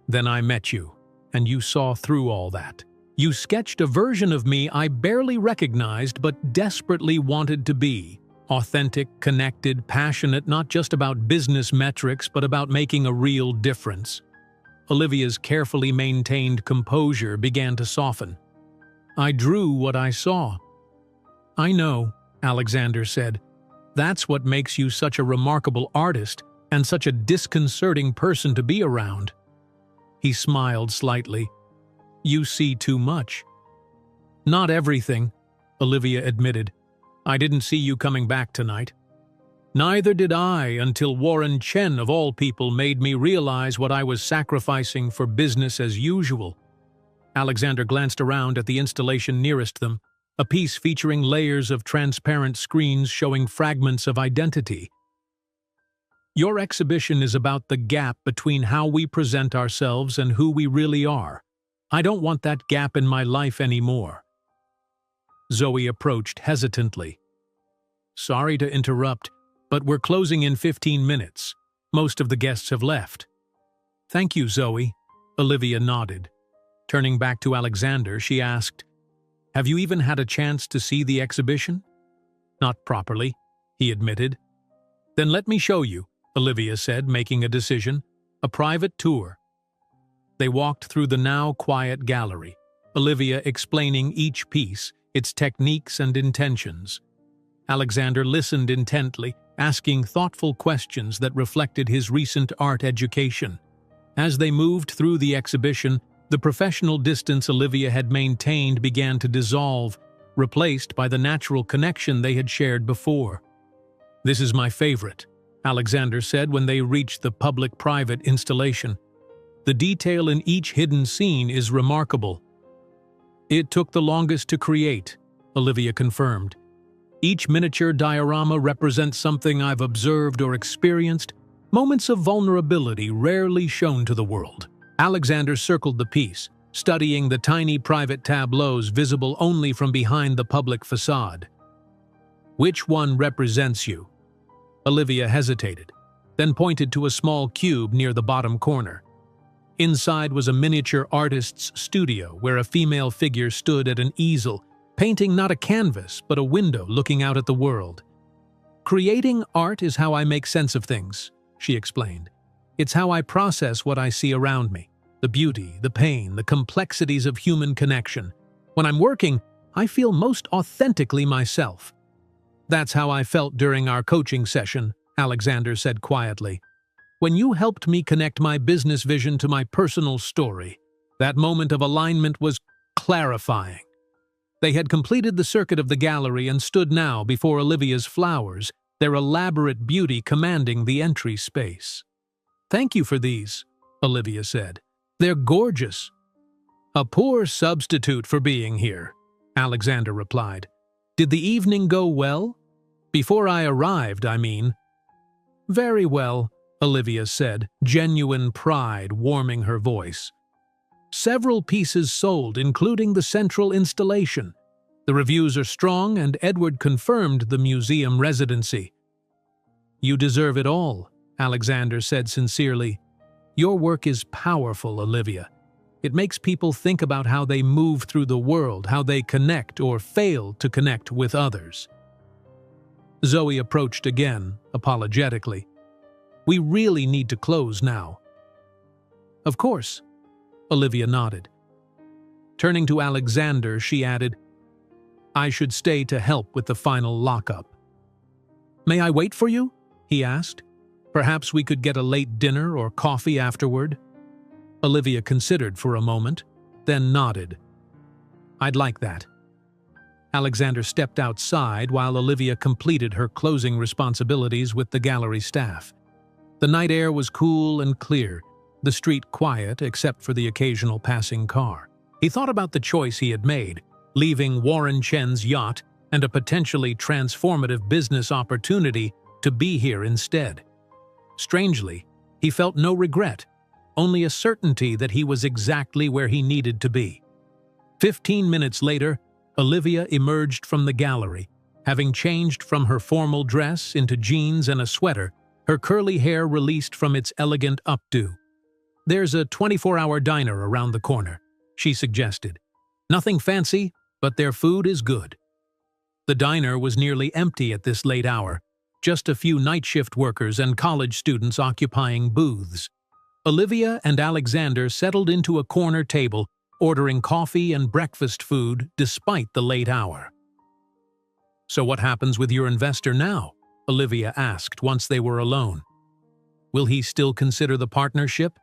"Then I met you, and you saw through all that. You sketched a version of me I barely recognized but desperately wanted to be. Authentic, connected, passionate, not just about business metrics but about making a real difference." Olivia's carefully maintained composure began to soften. "I drew what I saw." "I know," Alexander said. "That's what makes you such a remarkable artist and such a disconcerting person to be around." He smiled slightly. "You see too much." "Not everything," Olivia admitted. "I didn't see you coming back tonight." "Neither did I until Warren Chen of all people made me realize what I was sacrificing for business as usual." Alexander glanced around at the installation nearest them, a piece featuring layers of transparent screens showing fragments of identity. "Your exhibition is about the gap between how we present ourselves and who we really are. I don't want that gap in my life anymore." Zoe approached hesitantly. Sorry to interrupt, but we're closing in 15 minutes. Most of the guests have left. Thank you, Zoe. Olivia nodded. Turning back to Alexander, she asked, Have you even had a chance to see the exhibition? Not properly, he admitted. Then let me show you, Olivia said, making a decision. A private tour. They walked through the now quiet gallery, Olivia explaining each piece, its techniques and intentions. Alexander listened intently, asking thoughtful questions that reflected his recent art education. As they moved through the exhibition, the professional distance Olivia had maintained began to dissolve, replaced by the natural connection they had shared before. This is my favorite, Alexander said when they reached the public-private installation. The detail in each hidden scene is remarkable. It took the longest to create, Olivia confirmed. Each miniature diorama represents something I've observed or experienced, moments of vulnerability rarely shown to the world. Alexander circled the piece, studying the tiny private tableaus visible only from behind the public facade. Which one represents you? Olivia hesitated, then pointed to a small cube near the bottom corner. Inside was a miniature artist's studio where a female figure stood at an easel, painting not a canvas but a window looking out at the world. Creating art is how I make sense of things, she explained. It's how I process what I see around me, the beauty, the pain, the complexities of human connection. When I'm working, I feel most authentically myself. That's how I felt during our coaching session, Alexander said quietly. When you helped me connect my business vision to my personal story, that moment of alignment was clarifying. They had completed the circuit of the gallery and stood now before Olivia's flowers, their elaborate beauty commanding the entry space. Thank you for these, Olivia said. They're gorgeous. A poor substitute for being here, Alexander replied. Did the evening go well? Before I arrived, I mean. Very well, Olivia said, genuine pride warming her voice. Several pieces sold, including the central installation. The reviews are strong, and Edward confirmed the museum residency. You deserve it all, Alexander said sincerely. Your work is powerful, Olivia. It makes people think about how they move through the world, how they connect or fail to connect with others. Zoe approached again, apologetically. We really need to close now. Of course, Olivia nodded. Turning to Alexander, she added, I should stay to help with the final lockup. May I wait for you? He asked. Perhaps we could get a late dinner or coffee afterward. Olivia considered for a moment, then nodded. I'd like that. Alexander stepped outside while Olivia completed her closing responsibilities with the gallery staff. The night air was cool and clear, the street quiet except for the occasional passing car. He thought about the choice he had made, leaving Warren Chen's yacht and a potentially transformative business opportunity to be here instead. Strangely, he felt no regret, only a certainty that he was exactly where he needed to be. 15 minutes later, Olivia emerged from the gallery, having changed from her formal dress into jeans and a sweater, her curly hair released from its elegant updo. There's a 24-hour diner around the corner, she suggested. Nothing fancy, but their food is good. The diner was nearly empty at this late hour, just a few night shift workers and college students occupying booths. Olivia and Alexander settled into a corner table, ordering coffee and breakfast food despite the late hour. So what happens with your investor now? Olivia asked once they were alone. Will he still consider the partnership?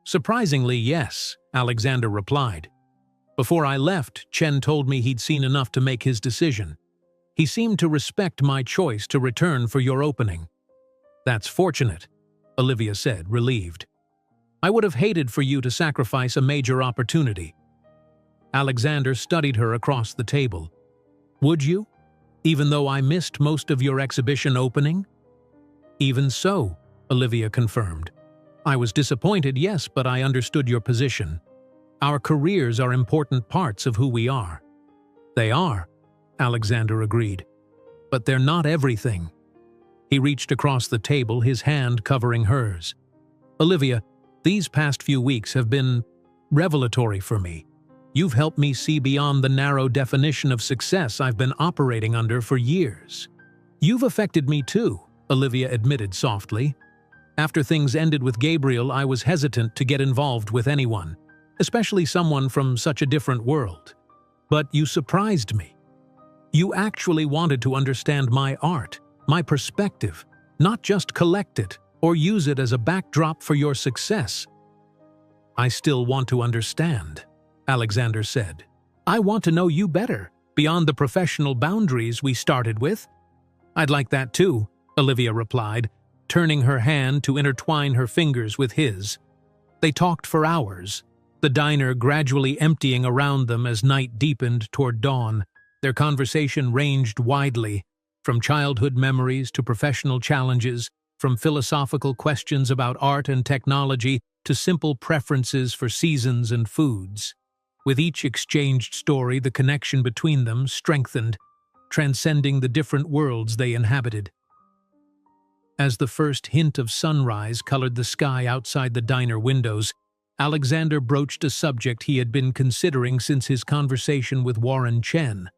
Surprisingly, yes, Alexander replied. Before I left, Chen told me he'd seen enough to make his decision. He seemed to respect my choice to return for your opening. That's fortunate, Olivia said, relieved. I would have hated for you to sacrifice a major opportunity. Alexander studied her across the table. Would you? Even though I missed most of your exhibition opening? Even so, Olivia confirmed. I was disappointed, yes, but I understood your position. Our careers are important parts of who we are. They are, Alexander agreed. But they're not everything. He reached across the table, his hand covering hers. Olivia, these past few weeks have been revelatory for me. You've helped me see beyond the narrow definition of success I've been operating under for years. You've affected me too, Olivia admitted softly. After things ended with Gabriel, I was hesitant to get involved with anyone, especially someone from such a different world. But you surprised me. You actually wanted to understand my art, my perspective, not just collect it or use it as a backdrop for your success. I still want to understand, Alexander said. I want to know you better, beyond the professional boundaries we started with. I'd like that too, Olivia replied, turning her hand to intertwine her fingers with his. They talked for hours, the diner gradually emptying around them as night deepened toward dawn. Their conversation ranged widely, from childhood memories to professional challenges, from philosophical questions about art and technology to simple preferences for seasons and foods. With each exchanged story, the connection between them strengthened, transcending the different worlds they inhabited. As the first hint of sunrise colored the sky outside the diner windows, Alexander broached a subject he had been considering since his conversation with Warren Chen.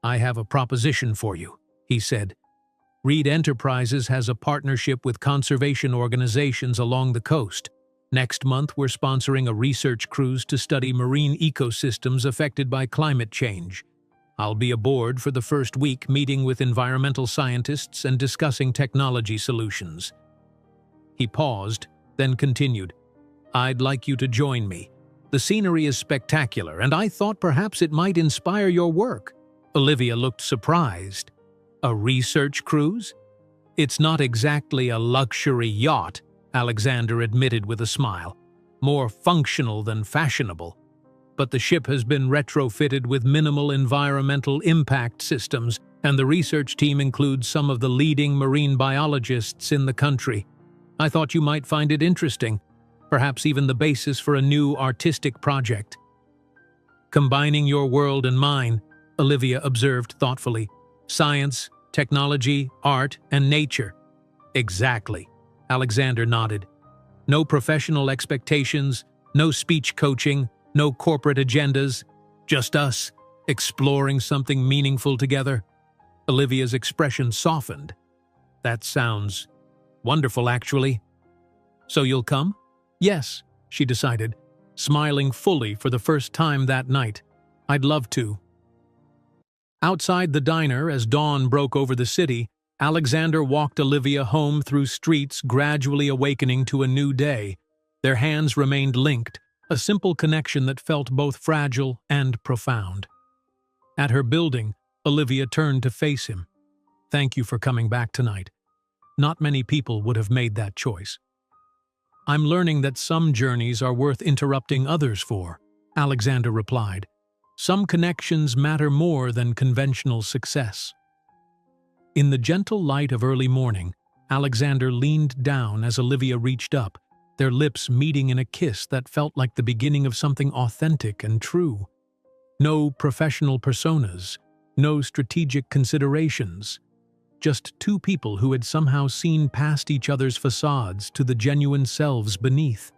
I have a proposition for you, he said. Reed Enterprises has a partnership with conservation organizations along the coast. Next month, we're sponsoring a research cruise to study marine ecosystems affected by climate change. I'll be aboard for the first week, meeting with environmental scientists and discussing technology solutions. He paused, then continued. I'd like you to join me. The scenery is spectacular, and I thought perhaps it might inspire your work. Olivia looked surprised. A research cruise? It's not exactly a luxury yacht, Alexander admitted with a smile. More functional than fashionable. But the ship has been retrofitted with minimal environmental impact systems, and the research team includes some of the leading marine biologists in the country. I thought you might find it interesting, perhaps even the basis for a new artistic project. Combining your world and mine, Olivia observed thoughtfully. Science, technology, art, and nature. Exactly, Alexander nodded. No professional expectations, no speech coaching, no corporate agendas, just us, exploring something meaningful together. Olivia's expression softened. That sounds wonderful, actually. So you'll come? Yes, she decided, smiling fully for the first time that night. I'd love to. Outside the diner, as dawn broke over the city, Alexander walked Olivia home through streets gradually awakening to a new day. Their hands remained linked, a simple connection that felt both fragile and profound. At her building, Olivia turned to face him. Thank you for coming back tonight. Not many people would have made that choice. I'm learning that some journeys are worth interrupting others for, Alexander replied. Some connections matter more than conventional success. In the gentle light of early morning, Alexander leaned down as Olivia reached up, their lips meeting in a kiss that felt like the beginning of something authentic and true. No professional personas, no strategic considerations. Just two people who had somehow seen past each other's facades to the genuine selves beneath.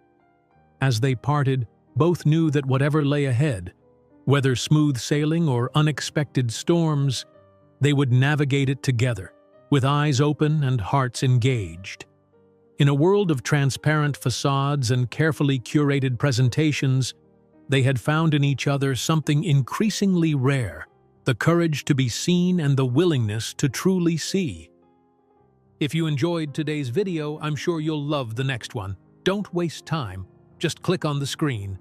As they parted, both knew that whatever lay ahead, whether smooth sailing or unexpected storms, they would navigate it together, with eyes open and hearts engaged. In a world of transparent facades and carefully curated presentations, they had found in each other something increasingly rare, the courage to be seen and the willingness to truly see. If you enjoyed today's video, I'm sure you'll love the next one. Don't waste time. Just click on the screen.